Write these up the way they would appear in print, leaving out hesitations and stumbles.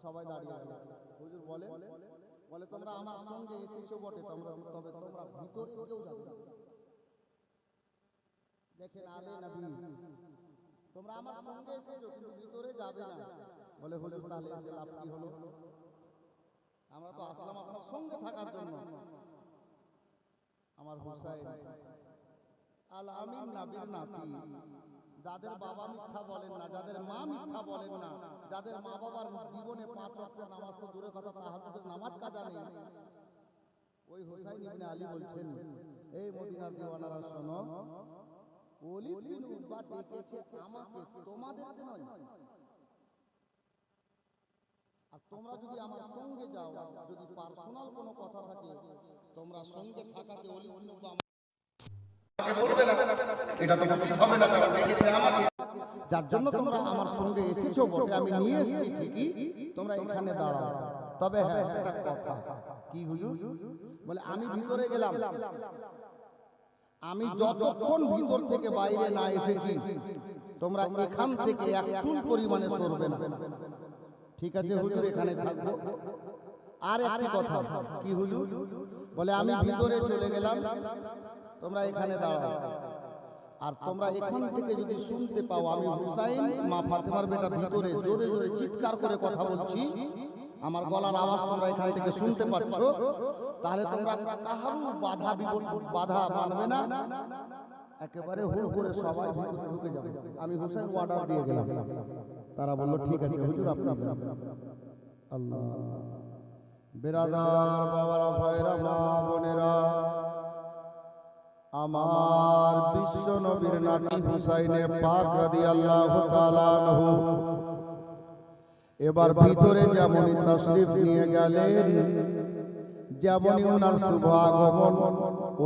সবাই দাঁড়িয়ে গেল। হুজুর বলে তোমরা আমার সঙ্গে এসেছো বটে, তবে তোমরা ভিতরে কেউ যাবে না। দেখেন আলে নবী, তোমরা আমার সঙ্গে এসেছো কিন্তু ভিতরে যাবে না। বলে হুজুর তাহলে এসে লাভ কি হলো? আমরা তো আসলাম আপনার সঙ্গে থাকার জন্য। আমার হুসাইন আল আমিন নবীর নাতি, যাদের বাবা মিথ্যা বলেন না, যাদের মা মিথ্যা বলেন না, যাদের মা বাবার জীবনে 5 ওয়াক্তের নামাজ তো দূরে কথা, তাহাজ্জুদের নামাজ কাজা নেই, ওই হুসাইন ইবনে আলী বলছেন, এই মদিনার দিওয়ানারা শোনো, ওলীদ বিন উকবা ডেকেছে আমাকে, তোমাদেরকে নয়। আর তোমরা যদি আমার সঙ্গে যাও, যদি পার্সোনাল কোনো কথা থাকে, তোমরা সঙ্গে থাকাতে ওলীদ বিন উকবা বলবে না, এটা তো উচিত হবে না, কারণ ডেকেছে আমাকে। যার জন্য তোমরা আমার সঙ্গে এসেছো বটে, আমি নিয়ে এসেছি ঠিকই, তোমরা এখানে দাঁড়াও। তবে হ্যাঁ একটা কথা, কি হুজুর? বলে আমি ভিতরে গেলাম, আমি যতক্ষণ ভিতর থেকে বাইরে না এসেছি, তোমরা এখান থেকে এক চুল পরিমাণে সরবে না। ঠিক আছে হুজুর, এখানে থাকবো। আর একটি কথা, কি হুজুর? বলে আমি ভিতরে চলে গেলাম, তোমরা এখানে দাঁড়াও। আর তোমরা এখান থেকে যদি শুনতে পাও আমি হুসাইন মা ফাতেমার বেটা ভিতরে জোরে জোরে চিৎকার করে কথা বলছি, আমার গলার আওয়াজ তোমরা এখান থেকে শুনতে পাচ্ছ, তাহলে তোমরা কাহারও বাধা মানবে না, একেবারে হুড় করে সবাই ভিতরে ঢুকে যাবে। আমি হুসাইন অর্ডার দিয়ে গেলাম। তারা বলল ঠিক আছে হুজুর, আপনি যান। আল্লাহ, বিরাদার বাবারা, ভাইরা, মা বোনেরা, আমার বিশ্ব নবীর নাতি হুসাইনে পাক রাদিয়াল্লাহু তাআলা আনহু এবার ভিতরে যেমনই তাশরিফ নিয়ে গেলেন, যেমনই ওনার শুভ আগমন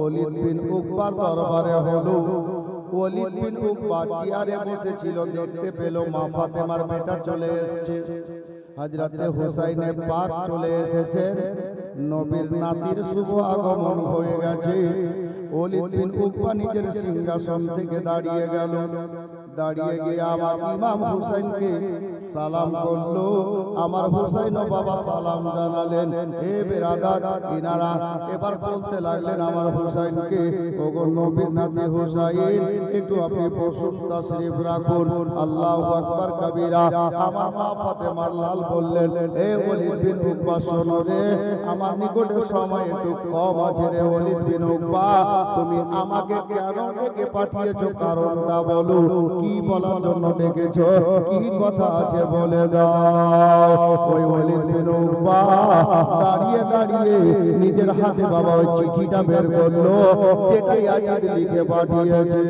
ওলীদ বিন উকবার দরবারে হলো। ওলীদ বিন উকবা চেয়ারে বসেছিল, দেখতে পেল মা ফাতেমার বেটা চলে এসেছে, হযরতে হুসাইনে পাক চলে এসেছে, নবীর নাতির শুভ আগমন হয়ে গেছে। ওলীদ বিন উকবা নিজের সিংহাসন থেকে দাঁড়িয়ে গেল, দাঁড়িয়ে গিয়ে আমার ইমাম হুসাইনকে সালাম করলো। আমার হুসাইন বাবা সালাম জানালেন। হে বেরাদার, ইনারা এবার বলতে লাগলেন আমার হুসাইনকে, ওগো নবীর নাতি হুসাইন, একটু আপনি বসুন, তাশরিফ রাখুন। আল্লাহু আকবার কবীরা। আমার মা ফাতেমার লাল বললেন, হে ওলীদ বিন উকবা, শোনো রে, আমার নিকটে সময় একটু কম আছে রে ওলীদ বিন উকবা, তুমি আমাকে কেন ডেকে পাঠিয়েছো, কারণটা বলো, কি বলার জন্য ডেকেছো, কি কথা আছে বলে দাও। ওই ওলীদ বিন উকবা দাঁড়িয়ে দাঁড়িয়ে নিজের হাতে বাবা ওই চিঠিটা বের করলো, যেটা ইয়াজিদ লিখে পাঠিয়েছে।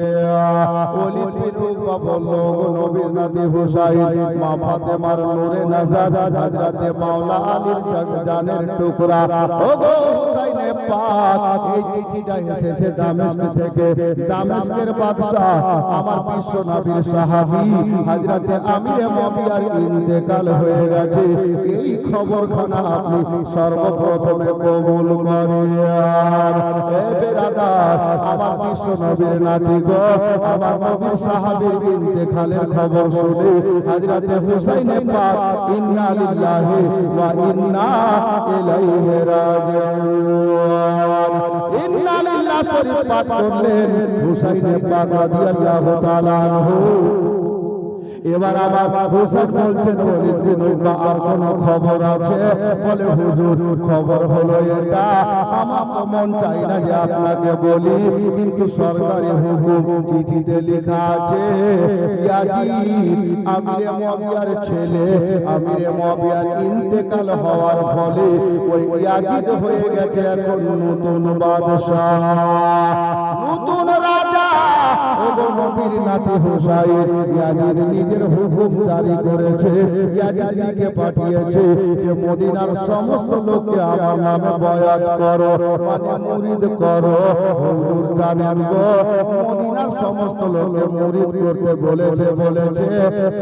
ওলীদ বিন উকবা বলল, ও নবীর নাতি হুসাইন, মা ফাতেমার নূরে নজর, হযরতে মাওলা আলীর জানের টুকরা, ও গো হুসাইনে পাক, এই চিঠিটা এসেছে দামেস্ক থেকে। দামেস্কের বাদশা আমার বিশ্ব নবীর সাহাবী হযরতে আমিরে মুআবিয়ার ইন্তেকাল হয়ে গেছে, এই খবরখানা আপনি সর্বপ্রথমে কবুল করেন। এ বেরাদার, আমার বিশ্ব নবীর নাতি গো, আমার নবীর সাহাবীর ইন্তেকালের খবর শুনে হযরতে হুসাইনে পাক ইন্না লিল্লাহি ওয়া ইন্না ইলাইহি রাজিউন, ইন্না লিল্লাহি শরীফ পাঠ করলেন হুসাইনে পাক রাদিয়াল্লাহু তাআলা আনহু। এবার আমার হুসাইন বলছেন, ওলীদ বিন উকবা, আর কোন খবর আছে? বলে হুজুর, খবর হলো এটা, আমার তো মন চাই না যে আপনাকে বলি, কিন্তু সরকারি হুকুম চিঠিতে লেখা আছে, ইয়াজিদ আমিরে মুআবিয়ার ছেলে, আমিরে মুআবিয়ার ইন্তেকাল হওয়ার ফলে ওই ইয়াজিদ হয়ে গেছে এখন নতুন বাদশা, নতুন রাজা। ওগো নবীর নাতি হুসাইন, ইয়াজিদ নিজের হুকুম জারি করেছে, ইয়াজিদ লিখে পাঠিয়েছে যে মদিনার সমস্ত লোককে আমার নামে বয়াত করো, মানে মুরিদ করো। হুজুর জানেন গো, মদিনার সমস্ত লোককে মুরিদ করতে বলেছে,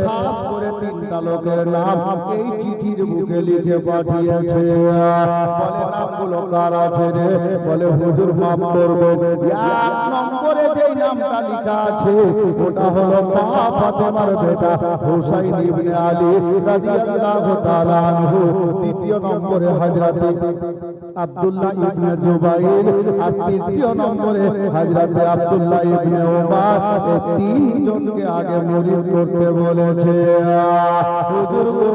খাস করে 3 তিনটা লোকের নাম এই চিঠির বুকে লিখে পাঠিয়েছে। বলে নামগুলো কার আছে রে? বলে হুজুর মাফ করবেন, এক নম্বরে যেই নামটা লেখা আছে ওটা হলো মা ফাতেমার বেটা হুসাইন ইবনে আলী রাদিয়াল্লাহু তাআলা আনহু। দ্বিতীয় নম্বরে হযরতে আব্দুল্লাহ ইবনে জুবাইর, আর তৃতীয় নম্বরে হযরতে আব্দুল্লাহ ইবনে উমর। এই তিনজনকে আগে মুরিদ করতে বলেছে। হুজুর গো,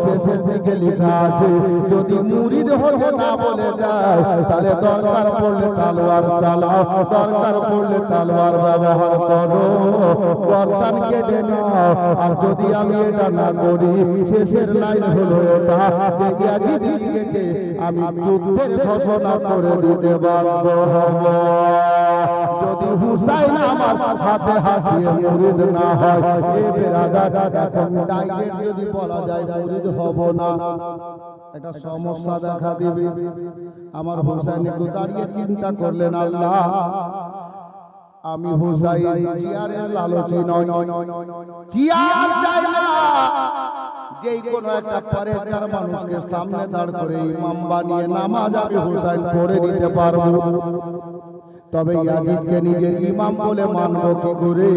শেষের দিকে লেখা আছে যদি মুরিদ হতে না বলে দেয় তাহলে দরকার পড়লে তালোয়ার চালাও, দরকার পড়লে তালোয়ার ব্যবহার করো, গর্দান কেটে নাও। আর যদি আমি এটা না করি, শেষের লাইন হলো এটা যে ইয়াজিদ লিখেছে আমি যুদ্ধের ঘোষণা করে দিতে বাধ্য হব যদি হুসাইন আমার হাতে হাতে মুরিদ না হয়। এ বেরাদার, এখন ডাইরেক্ট যদি বলা যায় মুরিদ হব না, একটা সমস্যা দেখা দিবে। আমার হুসাইন একটু দাঁড়িয়ে চিন্তা করলেন, আল্লাহ আমি হুসাইন চেয়ারের লালচি নয়, চেয়ার চাই না, যেই কোনো একটা পরেশগার মানুষকে সামনে দাঁড় করে ইমাম বানিয়ে নামাজ আমি হুসাইন পড়ে দিতে পারবো। তবে ইয়াজিদকে নিজের ইমাম বলে মানবো কি করে?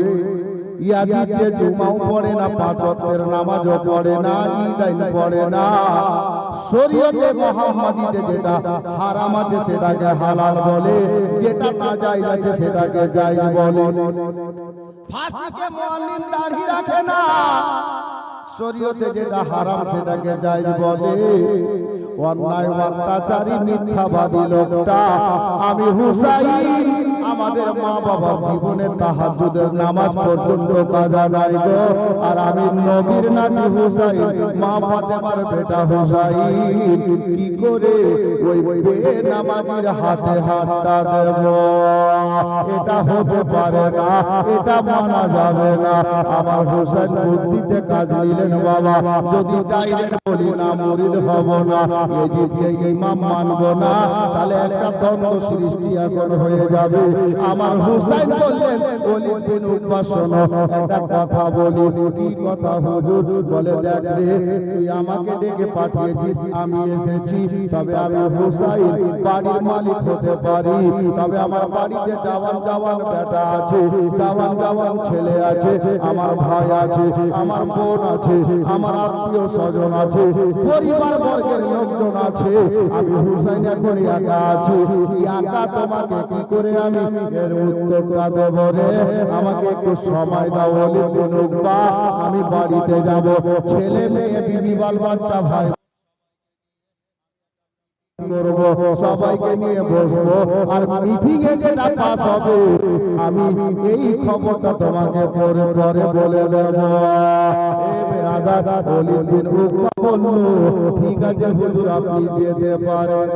ইয়াজিদ যে জুমাও পড়ে না, পাঁচ ওয়াক্তের নামাজও পড়ে না, ঈদাইন পড়ে না, শরীয়তে মুহাম্মাদিতে যেটা হারাম আছে সেটাকে হালাল বলে, যেটা নাজায়েজ আছে সেটাকে জায়েজ বলে। ফাঁসিকে মুআল্লিম দাড়ি রাখে না, শরীয়তে যেটা হারাম সেটাকে জায়েজ বলে। অন্যায় অত্যাচারী মিথ্যাবাদী লোকটা আমি হুসাইন আমাদের মা বাবার জীবনে তাহাজ্জুদের নামাজ পর্যন্ত কাজা নাই গো। আর আমি নবীর নাতি হুসাইন, মা ফাতেমার বেটা হুসাইন, কি করে ওই বেনামাজির হাতে হাতটা দেব? এটা হতে পারে না, এটা মানা যাবে না। আমার হুসাইন বুদ্ধিতে কাজ নিলেন বাবা, যদি ডাইরেক্ট বলি না মুরিদ হব না, ইয়াজিদকে ইমাম মানব না, তাহলে একটা দ্বন্দ্ব সৃষ্টি এখন হয়ে যাবে। আমার হুসাইন বললেন, ওলীদ বিন উকবা শোনো একটা কথা বলি। কি কথা হুজুর? বলে দেখ রে, তুই আমাকে ডেকে পাঠিয়েছিস, আমি এসেছি, তবে আমি হুসাইন বাড়ির মালিক হতে পারি, তবে আমার বাড়িতে জওয়ান জওয়ান বেটা আছে, জওয়ান জওয়ান ছেলে আছে, আমার ভাই আছে, আমার বোন আছে, আমার আত্মীয় স্বজন আছে, পরিবার বর্গের লোকজন আছে। আমি হুসাইন এখন একা আছি, একা তোমাকে কি করে আমি এর উত্তরটা দেব রে? আমাকে একটু সময় দাও ওলীদ বিন উকবা, আমি বাড়িতে যাব, ছেলে মেয়ে বিবি বাল বাচ্চা ভাই করবো, সবাইকে নিয়ে বসবো, আর মিটিং এ যেটা পাস হবে আমি এই খবরটা তোমাকে পরে পরে বলে দেব। এ বেরাদার, ওলীদ বিন উকবা বলল, ঠিক আছে হুজুর আপনি যেতে পারেন।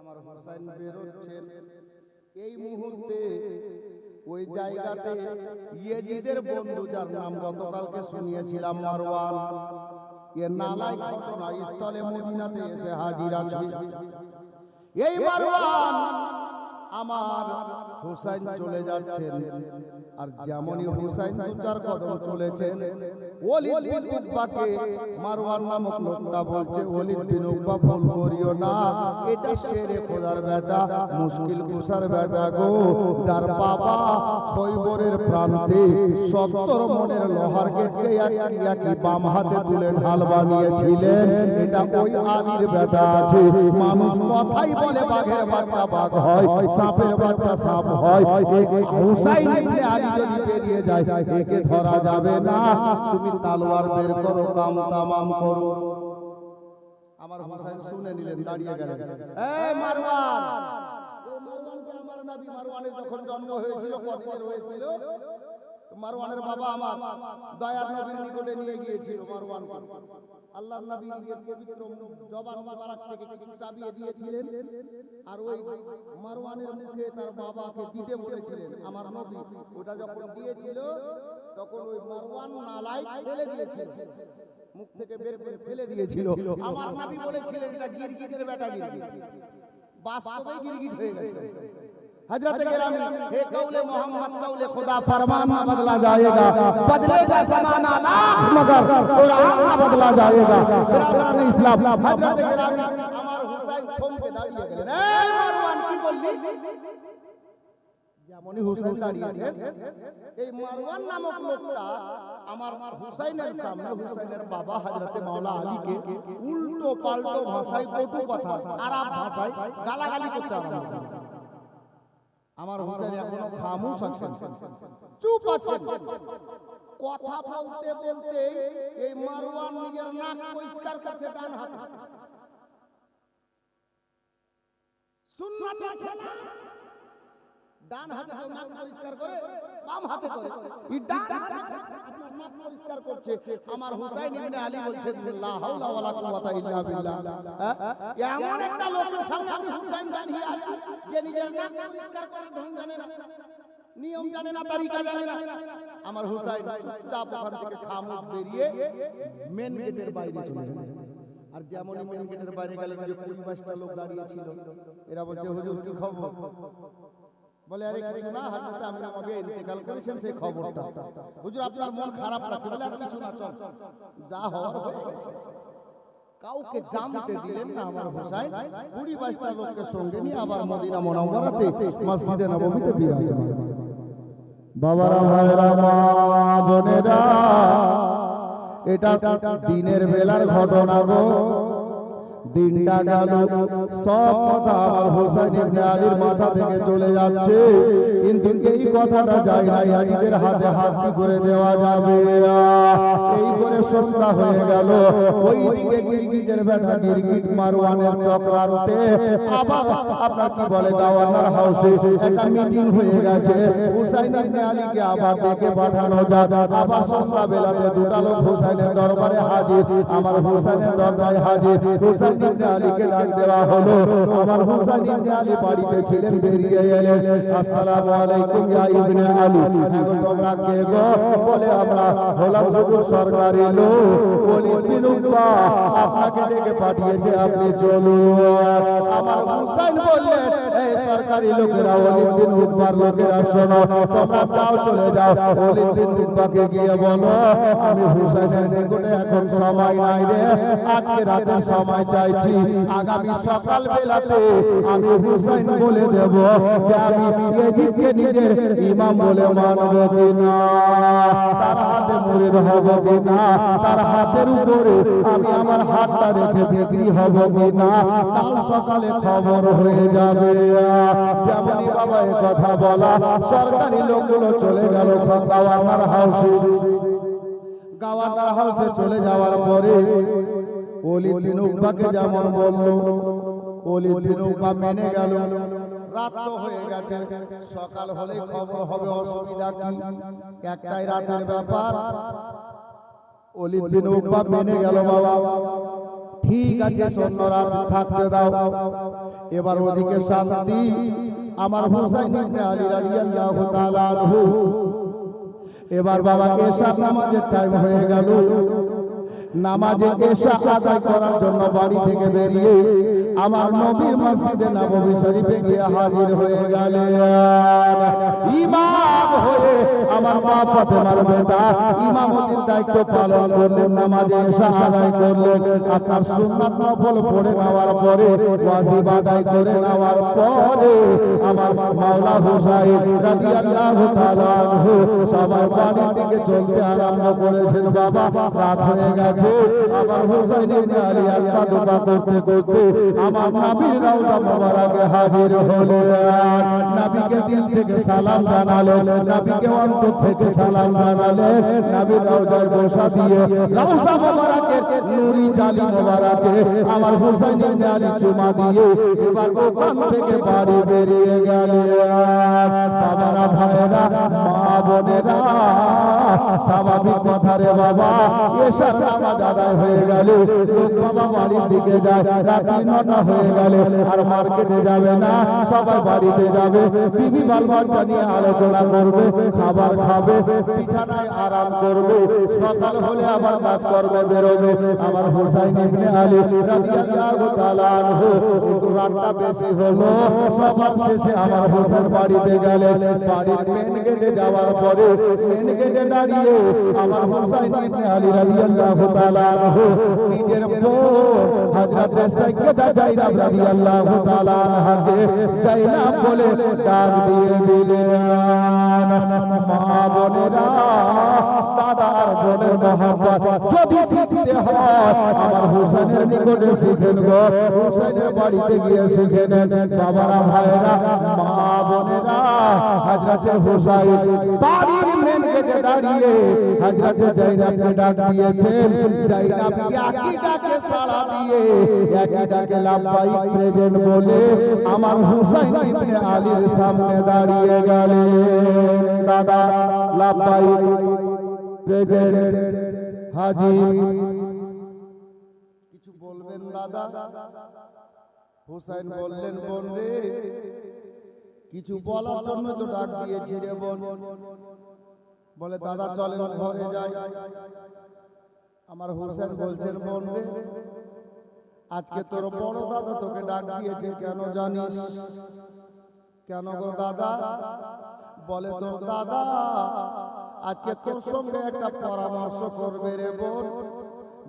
আমার হুসাইন বেরোচ্ছেন, এই মুহূর্তে ওই জায়গাতে ইয়াজিদের বন্ধু, যার নাম গতকালকে শুনিয়েছিলাম মারওয়ান, এ নালাই ঘটনা স্থলে মদিনাতে এসে হাজির আছে। এই মারওয়ান আমার হুসাইন চলে যাচ্ছেন, আর যেমনই হুসাইন দু চার কদম চলেছেন, ওলীদ বিন উকবাকে মারওয়ান নামক লোকটা বলছে, ওলীদ বিন উকবা ভুল করিও না, এটা শেরে খোদার বেটা, মুশকিল কুসার বেটা গো, যার বাবা খৈবরের প্রান্তে 70 মনের লোহার গেটকে একই বাম হাতে তুলে ঢাল বানিয়েছিলেন, এটা ওই আলীর বেটা আছে। মানুষ কথাই বলে বাঘের বাচ্চা বাঘ হয়, সাপের বাচ্চা সাপ হয়, হুসাইন ইবনে আলী যদি বেরিয়ে যায় একে ধরা যাবে না, তুমি তালোয়ার বের করো, কাম তামাম করো। আমার হুসাইন শুনে নিলেন, দাঁড়িয়ে গেলেন। এই মারওয়ান, এই মারওয়ানকে আমার নবী, মারওয়ানের যখন জন্ম হয়েছিল, কদিনের হয়েছিল, মারওয়ানের বাবা আমার দয়ার নবীর নিকটে নিয়ে গিয়েছিল মারওয়ানকে। আল্লাহর নবী নিজের পবিত্র জবান মোবারক থেকে কিছু চাবিয়ে দিয়েছিলেন, আর ওই মারওয়ানের মুখে তার বাবাকে দিতে বলেছিলেন আমার নবী। ওটা যখন দিয়েছিল তখন ওই মারওয়ান নালায় ফেলে দিয়েছিল, মুখ থেকে বের করে ফেলে দিয়েছিল। আমার নবী বলেছিলেন এটা গিরগিটের বেটা, গিরগিট, বাস্তবে গিরগিট হয়ে গেছে। हजरत गिरामी हे कौले मोहम्मद कौले खुदा फरमान ना बदला जाएगा, बदलेगा ज़माना लाख मगर कुरान ना बदला जाएगा। बिरादरान इस्लाम हजरत गिरामी আমার হুসাইন থমকে দাঁড়িয়ে গেলেন। এই মারওয়ান কি বললি? যেমনই হুসাইন দাঁড়িয়েছে এই মারওয়ান নামক লোকটা আমার হুসাইনের সামনে হুসাইনের বাবা হযরত মাওলা আলীকে উল্টো পাল্টো ভাষায় কটু কথা খারাপ ভাষায় গালাগালি করতে আরম্ভ করলেন। আমার হুসাইন এখনো খামোশ আছেন, চুপ আছেন। কথা বলতে বলতে এই মারওয়ান নিজের নাক পরিষ্কার করছে ডান হাতে। সুন্নাতের খেলা ডান হাতে কেউ নাক পরিষ্কার করে, বাম হাতে করে। এই ডান হাতে আপনার নাক পরিষ্কার করছে। আমার হুসাইন ইবনে আলী বলছেন লা হাওলা ওয়ালা কুওয়াতা ইল্লা বিল্লাহ। এমন একটা লোকের সামনে আমি হুসাইন দাঁড়িয়ে আছি যে নিজের নাক পরিষ্কার করার ঢং জানে না, নিয়ম জানে না, তরিকা জানে না। আমার হুসাইন চুপচাপ ওখান থেকে খামোশ বেরিয়ে মেন গেটের বাইরে চলে গেলেন। আর যেমনই মেন গেটের বাইরে গেলেন যে 20-22টা লোক দাঁড়িয়ে ছিল, এরা বলছে হুজুর কি খবর? বলে আরে কিছু না, হযরত আমিনা নবী ইন্তেকাল করেছেন সেই খবরটা। হুজুর আপনার মন খারাপ লাগছে? বলে আর কিছু না, চল যা হওয়ার হয়ে গেছে। কাউকে জানতে দিলেন না আমার হুসাইন 20-22টা লোককে সঙ্গে নিয়ে আবার মদিনা মুনাওয়ারাতে মসজিদে নববীতে বিরাজমান। বাবারা ভাইরা মা বোনেরা, এটা দিনের বেলার ঘটনা গো। দিনটা গেল, সব কথা আমার হুসাইন ইবনে আলীর মাথা থেকে চলে যাচ্ছে, কিন্তু এই কথাটা যায় না ইয়াজিদের হাতে হাত কি করে দেওয়া যাবে। এই করে সন্ধ্যা হয়ে গেল। ওইদিকে গিরগিটের বেটা গিরগিট মারওয়ানের চক্রান্তে আবার আপনার কি বলে গভর্নর হাউসে একটা মিটিং হয়ে গেছে। হুসাইন ইবনে আলীকে আবার ডেকে পাঠানো যাক। আবার সন্ধ্যা বেলাতে দুটা লোক হুসাইনের দরবারে হাজির, আমার হুসাইনের দরজায় হাজির। হুসাইন ইবনে আলীকে ডাক দেওয়া হলো। আমার হুসাইন ইবনে আলী বাড়িতে ছিলেন, বেরিয়ে এলেন। আসসালামু আলাইকুম ইয়া ইবনে আলী। এখন তোমরা কে গো? বলে আমরা হলাম হুজুর সরকারি লোক, ওলীদ বিন উকবা আপনাকে ডেকে পাঠিয়েছে, আপনি চলুন। আমার হুসাইন বললেন এই সরকারি লোকেরা, ওলীদ বিন উকবার লোকেরা শোনো, তোমরা যাও চলে যাও। ওলীদ বিন উকবাকে গিয়ে বলো আমি হুসাইনের নিকটে এখন সময় নাই রে, আজকে রাতের সময় চাইছি। আগামী সকাল বেলাতে আমি হুসাইন বলে দেব যে আমি ইয়াজিদকে নিজের ইমাম বলে মানব কিনা, তার হাতে মুরিদ হব কিনা, তার হাতের উপরে আমি আমার হাতটা রেখে বিক্রি হব কিনা, কাল সকালে খবর হয়ে যাবে। যেমনই বাবা এই কথা বলা, সরকারি লোকগুলো চলে গেল গভর্নর হাউসে। গভর্নর হাউসে চলে যাওয়ার পরে ওলীদ বিন উকবাকে যেমন বলল, ওলীদ বিন উকবা মেনে গেল। রাত তো হয়ে গেছে, সকাল হলেই খবর হবে, অসুবিধা কি, একটাই রাতের ব্যাপার। ওলীদ বিন উকবা মেনে গেল। বাবা ঠিক আছে, শূন্য রাত থাকতে দাও। এবার ওদিকে শান্তি। আমার হুসাইন ইবনে আলী রাদিয়াল্লাহু তাআলা আনহু এবার বাবা এশার নামাজের টাইম হয়ে গেল। নামাজে এশা আদায় করার জন্য বাড়ি থেকে বেরিয়ে আমার নবীর মসজিদে নববী শরীফে গিয়ে হাজির হয়ে গেলেন। ইমাম হয়ে আমার মা ফাতেমার বেটা ইমামতির দায়িত্ব পালন করলেন, নামাজে এশা আদায় করলেন। আপনার সুন্নাত নফল পড়ে নেওয়ার পরে, ওয়াজিব আদায় করে নেওয়ার পরে আমার মাওলা হুসাইন রাদিয়াল্লাহু তাআলা আনহু সবাই বাড়ির দিকে চলতে আরম্ভ করেছেন। বাবা রাত হয়ে গেছে। আমার হুসাইন ইবনে আলী আল্লাহ দোয়া করতে করতে আমার নবীর রওজা মোবারকে হাজির হলেন। নবীকে দিল থেকে সালাম জানালেন, নবীকে অন্তর থেকে সালাম জানালেন। নবীর রওজায় বসা দিয়ে রওজা মোবারকের নূরি জালি মোবারকে আমার হুসাইন ইবনে আলী চুমা দিয়ে এবার ওখান থেকে বাড়ি বেরিয়ে গেলেন। বাবারা ভাইরা মা বোনেরা, স্বাভাবিক কথা রে বাবা, এশার নামাজ নামাজ আদায় হয়ে গেল, লোক বাবা বাড়ির দিকে যায়, রাত্রি 9টা হয়ে গেল, আর মার্কেটে যাবে না, সবাই বাড়িতে যাবে, বিবি বাল বাচ্চা নিয়ে আলোচনা করবে, খাবার খাবে, বিছানায় আরাম করবে, সকাল হলে আবার কাজ করবে, বেরোবে। আমার হুসাইন ইবনে আলী রাদিয়াল্লাহু তাআলা আনহু একটু রাতটা বেশি হলো, সবার শেষে আমার হুসাইন বাড়িতে গেলেন। বাড়ির মেন গেটে যাওয়ার পরে মেন গেটে দাঁড়িয়ে আমার হুসাইন ইবনে আলী রাদিয়াল্লাহু তাআলা আনহু নিজের বোন হযরত সাইয়্যিদা জাইনাব রাদিয়াল্লাহু তাআলা আনহাকে জাইনাব বলে ডাক দিয়ে দিলেন। মা বোনেরা, দাদার বোনের মহব্বত যদি শিখতে হয় আমার হুসাইনের নিকটে শিখেন গো, হুসাইনের বাড়িতে গিয়ে শিখে নেন। বাবারা, ভাইরা, মা বোনেরা, হযরতে হুসাইন বাড়ির মেন গেটে দাঁড়িয়ে হযরতে জাইনাবকে ডাক দিয়েছেন। জাইনাব একই ডাকে সাড়া দিয়ে একই ডাকে লাব্বাইক প্রেজেন্ট বলে আমার হুসাইন ইবনে আলীর সামনে দাঁড়িয়ে গেলেন। দাদা লাব্বাইক প্রেজেন্ট হাজির। কিছু বলবেন দাদা? হুসাইন বললেন, বোন রে, কিছু বলার জন্য তো ডাক দিয়েছি রে বোন। বলে, দাদা চলেন ঘরে যাই। আমার হুসাইন বলছেন, বোন রে, আজকে তোর বড় দাদা তোকে ডাক দিয়েছে, কেন জানিস? কেন গো দাদা? বলে, তোর দাদা আজকে তোর সঙ্গে একটা পরামর্শ করবে রে বোন,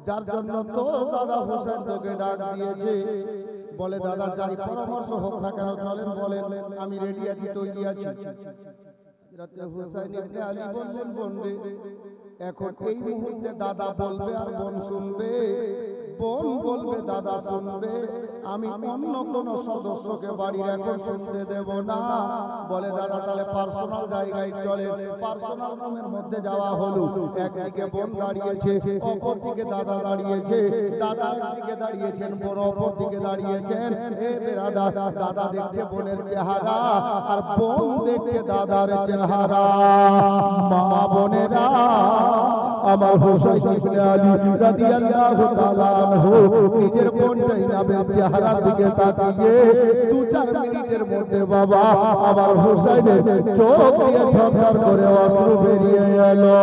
যার জন্য তোর দাদা হুসাইন তোকে ডাক দিয়েছে। বলে, দাদা যাই, পরামর্শ হোক না কেন, চলেন বলেন, আমি রেডি আছি, তৈরি আছি। হযরতে হুসাইন ইবনে আলী বললেন, বোন রে, এখন এই মুহূর্তে দাদা বলবে আর বোন শুনবে, বোন বলবে দাদা শুনবে, আমি অন্য কোন সদস্যকে বাড়ির এখন শুনতে দেব না। বলে, দাদা তাহলে পার্সোনাল জায়গায় চলেন। পার্সোনাল রুমের মধ্যে যাওয়া হলো। একদিকে বোন দাঁড়িয়েছে, অপর দিকে দাদা দাঁড়িয়েছে। দাদা একদিকে দাঁড়িয়েছেন, বোন অপর দিকে দাঁড়িয়েছেন। এ বেরাদা, দাদা দেখছে বোনের চেহারা আর বোন দেখছে দাদার চেহারা। মা বোনেরা, আমার হুসাইন ইবনে আলী রাদিয়াল্লাহু তাআলা আনহু নিজের বোন জাইনাবের চেহারার দিকে তাকিয়ে 2-4 মিনিটের মধ্যে বাবা আমার হুসাইনের চোখ দিয়ে ঝরঝর করে অশ্রু বেরিয়ে এলো।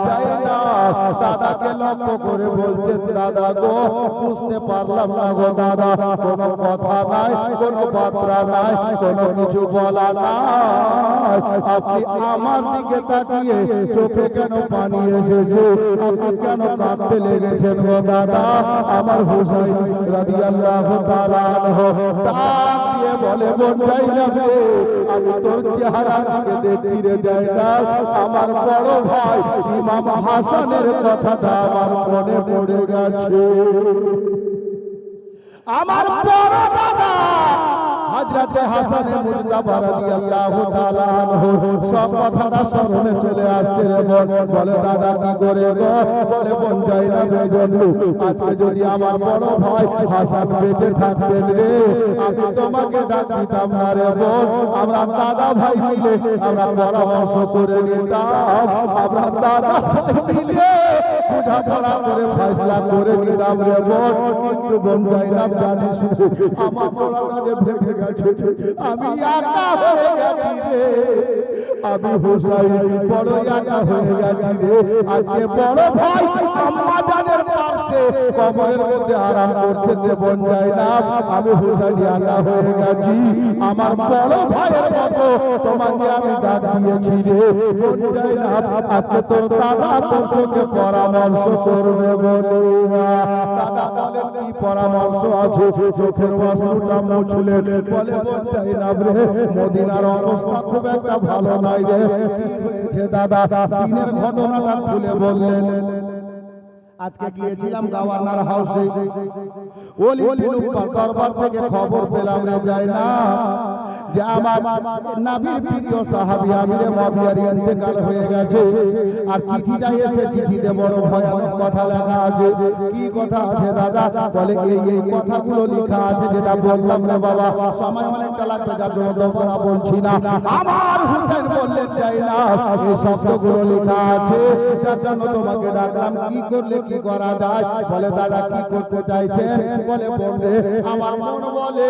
জাইনাব দাদাকে লক্ষ্য করে বলছেন, দাদা গো, বুঝতে পারলাম না গো দাদা, কোনো কথা নাই, কোনো বার্তা নাই, কোনো কিছু বলা নাই, আপনি আমার দিকে তাকিয়ে চোখে কেন পানি এসেছে? আপনি কেন কাঁদতে লেগেছেন গো দাদা? আমার হুসাইন রাদিয়াল্লাহু তাআলা আনহু ডাক দিয়ে বলে, বোন জাইনাব রে, আমি তোর চেহারা দিকে দেখছি রে জাইনাব, আমার বড় ভাই ইমাম হাসানের কথাটা আমার মনে পড়ে গেছে। আমার বড় দাদা হযরতে হাসানে মুজতাবা রাদিয়াল্লাহু তাআলা আনহু সব কথাটা স্মরণে চলে আসছে রে বোন। বলে, দাদা কি করে গো? বলে, বোন জাইনাবের জন্য আজকে যদি আমার বড় ভাই হাসান বেঁচে থাকতেন রে, আমি তোমাকে ডাক দিতাম না রে বোন, আমরা দাদা ভাই মিলে আমরা পরামর্শ করে নিতাম, আমরা দাদা ভাই মিলে বোঝাপড়া করে ফয়সালা করে নিতাম রে বোন। কিন্তু বোন জাইনাব জানিস আমার গলাটা যে ভেঙে গেছে, আমি একা হয়ে গেছি রে, আমি হুসাইন বড় একা হয়ে গেছি রে। আজকে বড় ভাই আম্মা জানের পাশে কবরের মধ্যে আরাম করছেন রে বোন জাইনাব, আমি হুসাইন একা হয়ে গেছি, আমার বড় ভাইয়ের মতো তোমাকে আমি ডাক দিয়েছি রে বোন জাইনাব, আজকে তোর দাদা তোর সঙ্গে পরামর্শ করবে বলে। দাদা বলেন, কি পরামর্শ আছে? চোখের অশ্রুটা মুছলেন। বলে, বোন জাইনাব রে, মদিনার অবস্থা খুব একটা ভালো নাই রে। কি হয়েছে দাদা? দিনের ঘটনাটা খুলে বললেন। আজকে গিয়েছিলাম গভর্নর হাউসে, ওলি বিন উকবার দরবার থেকে খবর পেলাম রে যায় না যে আমার নবীর প্রিয় সাহাবী আমিরে মুআবিয়ার ইন্তেকাল হয়ে গেছে। আর চিঠিটা এসে, চিঠিতে বড় ভয়ানক কথা লেখা আছে। কি কথা আছে দাদা? বলে এই কথাগুলো লেখা আছে যেটা বললাম রে বাবা। সময় অনেকটা লাগবে, যার জন্য দোবারা বলছি না। আমার হুসেন বললেন যাই না, এই শব্দগুলো লেখা আছে, যার জন্য তোমাকে ডাকলাম। কি করলে কি করা যায়? বলে দাদা কি করতে চাইছেন? বলে বললে আমার মন বলে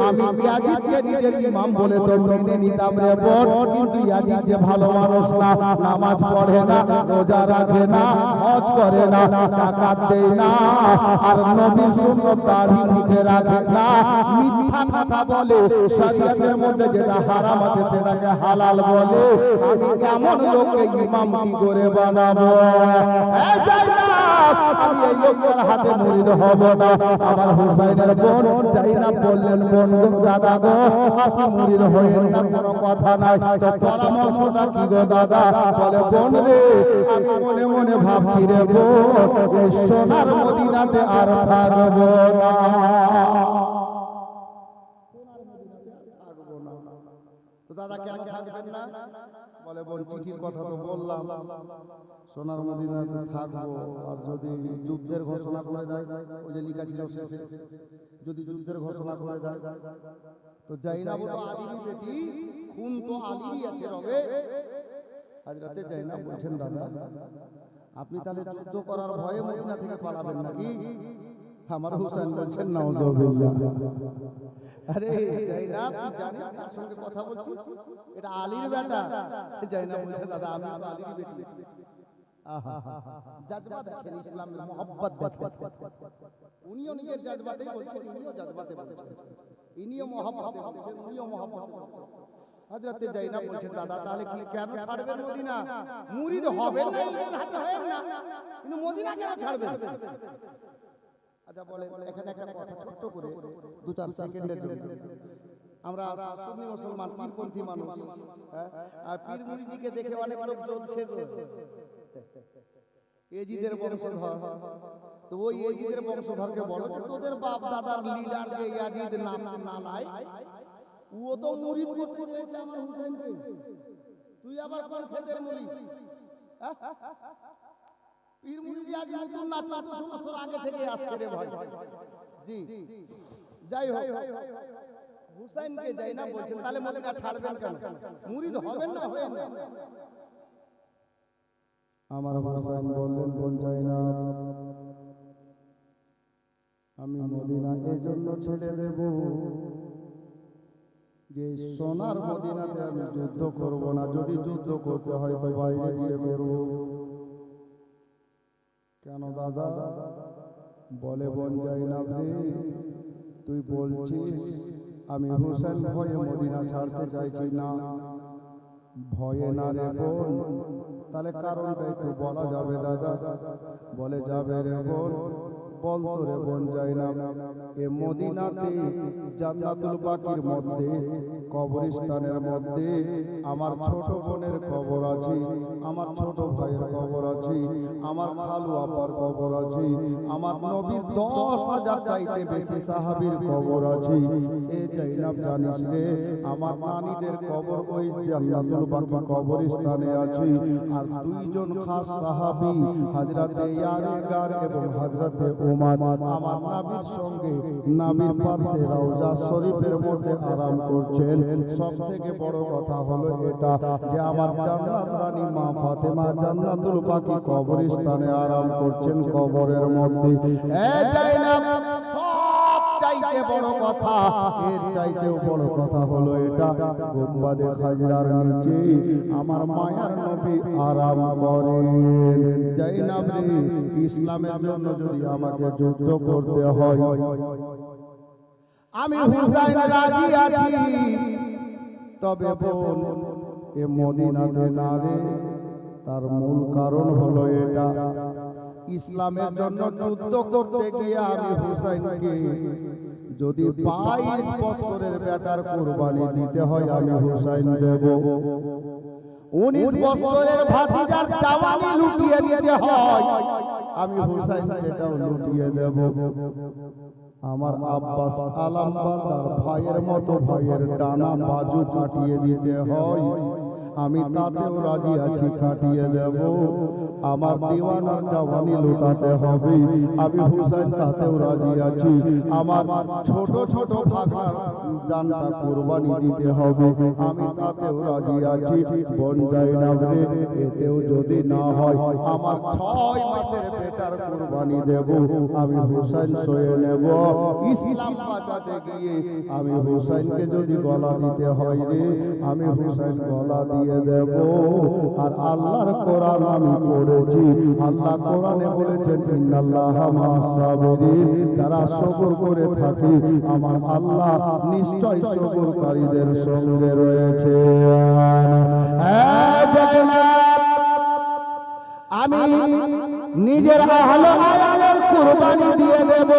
আমি ইয়াজিদকে নিজের ইমাম বলে তো মেনে নিতাম রে বোন, কিন্তু ইয়াজিদ যে ভালো মানুষ না, নামাজ পড়ে না, রোজা রাখে না, হজ করে না, যাকাত দেয় না, আর নবীর সুন্নাত দাড়ি মুখে রাখে না, মিথ্যা কথা বলে, শরীয়তের মধ্যে যেটা হারাম আছে সেটাকে হালাল বলে। আমি এমন লোককে ইমাম কি করে বানাবো? আমি এই লোকের হাতে মুরিদ হব না। আমার হুসাইনের বোন জাইনাব বললেন, বোন গো, দাদা গো, আপনি মুরিদ হইেন না, কোনো কথা নাই, তো পরামর্শটা কি গো দাদা? বলে বোন রে, আমি মনে মনে ভাবছি রে বোন, এই সোনার মদিনাতে আর থাকবো না। তো দাদা কেন থাকবেন না? বলে বোন চিঠির কথা তো বললাম, সোনার মদিনাতে থাকবো, আর যদি যুদ্ধের ঘোষণা করে দেয়, ওই যে লেখা ছিল শেষে, যদি যুদ্ধের ঘোষণা করে দেয়, তো জাইনাব তো আলীরই বেটি, খুন তো আলীরই আছে রবে। আজ রাতে জাইনাব বলছেন দাদা আপনি তাহলে যুদ্ধ করার ভয়ে মদিনা থেকে পালাবেন নাকি? আমার হুসাইন বলছেন নাউজুবিল্লাহ। আরে জাইনাব তুই জানিস কার সঙ্গে কথা বলছিস? এটা আলীর বেটা। জাইনাব বলছে দাদা আমি তো আলীরই বেটি। আহা জাজবা দেখেন, ইসলামের মোহব্বত দেখেন। উনিও নিজের জাজবাতেই বলছেন, ইনিও জাজবাতে বলছেন, ইনিও মোহব্বতে বলছেন, উনিও মোহব্বতে বলছেন। হযরতে জাইনাব বলছেন দাদা তাহলে কি কেন ছাড়বেন মদিনা? মুরিদ হবেন না, এর হাতে হয় না, কিন্তু মদিনা কেন ছাড়বেন? আচ্ছা বলে এখানে একটা কথা ছোট্ট করে 2-4 সেকেন্ডের জন্য, আমরা সুন্নি মুসলমান পীরপন্থী মানুষ, পীর মুরিদিকে দেখে অনেক লোক জ্বলছে গো, এজিদের বংশধর। তো ওই এজিদের বংশধরকে বলো যে তোদের বাপ দাদার লিডার যে ইয়াজিদ নাম নালাই, ও তো মুরিদ করতে চেয়েছে আমার হুসাইনকে, তুই আবার কোন খেতের মুরিদ? পীর মুরিদি আজ নতুন না, 1400 বছর আগে থেকে আসছে রে ভাই। জি যাই হোক, হুসাইনকে যাই না বলছেন, তাহলে মদিনা ছাড়বেন কেন? মুরিদ হবেন না হবেন না? আমার হুসাইন বললেন বোন যাই না, আমি মদিনা এই জন্য ছেড়ে দেব যে সোনার মদিনাতে আমি যুদ্ধ করব না, যদি যুদ্ধ করতে হয় তো বাইরে গিয়ে করব। কেন দাদা? বলে বোন যাই না রে, তুই বলছিস আমি হুসেন ভয়ে মদিনা ছাড়তে চাইছি না। ভয়ে না রে বোন, তাহলে কারণটা একটু বলা যাবে দাদা? বলে যাবে রে বোন, বলতো রে বোন যাই না, এ মদিনাতে জান্নাতুল বাকির মধ্যে কবরস্থানের মধ্যে আমার ছোট বোনের কবর আছে, আমার ছোট ভাইয়ের কবর আছে, আমার খালু আপার কবর আছে, আমার নবীর 10,000 চাইতে বেশি সাহাবীর কবর আছে। এ জাইনাব জানিস রে, আমার নানীদের কবর ওই জান্নাতুল বাকি কবরস্থানে আছে। আর 2 জন খাস সাহাবী হযরতে ইয়ারেগার এবং হযরতে উমর আমার নবীর সঙ্গে নবীর পাশে রওজা শরীফের মধ্যে আরাম করছেন। সবথেকে বড় কথা হলো এটা যে আমার জান্নাত রানী মা ফাতেমা জান্নাতুল বাকি কবরস্থানে আরাম করছেন কবরের মধ্যে। এ জাইনাব সব চাইতে বড় কথা, এর চাইতেও বড় কথা হলো এটা, গুম্বাদে খাজরার নিচে আমার মায়ার নবী আরাম করেন। জাইনাব রে, ইসলামের জন্য যদি আমাকে যুদ্ধ করতে হয় আমি হুসাইন রাজি আছি, তবে বোন এ মদিনাতে না রে। তার মূল কারণ হলো এটা, ইসলামের জন্য যুদ্ধ করতে গিয়ে আমি হুসাইনকে যদি 22 বছরের বেটার কুরবানি দিতে হয় আমি হুসাইন দেব। 19 বছরের ভাতিজার জাওয়ানি লুটিয়ে দিতে হয়, আমি হুসাইন সেটাও লুটিয়ে দেব। আমার আব্বাস আলামবারদার ভাইয়ের মতো ভাইয়ের ডানা বাজু কাটিয়ে দিতে হয়, আমি তাতেও রাজি আছি, কাটিয়ে দেব। আমার দিওয়ানার জাওয়ানি লুটাতে হবে, আমি হুসাইন তাতেও রাজি আছি। আমার ছোট ছোট ভাগনার জানটা কুরবানি দিতে হবে, আমি তাতেও রাজি আছি। বোন জাইনাব রে, এতেও যদি না হয় আমার 6 মাসের বেটার কুরবানি দেব, আমি হুসাইন সয়ে নেব। ইসলাম বাঁচাতে গিয়ে আমি হুসাইনকে যদি গলা দিতে হয় রে, আমি হুসাইন গলা দিয়ে দেব। আর আল্লাহর কোরআন আমি পড়েছি, আল্লাহ কোরআনে বলেছেন ইন্নাল্লাহা মা'আস সাবিরিন, যারা সবর করে থাকে আমার আল্লাহ নিশ্চয় সবরকারীদের সঙ্গে রয়েছে। আমি নিজের আহলে আয়ালের কুরবানি দিয়ে দেব,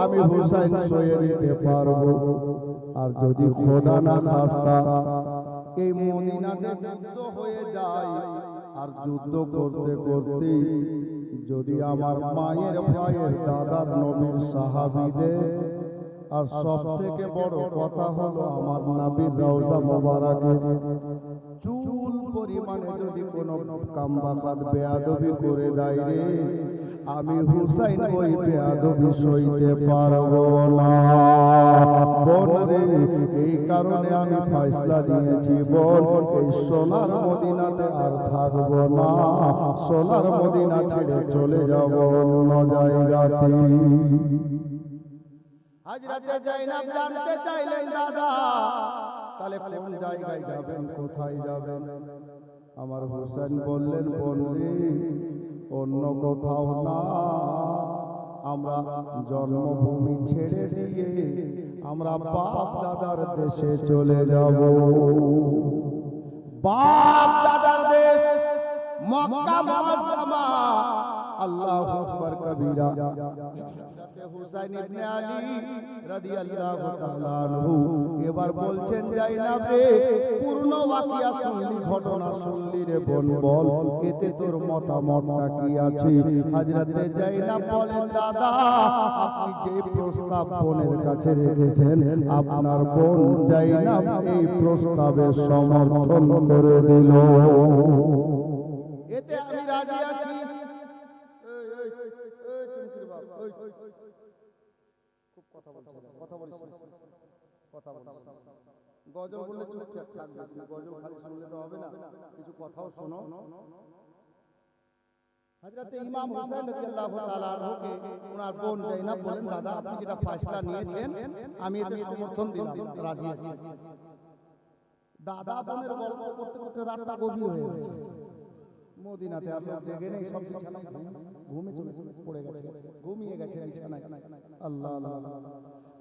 আমি হুসাইন সয়ে নিতে পারবো। আর যদি খোদা না খাস্তা এই মদিনাতে যুদ্ধ হয়ে যায়, আর যুদ্ধ করতে করতে যদি আমার মায়ের ভাইয়ের দাদার নবীর সাহাবীদের, আর সব থেকে বড় কথা হলো আমার নবীর রওজা মোবারকের চুল পরিমাণে যদি কোনো কামবাখাত বেয়াদবি করে দেয় রে, আমি হুসাইন ওই বেয়াদবি সইতে পারবো না। বোন রে, এই কারণে আমি ফয়সালা দিয়েছি, বোন এই সোনার মদিনাতে আর থাকবো না, সোনার মদিনা ছেড়ে চলে যাব অন্য জায়গাতে। হযরতে জাইনাব জানতে চাইলেন, দাদা তাহলে কোন জায়গায় যাবেন, কোথায় যাবেন? আমার হুসাইন বললেন, বোন রে, অন্য কোথাও না, আমরা জন্মভূমি ছেড়ে দিয়ে আমরা বাপ দাদার দেশে চলে যাব। বাপ দাদার দেশ মক্কা মুআজ্জামা। আল্লাহু আকবার কবীরা। হুসাইন ইবনে আলী রাদিয়াল্লাহু তাআলা আনহু এবার বলছেন, জাইনাব রে, পূর্ণ ওয়াকিয়া শুনলি, ঘটনা শুনলি রে বোন, বল এতে তোর মতামতটা কি আছে? হযরতে জাইনাব বলেন, দাদা আপনি যে প্রস্তাব বোনের কাছে রেখেছেন, আপনার বোন জাইনাব এই প্রস্তাবে সমর্থন করে দিল, এতে আমি রাজি আছি। গজল বললে চুপচাপ থাকবে, গজল খালি শুনলে তো হবে না, কিছু কথাও শোনো। হযরতে ইমাম হুসাইন রাদিয়াল্লাহু তাআলা আনহুকে ওনার বোন জাইনাব বলেন, দাদা আপনি যেটা ফয়সালা নিয়েছেন আমি এতে সমর্থন দিলাম, রাজি আছি। দাদা বোনের গল্প করতে করতে রাতটা গভীর হয়ে গেছে। মদিনাতে আর লোক জেগে নেই, সব বিছানায় ঘুমে চলে পড়ে গেছে, ঘুমিয়ে গেছে বিছানায়। আল্লাহ আল্লাহ।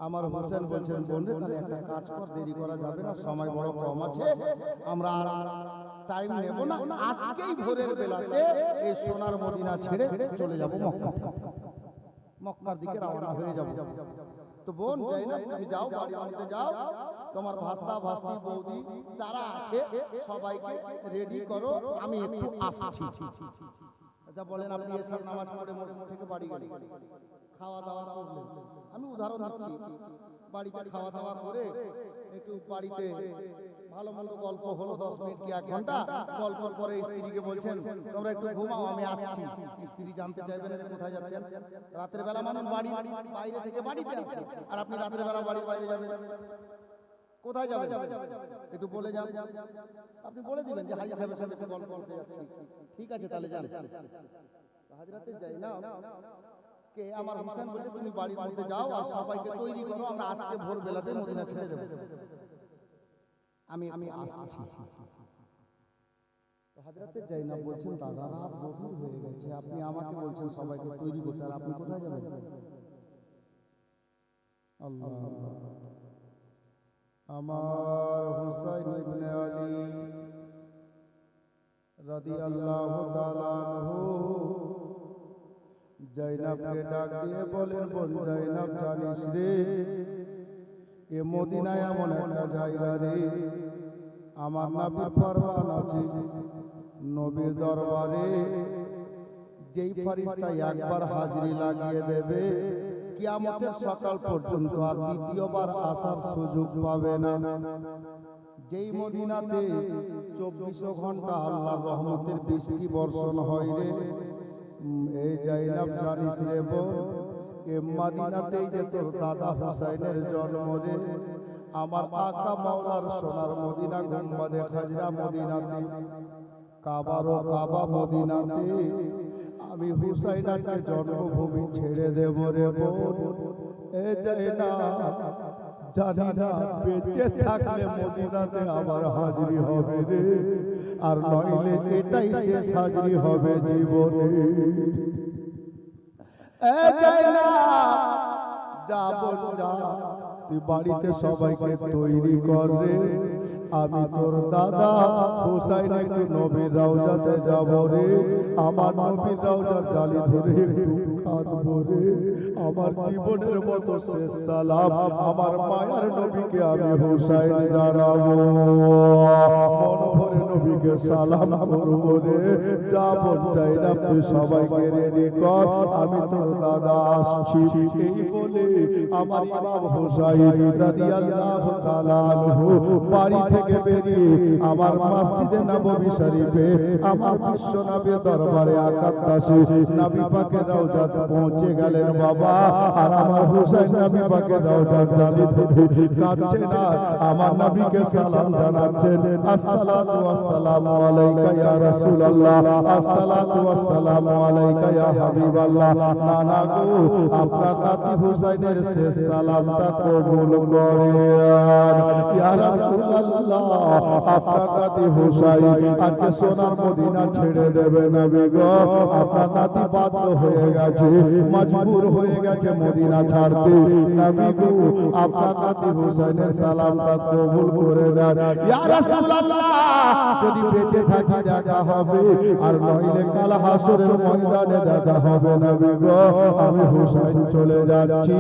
আমার হোসেন বলছেন, বোন তাহলে একটা কাজ কর, দেরি করা যাবে না, সময় বড় কম আছে, আমরা আর টাইম নেব না, আজকেই ভোরের বেলাতে এই সোনার মদিনা ছেড়ে চলে যাব মক্কা, মক্কার দিকে রওনা হয়ে যাব। তো বোন জাইনাব তুমি যাও, বাড়ির মধ্যে যাও, তোমার ভাস্তা ভাস্তি বৌদি যারা আছে সবাইকে রেডি করো, আমি একটু আসছি। আচ্ছা বলেন, আপনি এশার নামাজ পড়ে মসজিদ থেকে বাড়ি গেলেন, খাওয়া দাওয়া করলেন, আমি উদাহরণ দিচ্ছি, বাড়িতে খাওয়া দাওয়া করে একটু বাড়িতে ভালো মন্দ গল্প হলো, 10 মিনিট কি 1 ঘন্টা গল্প পরে স্ত্রীকে বলছেন তোমরা একটু ঘুমাও, আমি আসছি। স্ত্রী জানতে চাইবে না যে কোথায় যাচ্ছেন। রাতের বেলা মানুষ বাড়ির বাইরে থেকে বাড়িতে আসে, আর আপনি রাতের বেলা বাড়ির বাইরে যাবেন, কোথায় যাবেন? একটু বলে যান। আপনি বলে দিবেন যে হাজী সাহেবের সাথে একটু গল্প করতে যাচ্ছি, ঠিক আছে তাহলে যান। হযরতে জাইনাব কে আমার হোসেন বলছে, তুমি বাড়ির মধ্যে যাও আর সবাইকে তৈরি করো, আমরা আজকে ভোর বেলাতে মদিনা ছেড়ে যাব, আমি আসছি। হযরতে জাইনাব বলছেন, দাদা রাত গভীর হয়ে গেছে, আপনি আমাকে বলছেন সবাইকে তৈরি করতে, আর আপনি কোথায় যাবেন? আল্লাহ। আমার হুসাইন ইবনে আলী রাদিয়াল্লাহু তাআলা আনহু জাইনাবকে ডাক দিয়ে বলেন, বোন জাইনাব জানিস রে, এ মদিনায় এমন একটা জায়গা রে, আমার নবীর ফরমান আছে, নবীর দরবারে যেই ফেরেশতা একবার হাজিরি লাগিয়ে দেবে কিয়ামতের সকাল পর্যন্ত আর দ্বিতীয়বার আসার সুযোগ পাবে না। যেই মদিনাতে 24 ঘন্টা আল্লাহর রহমতের বৃষ্টি বর্ষণ হয় রে, এই জাইনাব জানিস রে বোন, এ মদিনাতেই যে তোর দাদা হুসাইনের জন্ম রে। আমার আকা মাওলার সোনার মদিনা গুম্বাদে খাজরা মদিনাতে, কাবারও কাবা মদিনাতে আমি হুসাইন আজকে জন্মভূমি ছেড়ে দেব রে বোন। এ জাইনাব জানি না বেঁচে থাকলে মদিনাতে আবার হাজিরি হবে রে, আর নইলে এটাই শেষ হাজিরি হবে জীবনে। এ জাইনাব যা বোন যা, তুই বাড়িতে সবাইকে তৈরি কর রে, আমি তোর দাদা হুসাইন একটু নবীর রওজাতে যাব রে। আমার নবীর রওজার জালি ধরে একটু কাঁদবো রে। আমার জীবনের মতো শেষ সালাম আমার মায়ার নবীকে আমি হুসাইন জানাবো, মন ভরে নবীকে সালাম করবো রে। যা বোন জাইনাব তুই সবাইকে রেডি কর, আমি তোর দাদা আসছি। এই বলে আমার ইমাম হুসাইন রাদিয়াল্লাহু তাআলা আনহু বাড়ি থেকে বেরিয়ে আমার মসজিদে নববী শরীফে আমার বিশ্ব নবীর দরবারে আকাদ্দাসে নবী পাকের রওজাত পৌঁছে গেলেন বাবা। আর আমার হুসাইন নবী পাকের রওজার জালি ধরে কাঁদছেন আর আমার নবীকে সালাম জানাচ্ছেন, আসসালাতু ওয়াসসালামু আলাইকা ইয়া রাসূলুল্লাহ, আসসালাতু ওয়াসসালামু আলাইকা ইয়া হাবিবাল্লাহ। নানা গো, আপনার নাতি হুসাইনের শেষ সালামটা কবুল করেন ইয়া রাসূলুল্লাহ। আপনার নাতি হুসাইন আজকে সোনার মদিনা ছেড়ে দেবে নবী গো। আপনার নাতি বাধ্য হয়ে গেছে, মজবুর হয়ে গেছে মদিনা ছাড়তে। নবী গো, আপনার নাতি হুসাইনের সালামটা কবুল করে নেন ইয়া রাসূলুল্লাহ। যদি বেঁচে থাকি দেখা হবে, আর নইলে কাল হাসরের ময়দানে দেখা হবে নবী গো। আমি হুসাইন চলে যাচ্ছি,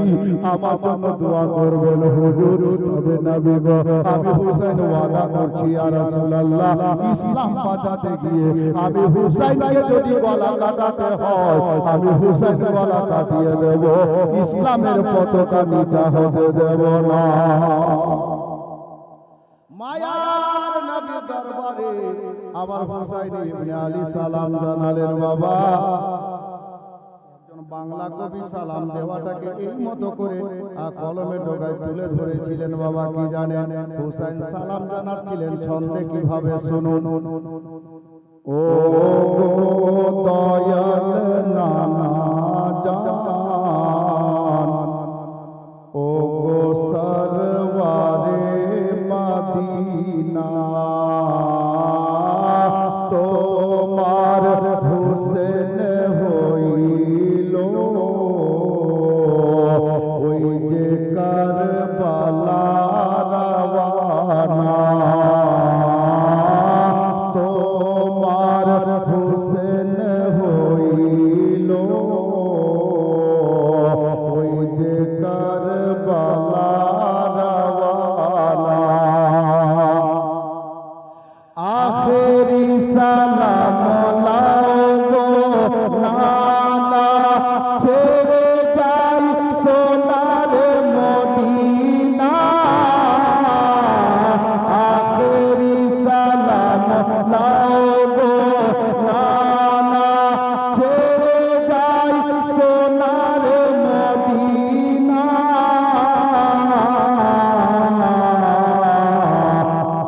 আমার জন্য দোয়া করবেন হুজুর। তবে নবী গো, আমি হুসাইন ওয়াদা করছি ইয়া রাসূলুল্লাহ, ইসলাম বাঁচাতে গিয়ে আমি হুসাইনকে যদি গলা কাটাতে হয়, আমি হুসাইন গলা কাটিয়ে দেব, ইসলামের পতাকা নিচা হতে দেব না। মায়ার নবীর দরবারে আমার হুসাইন ইবনে আলী সালাম জানালেন বাবা। বাংলা কবি সালাম দেওয়াটাকে এই মতো করে কলমে ডগায় তুলে ধরেছিলেন বাবা। কি জানেন হুসাইন সালাম জানাচ্ছিলেন ছন্দে, কিভাবে শুনুন। ও দয়াল নানা জান, ও গো সরওয়ারে মদিনা, তোমার হুসেন হইল ওই যে কারবালা রওয়ানা, তোমার হুসেন হইল ওই যে কারবালা রওয়ানা। আখেরি সালাম লাও গো নানা, ছেড়ে যাই সোনার মদিনা। আখেরি সালাম লাও গো নানা, ছেড়ে যাই সোনার মদিনা।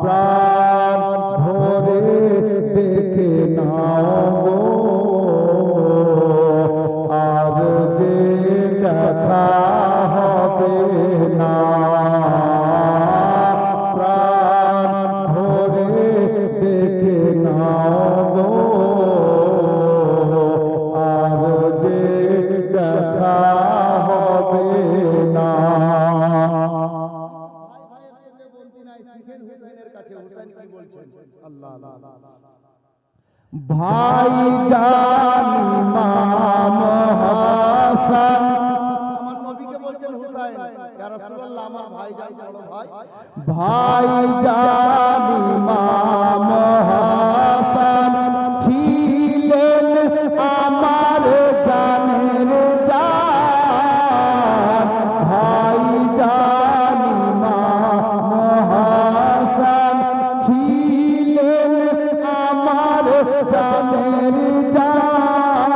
প্রাণ ভরে দেখে নাও গো, আর যে দেখা হবে না। প্রাণ ভরে দেখে নাও গো, আর যে দেখা হবে না। ভাই জানি ইমাম হাসান, আমার নবীকে বলছেন হুসাইন, ইয়া রাসূলুল্লাহ আমার ভাইজান বড় ভাই ভাইজান ইমাম হাসান ছিলেন আমার জানের জান। ভাইজান ইমাম হাসান ছিলেন আমার জানের জান।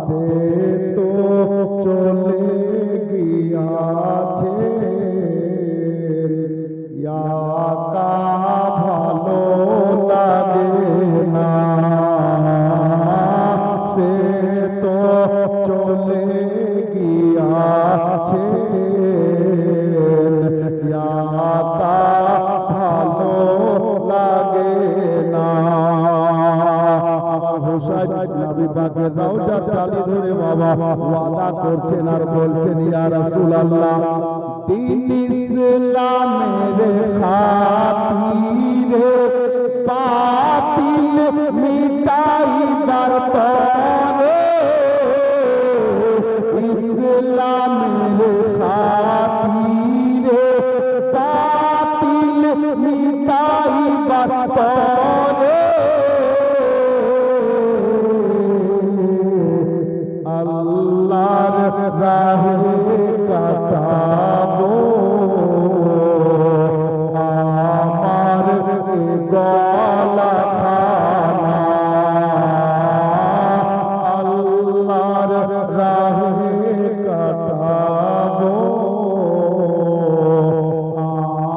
সে তো চলে গিয়াছে ইয়াকা ভালো লাগে না। সে তো চলে গিয়াছে ইয়াকা ভালো লাগে না। আমার হোসেন নবী পাকের রওজার চালি ধরে বাবা ওয়াদা করছেন আর বলছেন ইয়া রাসূলুল্লাহ দিন ইসলামের খাতিরে বাতিল মিটাইবার তরে ইসলামের খাতিরে বাতিল মিটাইবার তরে আল্লাহর রাহে কাটাবো আমার এ গলা খানা। আল্লাহর রাহে কাটাবো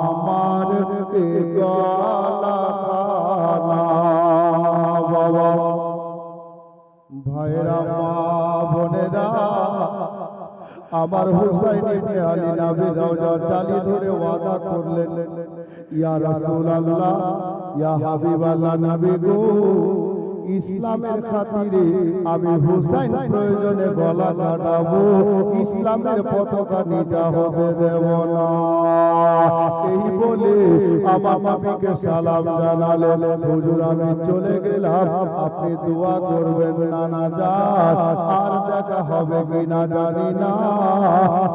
আমার এ গলা খানা। বাবা ভাইরা মা বোনেরা আমার হুসাইন ইবনে আলী নবীর রওজার চালি ধরে ওয়াদা করলেন ইয়া রাসূলুল্লাহ ইয়া হাবিবাল্লাহ নবী গো ইসলামের খাতিরে আমি হুসাইন প্রয়োজনে গলা কাটাবো ইসলামের পতাকা নিচা হতে দেব না। এই বলে আমার নবীকে সালাম জানালেন হুজুর আমি চলে গেলাম আপনি দোয়া করবেন না যান আর দেখা হবে কি না জানি না।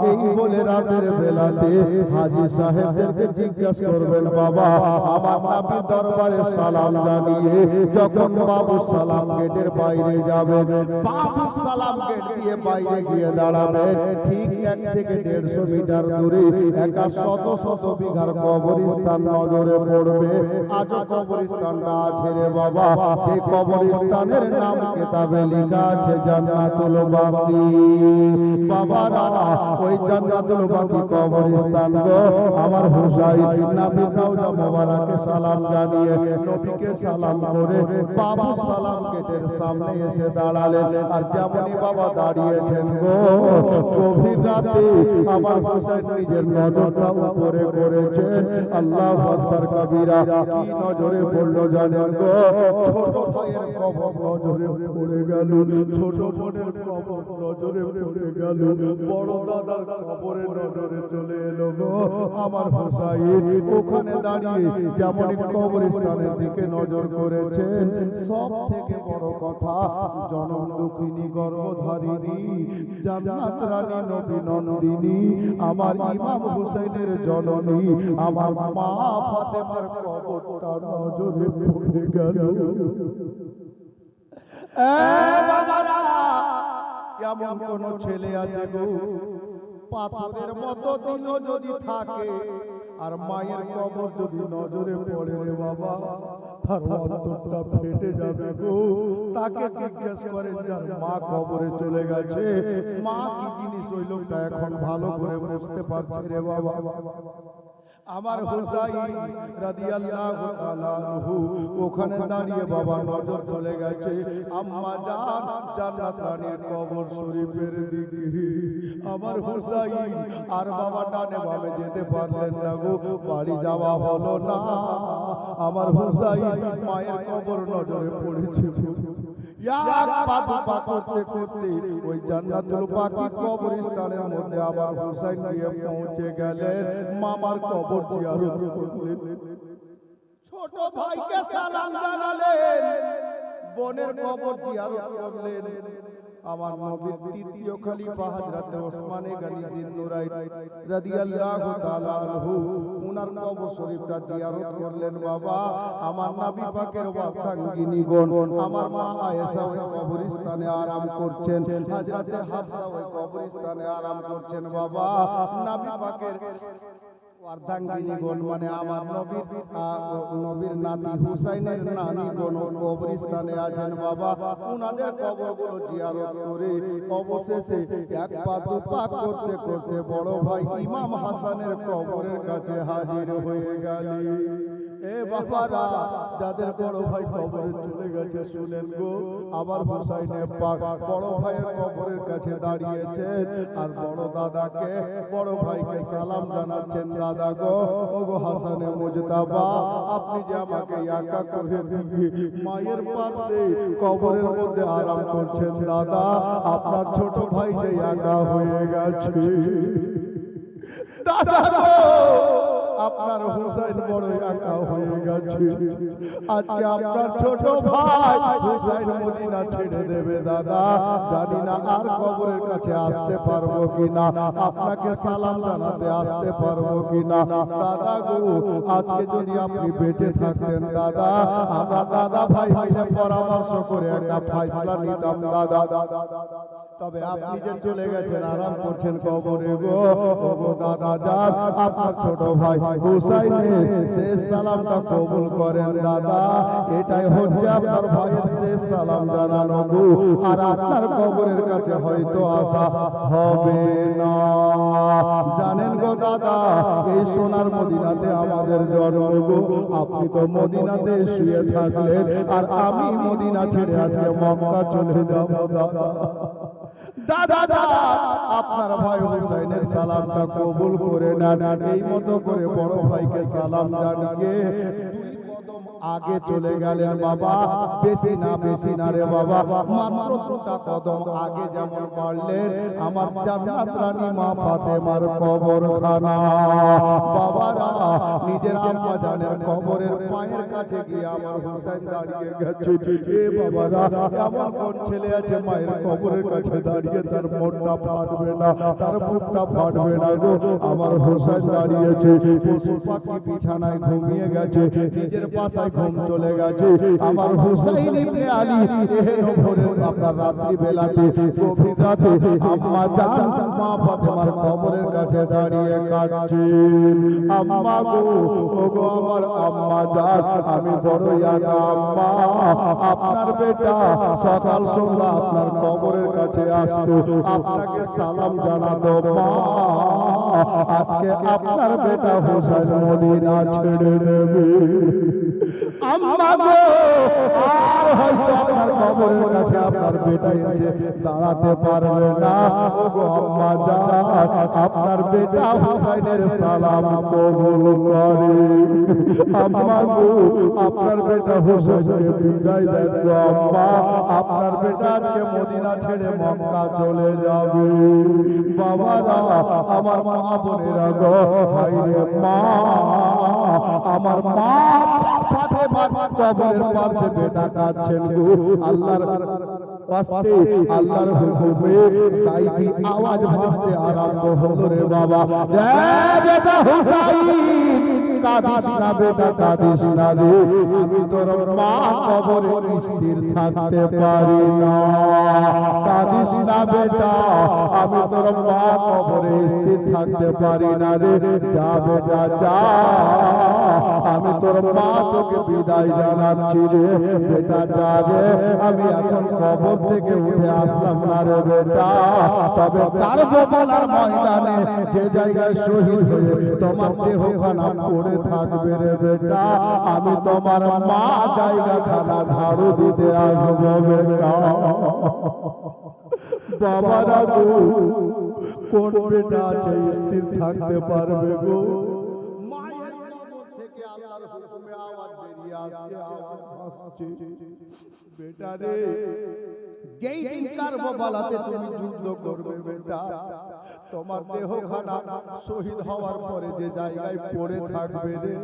এই বলে রাতের বেলাতে হাজী সাহেবদেরকে জিজ্ঞাসা করবেন বাবা আমার নবী দরবারে সালাম জানিয়ে যখন বাবু সালাম গেটের বাইরে যাবেন বাবু সালাম গেট দিয়ে বাইরে গিয়ে দাঁড়াবেন ঠিক 1 থেকে 150 মিটার দূরে একটা শত শত বিঘার কবরস্থান নজরে পড়বে। আজও কবরস্থানটা আছে রে বাবা যে কবরস্থানের নাম কিতাবে লেখা আছে জান্নাতুল বাকি। বাবারা ওই জান্নাতুল বাকি কবরস্থান গো আমার হুসাইন নবীর রওজা মোবারকে সালাম জানিয়ে নবীকে সালাম করে বাবু সালাম গেটের সামনে এসে দাঁড়ালেন। আর যেমনই বাবা দাঁড়িয়েছেন গো গভীর রাতে আমার হুসাইন নিজের নজরটা উপরে করেছেন। আল্লাহু আকবার কবীরা কি নজরে পড়লো জানেন গো ছোট ভাইয়ের কবর নজরে পড়ে গেল, ছোট বোনের কবর নজরে পড়ে গেল, বড় দাদার কবরে নজরে চলে এলো গো আমার হুসাইন ওখানে দাঁড়িয়ে যেমনই কবরস্থানের দিকে নজর করেছেন। সব থেকে বড় কথা জনম দুঃখিনী গর্ভধারিণী জান্নাত রানী নবী নন্দিনী আমার ইমাম হুসাইনের জননী আমার মা ফাতেমার কবরটা নজরে পড়ে গেল। বাবারা এমন কোন ছেলে আছে গো পাথরের মতো দিল যদি থাকে আর মায়ের কবর যদি নজরে পড়ে রে বাবা তার অন্তরটা ফেটে যাবে গো। তাকে জিজ্ঞেস করেন যার মা কবরে চলে গেছে মা কি জিনিস ওই লোকটা এখন ভালো করে বুঝতে পারছে রে বাবা। আমার হুসাইন রাদিয়াল্লাহু তাআলা আনহু ওখানে দাঁড়িয়ে বাবা নজর চলে গেছে আম্মা জান জান্নাত রানীর কবর শরীফের দিকে। আমার হুসাইন আর বাবা ডানে বামে যেতে পারলেন না গো, বাড়ি যাওয়া হলো না। আমার হুসাইন মায়ের কবর নজরে পড়েছে। এক পা দুপা করতে করতে ওই জান্নাতুল বাকি কবরস্থানের মধ্যে আমার হুসাইন গিয়ে পৌঁছে গেলেন। মামার কবর জিয়ারত করলেন, ছোট ভাইকে সালাম জানালেন, বোনের কবর জিয়ারত করলেন। আমার নবীর তৃতীয় খলিফা হযরত ওসমান গনি জিন্নুরাইন রাদিয়াল্লাহু তাআলা আনহু উনার কবর শরীফটা জিয়ারত করলেন। বাবা আমার নবী পাকের বার্ধাঙ্গিনীগণ আমার মা আয়েশা ওই কবরস্থানে আরাম করছেন, হযরত হাফসা ওই কবরস্থানে আরাম করছেন। বাবা নবী পাকের অর্ধাঙ্গিনীগণ মানে আমার নবীর নাতি হুসাইনের নানীগণ কবরস্থানে আছেন। বাবা উনাদের কবরগুলো জিয়ারত করে অবশেষে এক পা দু পা করতে করতে বড় ভাই ইমাম হাসানের কবরের কাছে হাজির হয়ে গেলি। এ বাবারা যাদের বড় ভাই কবরে চলে গেছে শুনেন গো, আবার হুসাইনে পাক বড় ভাইয়ের কবরের কাছে দাঁড়িয়েছেন আর বড় দাদাকে বড় ভাইকে সালাম জানাচ্ছেন। দাদা গো, ও গো হাসানে মুজতাবা, আপনি যে আমাকে একা করে দিয়ে মায়ের পাশে কবরের মধ্যে আরাম করছেন, দাদা আপনার ছোট ভাই যে একা হয়ে গেছে। দাদা গো, আপনার হুসাইন বড় একা হয়ে গেছে, আজকে আপনার ছোট ভাই হুসাইন মদিনা ছেড়ে দেবে। দাদা জানি না আর কবরের কাছে আসতে পারবো কিনা, আপনাকে সালাম জানাতে আসতে পারবো কিনা। দাদা গো, আজকে যদি আপনি বেঁচে থাকতেন দাদা, আমরা দাদা ভাই মিলে পরামর্শ করে একটা ফয়সালা নিতাম দাদা। তবে আপনি যে চলে গেছেন আরাম করছেন কবরে গো, ও গো দাদা যান, আপনার ছোট ভাই হুসাইনের শেষ সালামটা কবুল করেন দাদা। এটাই হচ্ছে আপনার ভাইয়ের শেষ সালাম জানানো গো, আর আপনার কবরের কাছে হয়তো আসা হবে না। জানেন গো দাদা, এই সোনার মদিনাতে আমাদের জন্ম গো, আপনি তো মদিনাতে শুয়ে থাকলেন আর আমি মদিনা ছেড়ে আজকে মক্কা চলে যাব। দাদা দাদা আপনার ভাই হুসাইনের সালামটা কবুল করে নেন। এই মতো করে বড় ভাইকে সালাম জানিয়ে আগে চলে গেলেন। বাবা বেশি না রে বাবা, মাত্র দুটা কদম আগে যেমন বাড়লেন আমার জান্নাত রানী মা ফাতেমার কবরখানা। বাবারা নিজের আম্মা জানের কবরের পায়ের কাছে গিয়ে আমার হুসাইন দাঁড়িয়ে গেছে। এ বাবারা, এমন কোন ছেলে আছে মায়ের কবরের কাছে দাঁড়িয়ে তার মনটা ফাটবে না, তার বুকটা ফাটবে না গো। আমার হুসাইন দাঁড়িয়েছে, পশু পাখি বিছানায় ঘুমিয়ে গেছে, নিজের পাশায় ঘুম চলে গেছে। আমার হুসাইন ইবনে আলী এহেন ভোরের আপনার রাত্রি বেলাতে গভীর রাতে আম্মা জান মা ফাতেমার কবরের কাছে দাঁড়িয়ে কাঁদছেন। আম্মা গো, ও গো আমার আম্মা জান, আমি বড় একা আম্মা, আপনার বেটা সকাল সন্ধ্যা আপনার কবরের কাছে আসতো, আপনাকে সালাম জানাতো মা, আজকে আপনার বেটা হুসাইন মদিনা ছেড়ে দেবে। আম্মা গো, আর হয়তো আপনার কবরের কাছে আপনার বেটা এসে দাঁড়াতে পারবে না। ও গো আম্মা জান, আপনার বেটা হুসাইনের সালাম কবুল করে। আম্মা গো, আপনার বেটা হুসাইনকে বিদায় দেন গো আম্মা, আপনার বেটা আজকে মদিনা ছেড়ে মক্কা চলে যাবে। বাবারা, আমার মা বোনেরা গো, হায়রে মা, আমার মা ফাতেমার কবরের পাশে বেটা কাঁদছেন গো। আল্লাহর ওয়াস্তে আল্লাহর হুকুমে গায়বী আওয়াজ ভাসতে আরম্ভ হলো রে বাবা, রে বেটা হুসাইন কাঁদিস না বেটা, কাঁদিস না রে, আমি তোর মা কবরে স্থির থাকতে পারি না। কাঁদিস না বেটা, আমি তোর মা কবরে স্থির থাকতে পারি না রে, যা বেটা যা, আমি তোর মা তোকে বিদায় জানাচ্ছি রে বেটা, যা রে, আমি এখন কবর থেকে উঠে আসলাম না রে বেটা, তবে কারবালার ময়দানে যে জায়গায় শহীদ হয়ে তোমার দেহখানা পড়ে থাকবে রে বেটা, আমি তোমার মা জায়গা খানা ঝাড়ু দিতে আসবো বেটা। বাবারা গো, কোন বেটা আছে স্থির থাকতে পারবে গো? মায়ের কবর থেকে আল্লাহর হুকুমে আওয়াজ বেরিয়ে আসছে, আওয়াজ আসছে, বেটা রে, যেই দিন কারবালাতে তুমি যুদ্ধ করবে বেটা, তোমার দেহখানা শহীদ হওয়ার পরে যে জায়গায় পড়ে থাকবে রে,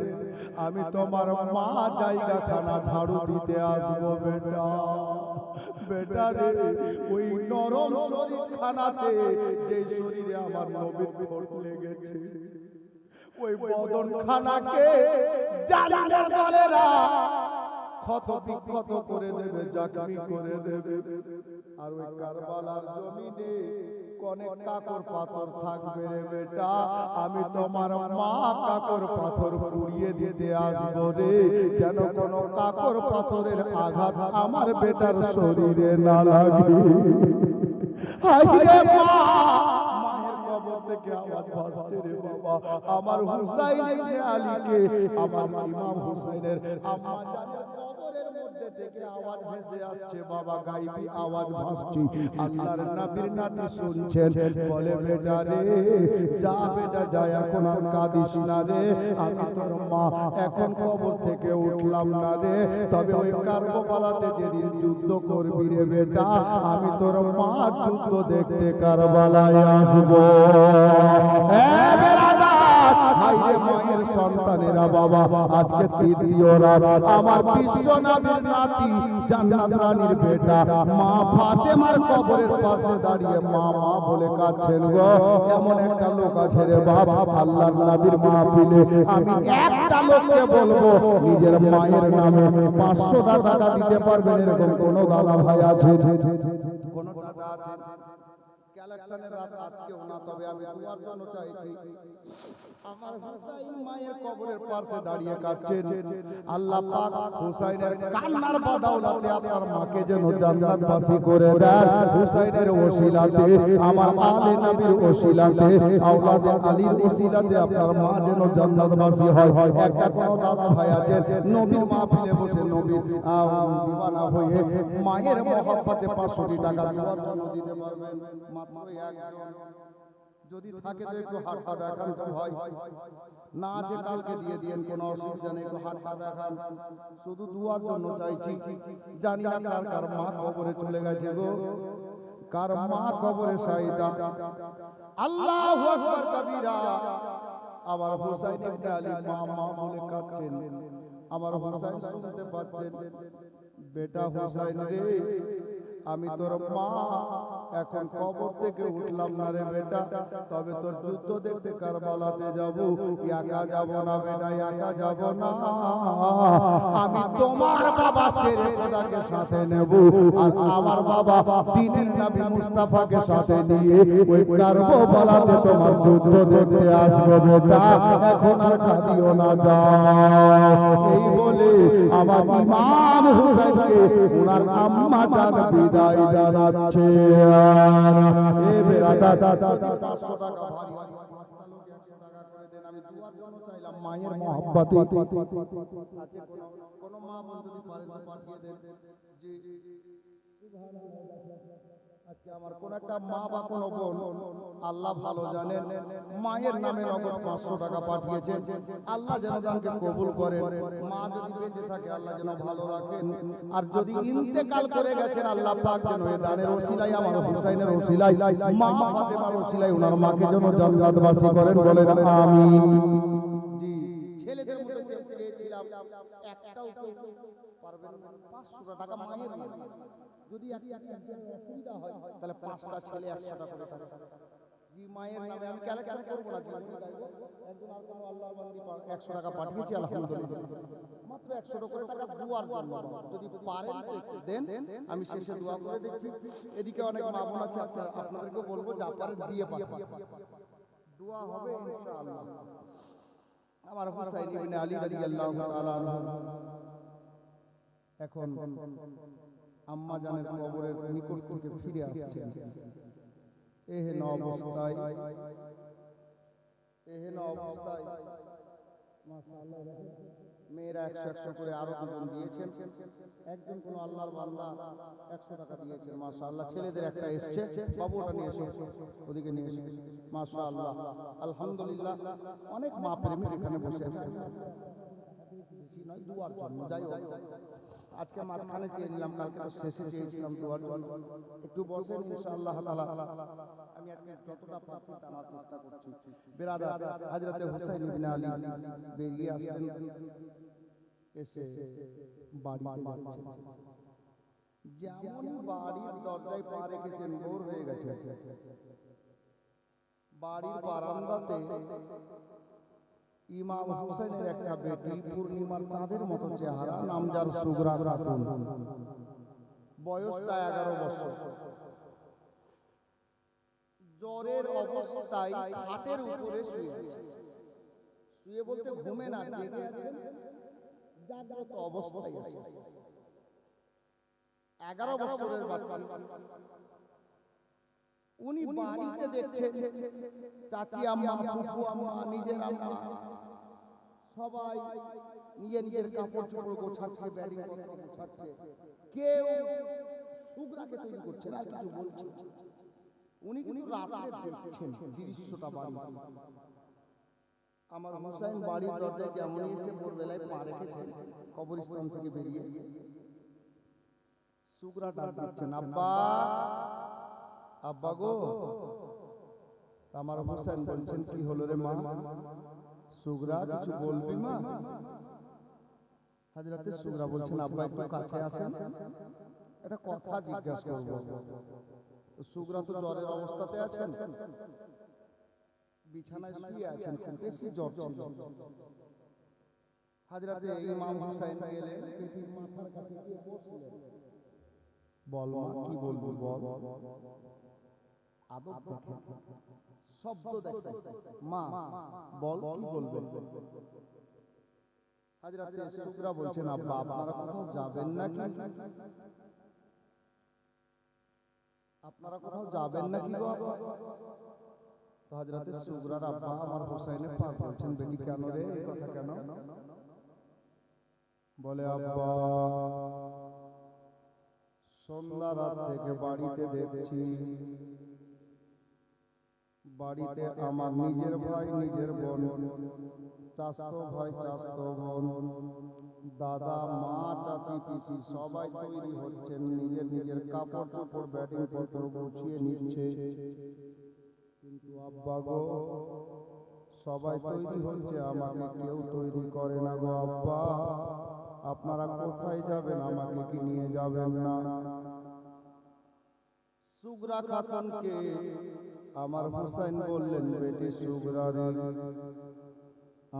আমি তোমার মা জায়গা খানা ঝাড়ু দিতে আসবো বেটা। বেটা রে, ওই নরম শরীর খানাতে যে শরীরে আমার নবীর ঠোঁট লেগেছে, ওই বদন খানাকে জালিমের দলেরা ক্ষত বিক্ষত করে দেবে, জখমি করে দেবে। আর ওই কারবালার জমিনে অনেক কাকর পাথর থাকবে রে বেটা, আমি তোমার মা কাকর পাথর পুড়িয়ে দিতে আসবো রে, যেন কোনো কাকর পাথরের আঘাত আমার বেটার শরীরে না লাগে। হায় রে মা, মায়ের কবর থেকে আওয়াজ ভাসছে রে বাবা, আমার হুসাইন ইবনে আলীকে, আমার ইমাম হুসাইনের আম্মা জানের কবরের মধ্যে থেকে আওয়াজ ভেসে আসছে বাবা, গাইবি আওয়াজ ভাসছে। আল্লাহর নবীর নাতি শুনছেন, বলে বেটা রে, যা বেটা যা, এখন আর কাঁদিস না রে, আমি তোর মা এখন কবর থেকে উঠলাম না রে, তবে ওই কারবালাতে যেদিন যুদ্ধ করবি রে বেটা, আমি তোর মা যুদ্ধ দেখতে কারবালায় আসবো। হাইরে মায়ের সন্তানেরা বাবা, আজকে তৃতীয় রাত, আমার বিশ্ব নবীর নাতি জান্নাত রানীর বেটা মা ফাতেমার কবরের পাশে দাঁড়িয়ে মা মা বলে কাঁদছেন গো। এমন একটা লোক আছে রে বাপ, আল্লাহর নবীর মাহফিলে আমি একটা লোককে বলবো নিজের মায়ের নামে 500 টাকা দিতে পারবেন, এরকম কোন দাদা ভাই আছে? কোন চাচা আছে? কালেকশনের রাত আজকেও না, তবে আমি দুয়ার জন্য চাইছি। আমার হুসাইন মায়ের কবরের পাশে দাঁড়িয়ে কাঁদছেন, আল্লাহ পাক হুসাইনের কান্নার বদৌলতে আপনার মাকে যেন জান্নাতবাসী করে দেন, হুসাইনের ওসিলাতে, আমার আলে নবীর ওসিলাতে, আওলাদে আলীর ওসিলাতে আপনার মা যেন জান্নাতবাসী হয়। একটা কোন দাদা ভাই আছে নবীর মাহফিলে বসে নবীর দিওয়ানা হয়ে মায়ের মহব্বতে 500 টাকা দেওয়ার জন্য দিতে পারবেন? মাত্র একজন। যদি থাকে তো একটু হাতটা দেখান তো ভাই, না আছে কালকে দিয়ে দিয়েন, কোনো অসুবিধা নেই, একটু হাতটা দেখান, শুধু দুয়ার জন্য চাইছি। জানি না কার কার মা কবরে চলে গেছে গো, কার মা কবরে শাহিদা। আল্লাহু আকবার কবীরা। আমার হুসাইন ইবনে আলী মা মা বলে কাঁদছেন, আমার হুসাইন শুনতে পাচ্ছেন, বেটা হুসাইন রে, আমি তোর মা এখন কবর থেকে উঠলাম না রে বেটা, তবে তোর যুদ্ধ দেখতে কারবালাতে যাব, একা যাব না বেটা, একা যাব না, আমি তোমার বাবা শেরে খোদাকে সাথে নেব, আর আমার বাবা দ্বীনের নবী মুস্তাফাকে সাথে নিয়ে ওই কারবালাতে তোমার যুদ্ধ দেখতে আসবো বেটা, এখন আর কাঁদিও না, যাও। এই বলে আমার ইমাম হুসাইনকে ওনার আম্মা জান বিদায় জানাচ্ছে। এ বেরাদার, যদি 500 টাকা ভারী হয়, 5টা লোক 100 টাকা করে দেন, আমি দুয়ার জন্য চাইলাম মায়ের মহব্বতে। আছে কোন মা বোন যদি পারেন তো পাঠিয়ে দেন। জি আজকে আমার কোন একটা মা বা কোন বোন, আল্লাহ ভালো জানেন, মায়ের নামে নগদ 500 টাকা পাঠিয়েছেন, আল্লাহ যেন দানকে কবুল করেন। মা যদি বেঁচে থাকে আল্লাহ যেন ভালো রাখেন, আর যদি ইন্তেকাল করে গেছেন আল্লাহ পাক যেন এই দানের ওসিলায়, আমার হুসাইনের ওসিলায়, মা ফাতেমার ওসিলায় ওনার মাকে যেন জান্নাতবাসী করেন, বলেন আমিন। জি ছেলেদের মধ্যে চেয়েছিলাম একটাও কেউ পারবেন না, 500 টাকা মায়ের নামে, যদি অসুবিধা হয় তাহলে 5টা ছেলে 100 টাকা করে পাবে। জি মায়ের নামে আমি কালেকশন করব না, জীবন গাইবো। একজন আর কোন আল্লাহর বান্দি 100 টাকা পাঠিয়েছি, আলহামদুলিল্লাহ, মাত্র 100 টাকা দুয়ার জন্য। যদি পারেন তো একটু দেন, আমি শেষে দোয়া করে দেখছি। এদিকে অনেক মা বোন আছে, আপনাদেরকে বলবো যা পারেন দিয়ে পাঠান, দোয়া হবে ইনশাআল্লাহ। আমার হুসাইন ইবনে আলী রাদিয়াল্লাহু তাআলা এখন আম্মা জানের কবরের নিকট থেকে ফিরে আসছেন। এহেন অবস্থায় মেয়েরা 100 করে আরো দুজন দিয়েছেন, একজন কোন আল্লাহর বান্দা 100 টাকা দিয়েছেন, মাশাআল্লাহ। ছেলেদের একটা এসছে, বাবু ওটা নিয়ে এসো, ওদিকে নিয়ে এসো, মাশাআল্লাহ, আলহামদুলিল্লাহ। অনেক মা প্রেমিক এখানে বসে আছে, বেশি নয়, দুয়ার জন্য। যাই হোক, আজকে মাঝখানে চেয়ে নিলাম, কালকে তো শেষে চেয়েছিলাম দুয়ার জন্য। একটু বসেন ইনশাআল্লাহ তাআলা, আমি আজকে যতটা পারছি টানার চেষ্টা করছি। বেরাদার, হযরতে হুসাইন ইবনে আলী বেরিয়ে আসলেন, এসে বাড়িতে যাচ্ছেন। যেমন বাড়ির দরজায় পা রেখেছেন ভোর হয়ে গেছে, বাড়ির বারান্দাতে ইমাম হোসেনের একটা বেটি, পূর্ণিমার চাঁদের মতো চেহারা, নাম যার সুগরা খাতুন, বয়সটা 11 বছর, জ্বরের অবস্থায় খাটের উপরে শুয়ে আছে। শুয়ে বলতে ঘুমে না, জেগে আছেন, জাগ্রত অবস্থায় আছে। 11 বছরের বাচ্চা। উনি বাড়িতে দেখছেন চাচি আম্মা, ফুফু আম্মা, নিজের আম্মা সবাই নিজের কাপড় চোপড় গোছাচ্ছে, ব্যাডিং পত্র গোছাচ্ছে, কেউ সুগরাকে তৈরি করছে না, কিছু বলছে। উনি কিন্তু রাতে দেখছেন দৃশ্যটা বাড়ি। আমার হুসাইন বাড়ির দরজায় যেমনই এসে ভোরবেলায় পা রেখেছেন, কবরস্থান থেকে বেরিয়ে সুগরা ডাক দিচ্ছেন, আব্বা আব্বা গো। আমার হুসাইন বলছেন, কি হলো রে মা? সুগরা, কিছু বলবি মা? হযরতে সুগরা বলছেন, আব্বা একটু কাছে আসেন, একটা কথা জিজ্ঞাসা করব। সুগরা তো জ্বরের অবস্থাতে আছেন, বিছানায় শুয়ে আছেন, খুব বেশি জ্বর ছিল। হযরতে ইমাম হুসাইন গেলেন, বেটির মাথার কাছে গিয়ে বসলেন। বল মা, কি বলবো বল। আদব দেখেন, শব্দ দেখেন, মা বল, কি বলবে। হযরতে সুগরা বলছেন, আব্বা আপনারা কোথাও যাবেন নাকি? আপনারা কোথাও যাবেন নাকি গো আব্বা? তো হযরতে সুগরার আব্বা আমার হুসাইনের পাক বলছেন, বেটি কেন রে, এই কথা কেন? বলে, আব্বা সন্ধ্যা রাত থেকে বাড়িতে দেখছি, বাড়িতে আমার নিজের ভাই, নিজের বোন, চাচতো ভাই, চাচতো বোন, দাদা, মা, চাচি, পিসি সবাই তৈরি হচ্ছেন, নিজের কাপড় চোপড় ব্যাটিং পত্র গুছিয়ে নিচ্ছে। কিন্তু আব্বা গো, সবাই তৈরি হচ্ছে, আমাকে কেউ তৈরি করে না গো আব্বা। আপনারা কোথায় যাবেন, আমাকে কি নিয়ে যাবেন না? সুগরা খাতুনকে আমার হুসাইন বললেন, বেটি সুগরা রে,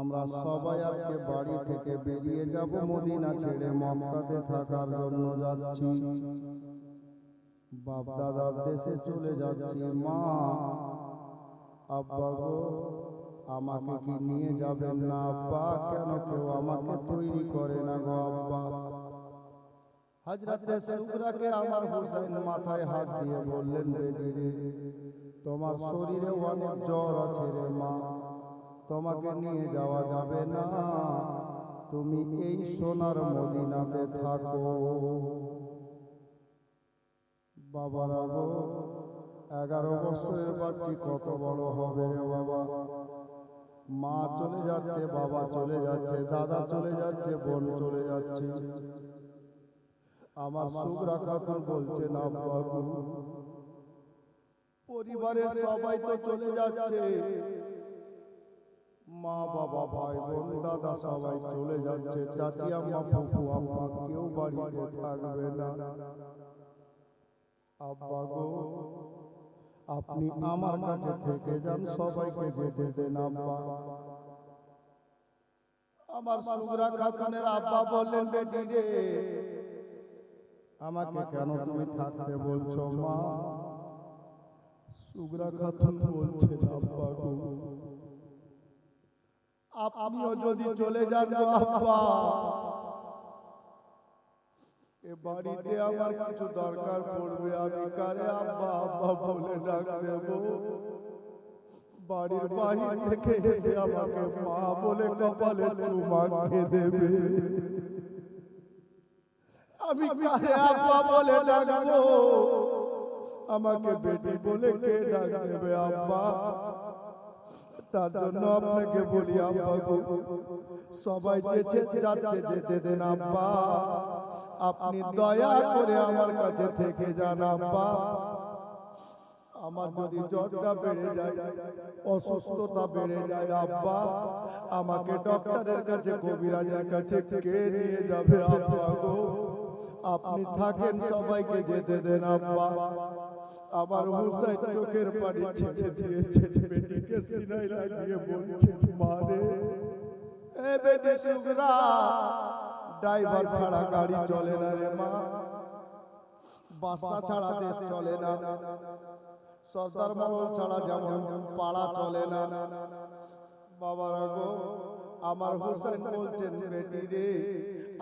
আমরা সবাই আজকে বাড়ি থেকে বেরিয়ে যাব, মদিনা ছেড়ে মক্কাতে থাকার জন্য যাচ্ছি, বাপ দাদার দেশে চলে যাচ্ছি। মা আব্বা গো, আমাকে কি নিয়ে যাবেন না আব্বা? কেন কেউ আমাকে তৈরি করে না গো আব্বা? হযরতে সুগরাকে আমার হুসাইন মাথায় হাত দিয়ে বললেন, বেটি রে, তোমার শরীরে অনেক জ্বর আছে রে মা, তোমাকে নিয়ে যাওয়া যাবে না, তুমি এই সোনার মদিনাতে থাকো। বাবারা গো, 11 বছরের বাচ্চা কত বড় হবে রে বাবা। মা চলে যাচ্ছে, বাবা চলে যাচ্ছে, দাদা চলে যাচ্ছে, বোন চলে যাচ্ছে। আমার সুগরা খাতুন বলছেন, আব্বা গো, পরিবারের সবাই তো চলে যাচ্ছে, মা বাবা ভাই বোন দাদা সবাই চলে যাচ্ছে, চাচি আম্মা ফুফু আম্মা কেউ বাড়িতে থাকবে না। আব্বা গো, আপনি আমার কাছে থেকে যান, সবাইকে যেতে দেন আব্বা। আমার সুগরা খাতুনের আব্বা বললেন, বেটি রে, আমাকে কেন তুমি থাকতে বলছো মা? সুগরা খাতুন বলছেন, আব্বা গো, আপনিও যদি চলে যান গো আব্বা, এ বাড়িতে আমার কিছু দরকার পড়বে, আমি কারে আব্বা আব্বা বলে ডাক দেব? বাড়ির বাহির থেকে এসে আমাকে মা বলে কপালে চুমা খেয়ে দেবে, আমি কারে আব্বা বলে ডাকবো? আমাকে বেটি বলে কে ডাক দেবে আব্বা? তার জন্য আপনাকে বলি আব্বা গো, সবাই যাচ্ছে, যেতে দেন আব্বা, আপনি দয়া করে আমার কাছে থেকে যান আব্বা। আমার যদি জ্বরটা বেড়ে যায়, অসুস্থতা বেড়ে যায় আব্বা, আমাকে ডক্টরের কাছে, কবিরাজের কাছে কে নিয়ে যাবে আব্বা গো? আপনি থাকেন, সবাইকে যেতে দেন আব্বা। আমার হুসাইন চোখের পানি ছেড়ে দিয়েছেন, বেটিকে সিনায় লাগিয়ে বলছেন, মা রে, এ বেটি সুগরা, ড্রাইভার ছাড়া গাড়ি চলে না রে মা, বাচ্চা ছাড়া দেশ চলে না, সর্দার মহল ছাড়া যেমন পাড়া চলে না। বাবারা গো, আমার হুসাইন বলছেন, বেটি রে,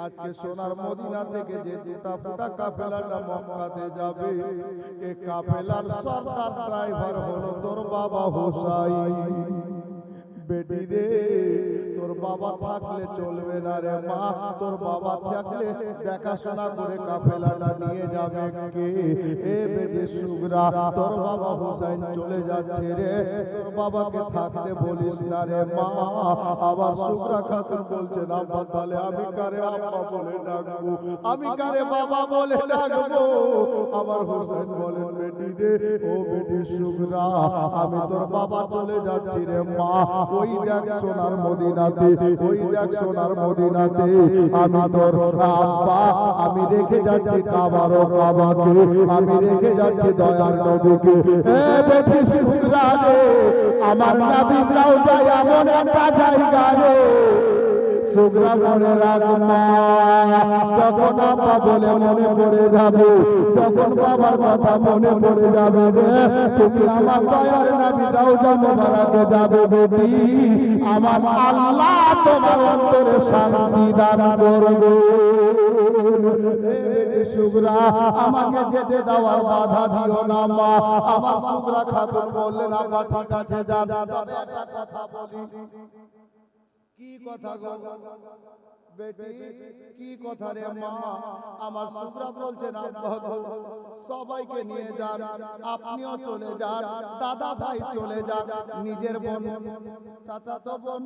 আজকে সোনার মদিনা থেকে যে দুটা ফুটা কাফেলাটা মক্কাতে যাবে, এই কাফেলার সর্দার ড্রাইভার হলো তোর বাবা হুসাইন। বেটি রে, তোর বাবা থাকলে চলবে না রে মা, তোর বাবা থাকলে দেখাশোনা করে কাফেলাটা নিয়ে যাবে কে? এ বেটি সুগরা, তোর বাবা হুসাইন চলে যাচ্ছে রে, তোর বাবাকে থাকতে বলিস না রে মা। আবার সুগরা খাতুন বলছেন, আব্বা তাহলে আমি কারে আব্বা বলে ডাকবো, আমি কারে বাবা বলে ডাকবো? আবার হুসাইন বলেন, বেটি রে, ও বেটি সুগরা, আমি তোর বাবা চলে যাচ্ছি রে মা। ওই দেখ সোনার মদিনাতে, ওই দেখ সোনার মদিনাতে আমি তোর আব্বা, আমি রেখে যাচ্ছি কাবার ও কাবাকে, আমি রেখে যাচ্ছি দয়ার নবীকে। এ বেটি সুগরা রে, আমার নবীর রওজা এমন একটা জায়গা রে, সুগরা মনে রাখ মা, তখন আব্বা বলে মনে পড়ে যাবে, তখন বাবার কথা মনে পড়ে যাবে রে, তুমি আমার দয়ার নবী রওজা মোবারকে যাবে বেটি, আমার আল্লাহ তোমার অন্তরে শান্তি দান করবে। এ বেটি সুগরা, আমাকে যেতে দেওয়ার বাধা দিও না মা। আমার সুগরা খাতুন বললেন, আব্বা ঠিক আছে যান, তবে একটা কথা বলি। কি কথা গো বেটি, কি কথা রে মা? আমার সুগরা বলছেন, আব্বা গো, সবাইকে নিয়ে যান, আপনিও চলে যান, দাদা ভাই চলে যান, নিজের বোন চাচাতো বোন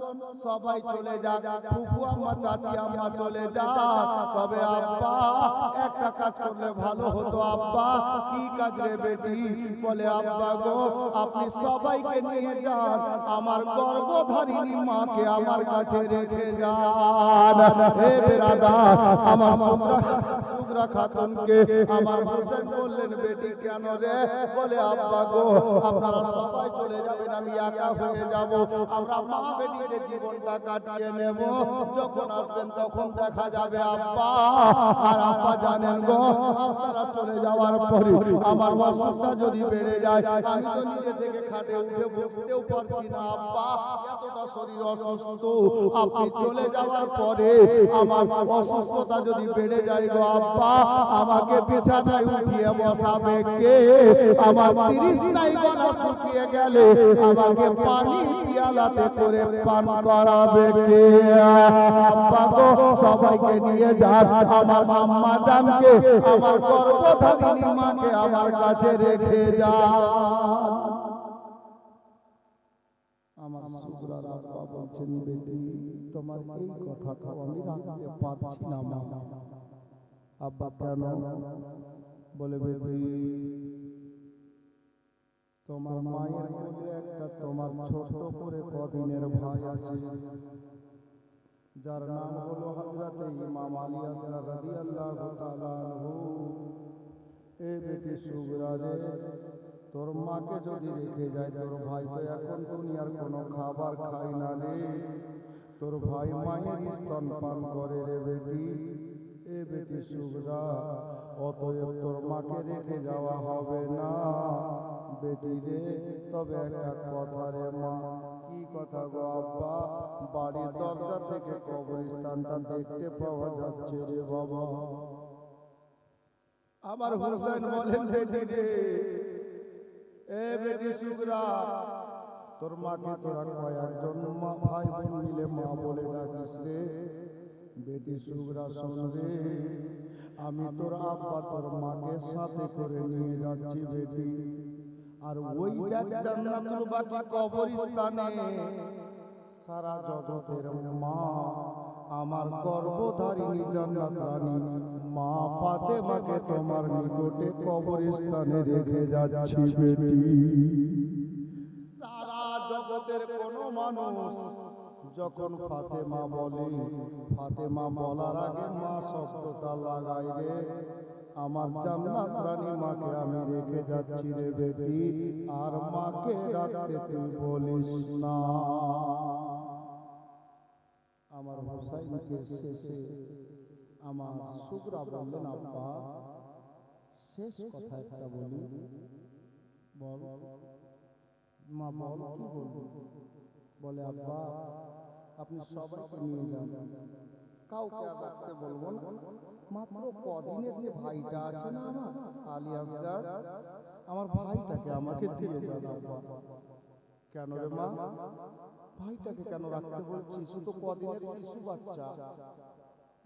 সবাই চলে যাক, ফুফু আম্মা চাচি আম্মা চলে যাক, তবে আব্বা একটা কাজ করলে ভালো হতো। আব্বা, কি কাজ রে বেটি? বলে, আব্বা গো, আপনি সবাইকে নিয়ে যান, আমার গর্ভধারিণী মাকে আমার কাছে রেখে যান। হে বেরাদার, আমার সুগরা খাতুনকে আমার হোসেন বললেন, বেটি কেন রে? বলে, আব্বা গো, আপনারা সবাই চলে যাবেন, আমি একা হয়ে যাব, আমরা মা বেটিতে জীবনটা কাটিয়ে নেব, যখন আসবেন তখন দেখা যাবে আব্বা। আর আব্বা জানেন গো, আপনারা চলে যাওয়ার পরে আমার অসুখটা যদি বেড়ে যায়, আমি তো নিজে থেকে খাটে উঠে বসতেও পারছি না আব্বা, এতটা শরীর অসুস্থ। আপনি চলে যাওয়ার পরে আমার অসুস্থতা যদি বেড়ে যায় গো আব্বা, আমাকে বিছানায় উঠিয়ে বসাবে কে? আমার 30 নাই গলা শুকিয়ে গেলে আমাকে পানি পিয়ালাতে করে পান করাবে কে? আব্বা গো, সবাইকে নিয়ে যান, আমার আম্মা জানকে, আমার গর্ভধারিণী মাকে আমার কাছে রেখে যান। আমার সুগরার আব্বা বলছেন, বেটি, তোমার এই কথাটা আমি রাখতে পারছি না মা। আব্বা কেন? বলে, বেটি, তোমার মায়ের কোলে একটা তোমার ছোট করে কদিনের ভাই আছে, যার নাম হলো হযরতে ইমাম আলী আসগর রাদিয়াল্লাহু তাআলা আনহু। এ বেটি সুগরা রে, তোর মাকে যদি রেখে যায়, তোর ভাই তো এখন দুনিয়ার কোনো খাবার খায় না রে, তোর ভাই মায়ের স্তন পান করে রে বেটি। এ বেটি সুগরা, অতএব তোর মাকে রেখে যাওয়া হবে না বেটি রে। তবে একটা কথা রে মা। কি কথা গো আব্বা? বাড়ির দরজা থেকে কবরস্থানটা দেখতে পাওয়া যাচ্ছে রে বাবা। আমার হোসেন বলেন, বেটি রে, এ বেটি সুগরা, তোর মাকে তোরা কয়েকজন মা ভাই বোন মিলে মা বলে ডাকিস রে। বেটি সুগরা, শোন রে, আমি তোর আব্বা তোর মাকে সাথে করে নিয়ে যাচ্ছি বেটি। আর ওই দেখ জান্নাতুল বাকি কবরস্থানে সারা জগতের মা, আমার গর্ভধারিণী জান্নাত রানী মা ফাতেমাকে তোমার নিকটে কবরস্থানে রেখে যাচ্ছি বেটি। সারা জগতের কোন মানুষ যখন ফাতেমা বলে, ফাতেমা বলার আগে মা শব্দটা লাগাই রে, আমার জান্নাত রানী মাকে আমি রেখে যাচ্ছি রে বেটি, আর মাকে রাখতে তুই বলিস না। আমার হুসাইনকে শেষে আমার সুগরা বললেন, আব্বা শেষ কথা একটা বলি। বল মা, বল কি বলবো? বলে, আব্বা আপনি সবাইকে নিয়ে যান, কাউকে আর রাখতে বলবো না, মাত্র কদিনের যে ভাইটা আছে না আমার আলী আসগার, আমার ভাইটাকে আমাকে দিয়ে যান আব্বা। কেন রে মা, ভাইটাকে কেন রাখতে বলছিস? শুধু কদিনের শিশু বাচ্চা,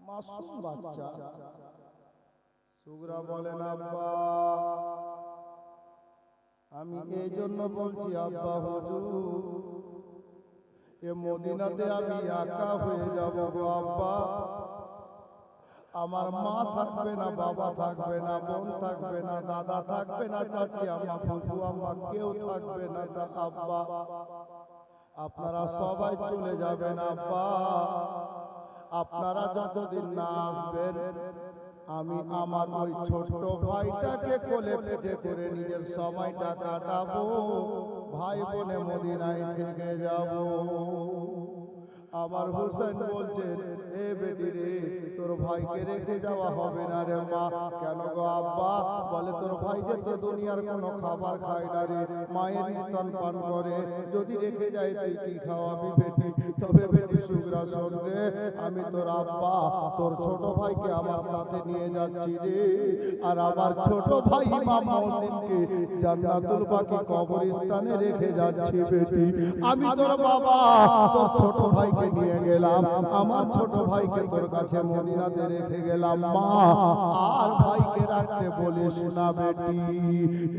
মাসুম বাচ্চা। সুগরা বলেন, আব্বা আমি এই জন্য বলছি আব্বা হুজুর, এ মদিনাতে আমি একা হয়ে যাব গো আব্বা। আমার মা থাকবে না, বাবা থাকবে না, বোন থাকবে না, দাদা থাকবে না, চাচি আম্মা, ফুফু আম্মা, কেউ থাকবে না আব্বা। আপনারা সবাই চলে যাবেন আব্বা। আপনারা যতদিন না আসবেন আমি আমার ওই ছোট্ট ভাইটাকে কোলে পিঠে করে নিজের সময়টা কাটাবো, ভাই বোনে মদিনায় থেকে যাব। আমার হুসেন বলছেন, এ বেটি রে, তোর ভাইকে রেখে যাওয়া হবে না রে মা। কেন গো আব্বা? বলে, তোর ভাই যে তো দুনিয়ার কোনো খাবার খায় না রে, মায়ের স্তন পান করে, যদি রেখে যায় তুই কি খাওয়াবি বেটি? তবে বেটি সুগরা শোন রে, আমি তোর আব্বা তোর ছোট ভাইকে আমার সাথে নিয়ে যাচ্ছি রে, আর আমার ছোট ভাই ইমাম মহসিনকে জান্নাতুল বাকি কবরস্থানে রেখে যাচ্ছি বেটি। আমি তোর বাবা তোর ছোট ভাই নিয়ে গেলাম, আমার ছোট ভাইকে তোর কাছে মদিনাতে রেখে গেলাম মা, আর ভাইকে রাখতে বলিস না বেটি।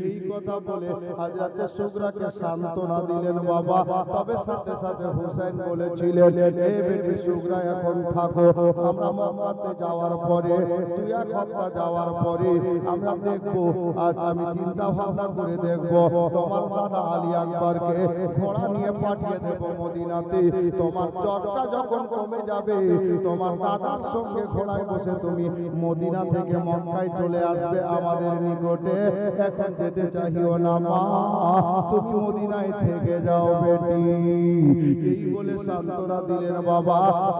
এই কথা বলে হযরতে সুগরাকে সান্ত্বনা দিলেন বাবা। তবে সাথে সাথে হুসাইন বলেছিলেন, এ বেটি সুগরা এখন থাকো, আমরা মক্কাতে যাওয়ার পরে 2-1 সপ্তাহ যাওয়ার পরে আমরা দেখব, আজ আমি চিন্তা ভাবনা করে দেখব, তোমার দাদা আলী আকবরকে ঘোড়া নিয়ে পাঠিয়ে দেব মদিনাতে। তোমার জ্বরটা যখন কমে যাবে, তোমার দাদার সঙ্গে ঘোড়ায় বসে তুমি মদিনা থেকে মক্কায় চলে আসবে আমাদের নিকটে। এখন যেতে চাইও না মা, তুমি মদিনায় থেকে যাও বেটি। এই বলে সান্ত্বনা দিলেন বাবা।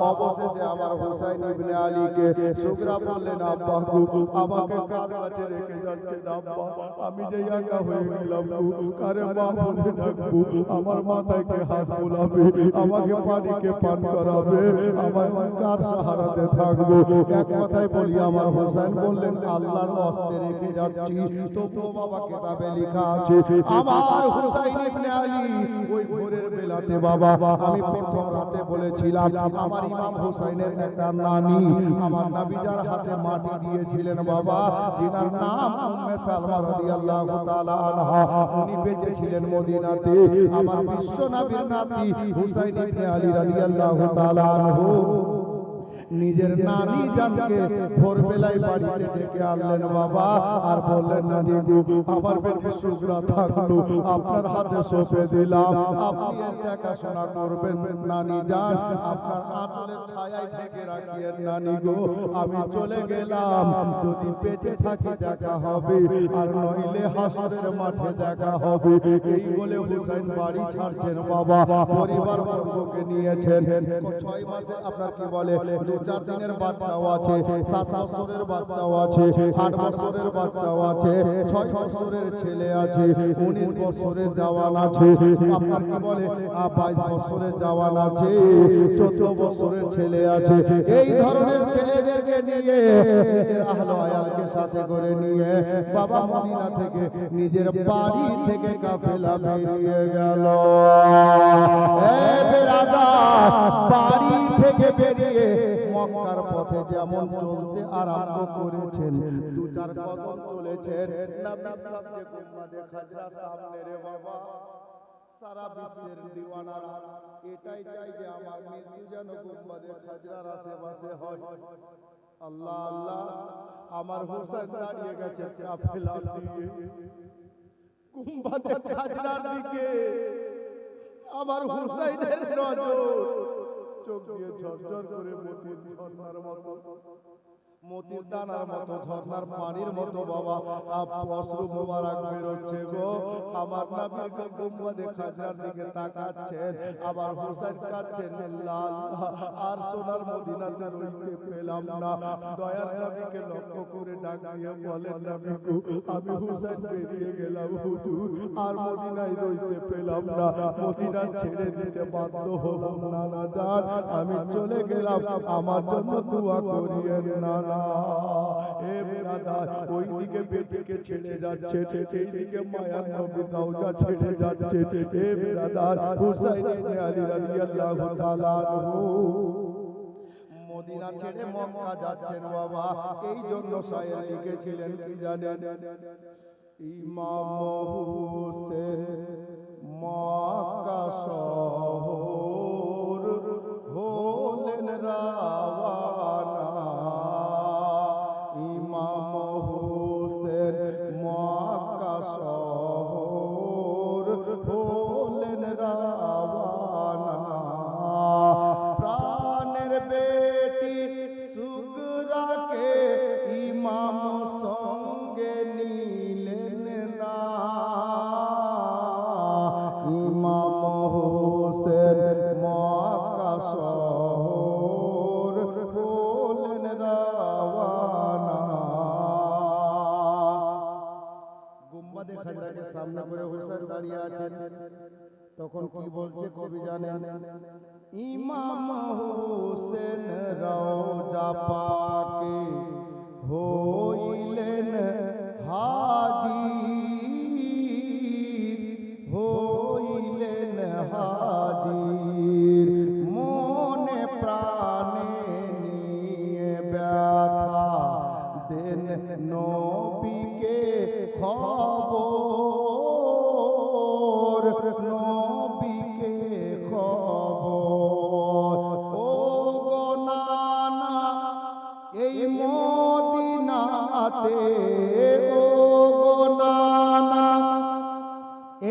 অবশেষে আমার হুসাইন ইবনে আলীকে সুগরা বললেন, আব্বা গো, আমাকে কার কাছে রেখে যাচ্ছেন আব্বা? আমি যে একা হয়ে গেলাম গো, কারে মা বলে ডাকবো? আমার মাথায় কে হাত বোলাবে? আমাকে পানিকে পান করাবে? আমার কার সাহারাতে থাকবো? এক কথায় বলি, আমার হুসাইন বললেন, আল্লাহর ওয়াস্তে রেখে যাচ্ছি। তবুও বাবা কিতাবে লেখা আছে, আমার হুসাইন ইবনে আলী ওই ভোরের বেলাতে বাবা, আমি প্রথম রাতে বলেছিলাম আমার ইমাম হুসাইনের একটা নানি আমার নবীজার হাতে মাটি দিয়েছিলেন বাবা, যিনার নাম উম্মে সালমা রাদিয়াল্লাহু তাআলা আনহা। উনি বেঁচে ছিলেন মদিনাতে। আমার বিশ্ব নবীর নাতি হুসাইন ইবনে আলী রাদিয়াল্লাহু তাআলা আনহু নিজের নানি জানকে ভোরবেলায় বাড়িতে ডেকে আনলেন বাবা, আর বললেন, নানি গো, আমার বেটি সুগরা থাকলো, আপনার হাতে সঁপে দিলাম, আপনি এর দেখাশোনা করবেন নানি জান, আপনার আঁচলের ছায়ায় ঢেকে রাখিয়েন নানি গো। আমি চলে গেলাম, যদি বেঁচে থাকি দেখা হবে, আর নইলে হাসরের মাঠে দেখা হবে। এই বলে হুসাইন বাড়ি ছাড়ছেন বাবা, পরিবার বর্গকে নিয়েছেন। 6 মাসে আপনার কি বলে 2-4 দিনের বাচ্চাও আছে, 7 বছরের বাচ্চাও আছে, 8 বছরের বাচ্চাও আছে, 6 বছরের ছেলে আছে, 19 বছরের জওয়ান আছে, আপনার কি বলে 22 বছরের জওয়ান আছে, 14 বছরের ছেলে আছে। এই ধরনের ছেলেদেরকে নিয়ে নিজের আহলে আয়ালকে সাথে করে নিয়ে বাবা মদিনা থেকে নিজের বাড়ি থেকে কাফেলা বেরিয়ে গেল। এ বেরাদার, বাড়ি থেকে বেরিয়ে মক্কার পথে যেমন চলতে আরম্ভ করেছেন, 2-4 কদম চলেছেন, নবী সবচেয়ে গুম্বাদে খাজরা সামনে রে বাবা। সারা বিশ্বের দিওয়ানারা এটাই চাই যে আমার মৃত্যু যেন গুম্বাদে খাজরার আশেপাশে হয়। আল্লাহ আল্লাহ, আমার হুসাইন দাঁড়িয়ে গেছে কাফেলা নিয়ে গুম্বাদে খাজরার দিকে। আমার হুসাইনের নজর চোখ দিয়ে ঝরঝর করে মতির ঝর্ণার মতো, মতির দানার মতো, ঝর্ণার পানির মতো বাবা অশ্রু মোবারক বেরোচ্ছে গো। আমার নবীর গুম্বাদে খাজরার দিকে তাকাচ্ছেন, আবার হুসাইন কাঁদছেন, লাল আর সোনার মদিনাতে রইতে পেলাম না। দয়ার নবীকে লক্ষ্য করে ডাক দিয়ে বলেন, নবী গো আমি হুসাইন বেরিয়ে গেলাম হুজুর, আর মদিনায় রইতে পেলাম না, মদিনা ছেড়ে দিতে বাধ্য হলাম, না না যান আমি চলে গেলাম, আমার জন্য দোয়া করিয়েন না না। এ ব্রাদার, ওইদিকে বেটিকে ছেড়ে যাচ্ছে, এইদিকে মায়ার নবীর রওজা ছেড়ে যাচ্ছে। এ ব্রাদার, হুসাইন ইবনে আলী রাদিয়াল্লাহু তাআলা আনহু মদিনা ছেড়ে মক্কা যাচ্ছেন বাবা। এই জন্য শায়ের লিখেছিলেন কি জানেন? ইমাম হোসেন মক্কা শহর হলেন রাওয়ানা, ইমাম হোসেন মক্কা শহর হলেন রাওয়ানা। প্রাণের বেটি সুগরাকে ইমাম সঙ্গে নিলেন না, ইমাম হোসেন মক্কা শহর হলেন রাওয়ানা। গুম্বাদে খাজরাকে সামনে করে হুসাইন দাঁড়িয়ে আছেন, তখন কি বলছে কবি জানেন? ইমাম হোসেন রওজা পাকে হইলেন হাজির, হইলেন হাজির, মনে প্রাণে নিয়ে ব্যথা দেন নবীকে খবর, নবীকে খবর। ও গো নানা এই মদিনাতে, ও গো নানা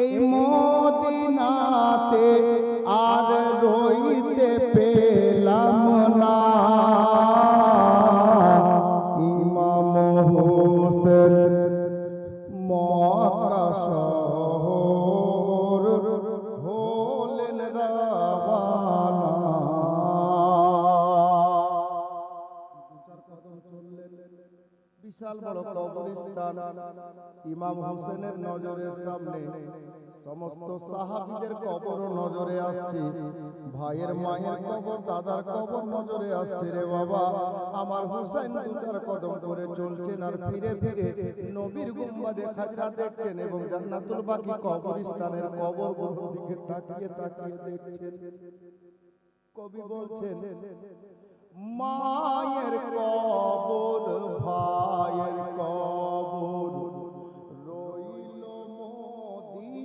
এই মদিনাতে আর রইতে পেলাম না, ইমাম হোসেন মক্কা শহর হলেন রাওয়ানা। বিশাল বড় কবরস্থান, ইমাম হোসেনের নজরের সামনে সমস্ত সাহাবীদের কবর নজরে আসছে, ভাইয়ের মায়ের কবর, দাদার কবর নজরে আসছে রে বাবা। আমার হুসাইন দু চার কদম করে চলছেন আর ফিরে ফিরে নবীর গুম্বাদে খাজরা দেখছেন এবং জান্নাতুল বাকি কবরস্থানের কবরগুলোর দিকে তাকিয়ে তাকিয়ে দেখছেন। কবি বলছেন, মায়ের কবর ভাইয়ের কবর রইল মদিনায়,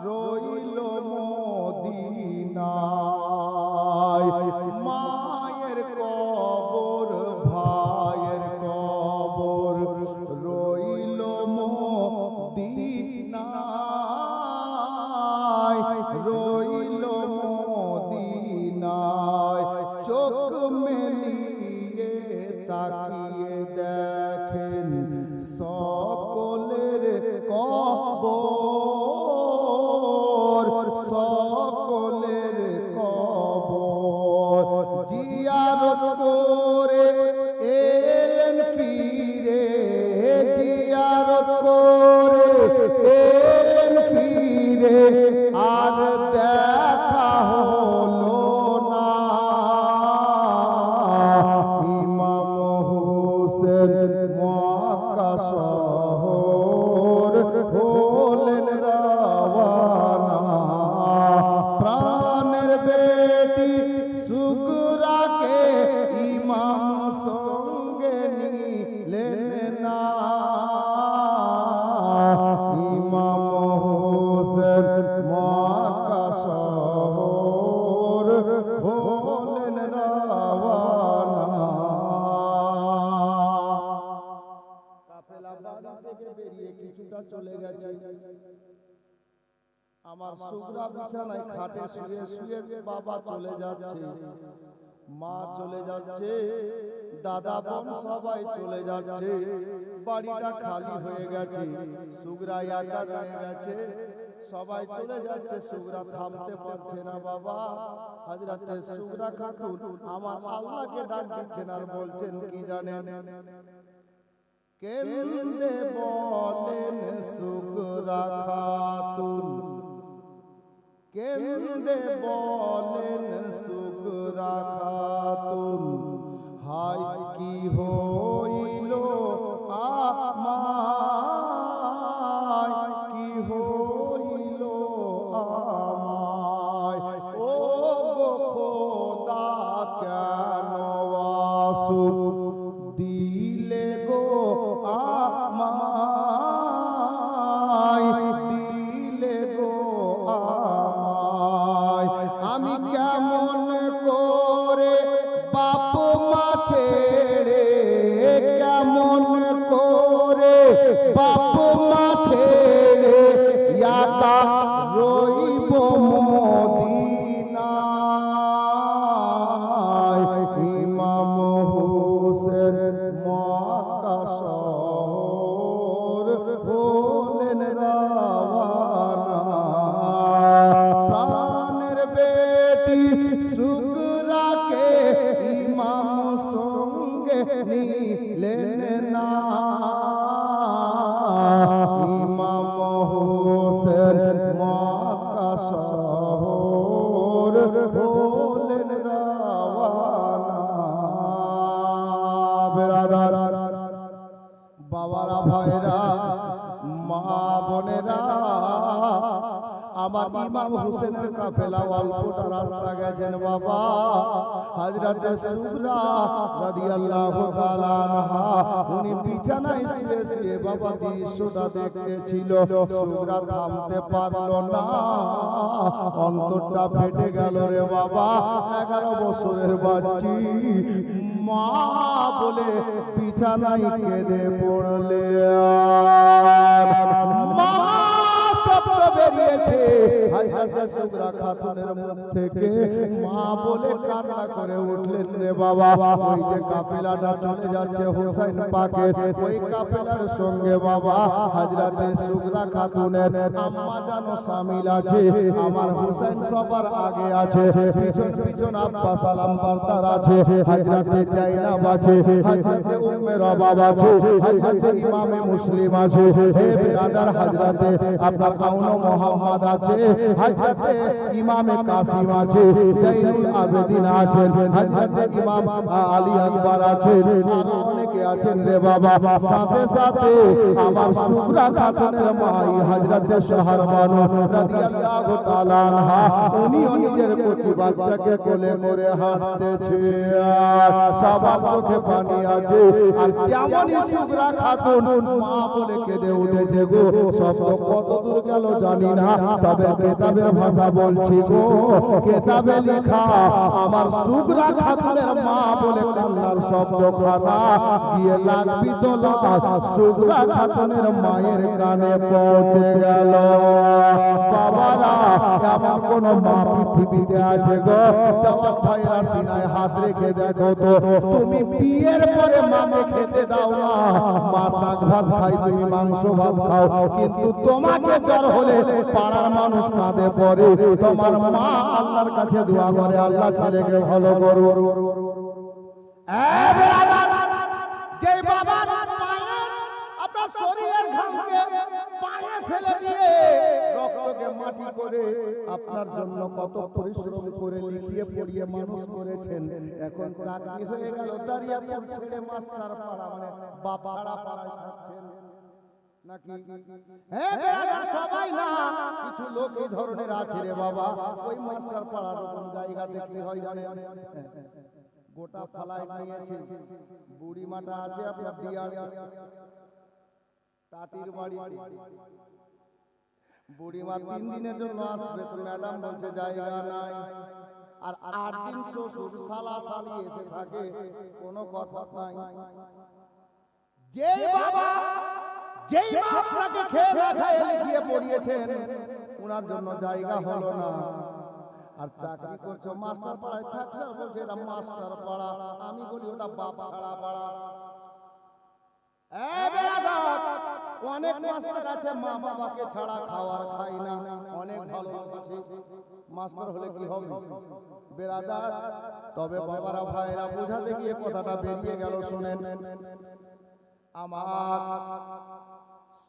রইল মদিনায়। মায়ের কবর ভাইয়ের কবর রইল মদিনায়, রইল মদিনায়। চোখ মেলিয়ে তাকিয়ে দেখেন সকলের কবর, সকলের কবর। জিয়ারত করে এলেন ফিরে, জিয়ারত করে এলেন ফিরে, আর দেখা হলো না, ইমাম হোসেন মক্কা শহর হলেন রাওয়ানা। প্রাণের বেটি সুগরাকে ইমাম সঙ্গে নিলেন না, ইমাম হোসেন মক্কা শহর হলেন রাওয়ানা। কাফেলা বাড়ি থেকে বেরিয়ে কিছুটা চলে গেছে, আমার সুগরা বিছানায় খাটে শুয়ে শুয়ে বাবা চলে যাচ্ছে, মা চলে যাচ্ছে, দাদা বোন সবাই চলে যাচ্ছে, বাড়িটা খালি হয়ে গেছে, সুগরা একা রয়ে গেছে, সবাই চলে যাচ্ছে, সুগরা থামতে পারছে না বাবা। হযরতে সুগরা খাতুন আমার আল্লাহকে ডাক দিচ্ছেন আর বলছেন কি জানেন? কেন্দে বলেন সুগরা খাতুন, কেন্দে বলেন সুগরা খাতুন, হায় কি হইল আমায়, কি হইল আমায়, ও গো খোদা কেন আসুক দিলে গো আমায়, দিলে গো আমায়, আমি কেমন করে বাপ মা ছেড়ে, কেমন করে বাপ মা ছেড়ে একা রইব মদিনায়। ইমাম হোসেন মক্কা শহর হলেন রাওয়ানা, প্রাণের বেটি সুগরাকে ইমাম সঙ্গে নিলেন না। ইমাম হোসেন মক্কা শহর হলেন রাওয়ানা। বেরাদার বাবারা, ভাইরা, মা বোনেরা, আমার ইমাম হোসেনের কাফেলা অল্পটা রাস্তা গেছেন বাবা। হযরতে সুগরা রাদিয়াল্লাহু তাআলা আনহা উনি বিছানায় শুয়ে শুয়ে বাবা দৃশ্যটা দেখতেছিল। সুগরা থামতে পারলো না, অন্তরটা ফেটে গেল রে বাবা। 11 বছরের বাচ্চি মা বলে বিছানায় কেঁদে পড়লে, মা শব্দ বেরিয়েছে হযরতে সুগরা খাতুনের মুখ থেকে, মা বলে কান্না করে উঠলেন রে বাবা। ওই যে কাফেলাটা চলে যাচ্ছে হুসাইন পাকের, ওই কাফেলার সঙ্গে বাবা হযরতে সুগরা খাতুনের আম্মা জানো শামিল আছে, আমার হুসাইন সবার আগে আছে, পিছন পিছন আব্বা সালাম বারদার আছে, হযরতে জাইনাব আছে, হযরতে উম্মে রবাব আছে, হযরতে ইমামে মুসলিম আছে, হে বিরাদার হযরতে আপনার আউনো মোহাম্মদ আছে, হযরতে ইমামে কাসিম আছে, জাইনুল আবেদিন আছেন, হযরতে ইমাম আলী আকবর আছেন, আর অনেকে আছেন রে বাবা। সাথে সাথে আমার সুগরা খাতুনের মাই হযরতে শাহরবানু রাদিয়াল্লাহু তাআলা আনহা উনিও নিজের কচি বাচ্চাকে কোলে করে হাঁটতেছে, সবার চোখে পানি আছে। আর যেমনই সুগরা খাতুন মা বলে কেঁদে উঠেছে গো, শব্দ কত দূর গেল জানি না, তবে কেতাবের ভাষা বলছি গো, কেতাবে লেখা আমার সুগরা খাতুনের মা বলে কান্নার শব্দ খানা গিয়ে লাগবি তোলা সুগরা খাতুনের মায়ের কানে পৌঁছে গেল। বাবারা, এমন কোন মা পৃথিবীতে আছে গো? জওয়ান ভাইরা সিনায় হাত রেখে দেখো তো, তুমি বিয়ের পরে মাকে খেতে দাও না, মা শাক ভাত খাই, তুমি মাংস ভাত খাও, কিন্তু তোমাকে জ্বর হলে পাড়ার মানুষ কাঁদে পড়ে, তোমার মা আল্লাহর কাছে দোয়া করে, আল্লাহ ছেলেকে ভালো করো। যে বাবা আপনার শরীরের ঘামকে পায়ে ফেলে দিয়ে রক্তকে মাটি করে আপনার জন্য কত পরিশ্রম করে লিখিয়ে পড়িয়ে মানুষ করেছেন, এখন চাকরি হয়ে গেল, দাঁড়িয়াপুর ছেড়ে মাস্টার পাড়া মানে বাপ ছাড়া পাড়ায় থাকছেন নাকি? হ্যাঁ বেরাদার, সবাই না, কিছু লোক এই ধরনের আছে রে বাবা। ওই মাস্টার পাড়ার রকম জায়গাতে কি হয় জানেন? গোটা ফ্লাইট নিয়েছে, বুড়ি মাটা আছে আপনার দিয়াড়ে টাটির বাড়িতে, বুড়িমা 3 দিনের জন্য আসবে, তো ম্যাডাম বলছে জায়গা নাই, আর 8 দিন শ্বশুর শালা শালি এসে থাকে, কোনো কথা নাই। যেই বাবা যেই মা আপনাকে খেয়ে না খেয়ে লিখিয়ে পড়িয়েছেন, ওনার জন্য জায়গা হলো না। আর চাকরি করছো মাস্টার পাড়ায় থাক স্যার, বলছে এটা মাস্টার পাড়া। আমি বলি ওটা বাপ ছাড়া পাড়া। অনেক মাস্টার আছে মা বাবাকে ছাড়া খাওয়ার খাই না, অনেক ভালো লোক আছে। মাস্টার হলে কি হবে বেরাদার? তবে বাবারা ভাইরা বোঝাতে গিয়ে কথাটা বেরিয়ে গেল, শুনেন। আমার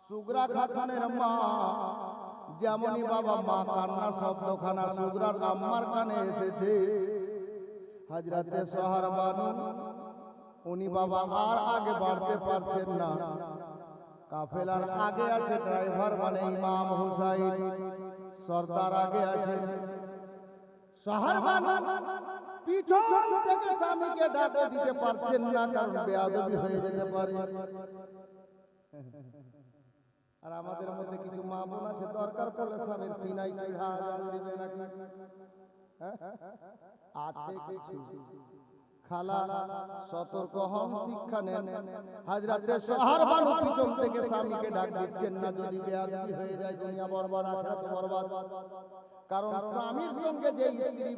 সুগরা খাতুনের মা যেমনই বাবা মা কান্না শব্দখানা সুগরার আম্মার কানে এসেছে। হযরতে সোহর বানু উনি বাবা আর আগে বাড়তে পারছেন না। কাফেলার আগে আছে ড্রাইভার মানে ইমাম হুসাইন সর্দার আগে আছে। সোহর বানু পিছন থেকে স্বামীকে ডাকে দিতে পারছেন না, কারণ বেয়াদবি হয়ে যেতে পারে। আর আমাদের মধ্যে কিছু মা বোন আছে দরকার পড়লে স্বামীর সিনাই চড়া আজান দিবে নাকি? আছে কিছু খালা, সতর্ক হন, শিক্ষা নেন। হযরতে সোহর বানু পিছন থেকে স্বামীকে ডাক দিচ্ছেন না, যদি বেয়াদবি হয়ে যায় দুনিয়া বরবাদ আখিরাত বরবাদ। কারণ স্বামীর সঙ্গে যে স্ত্রী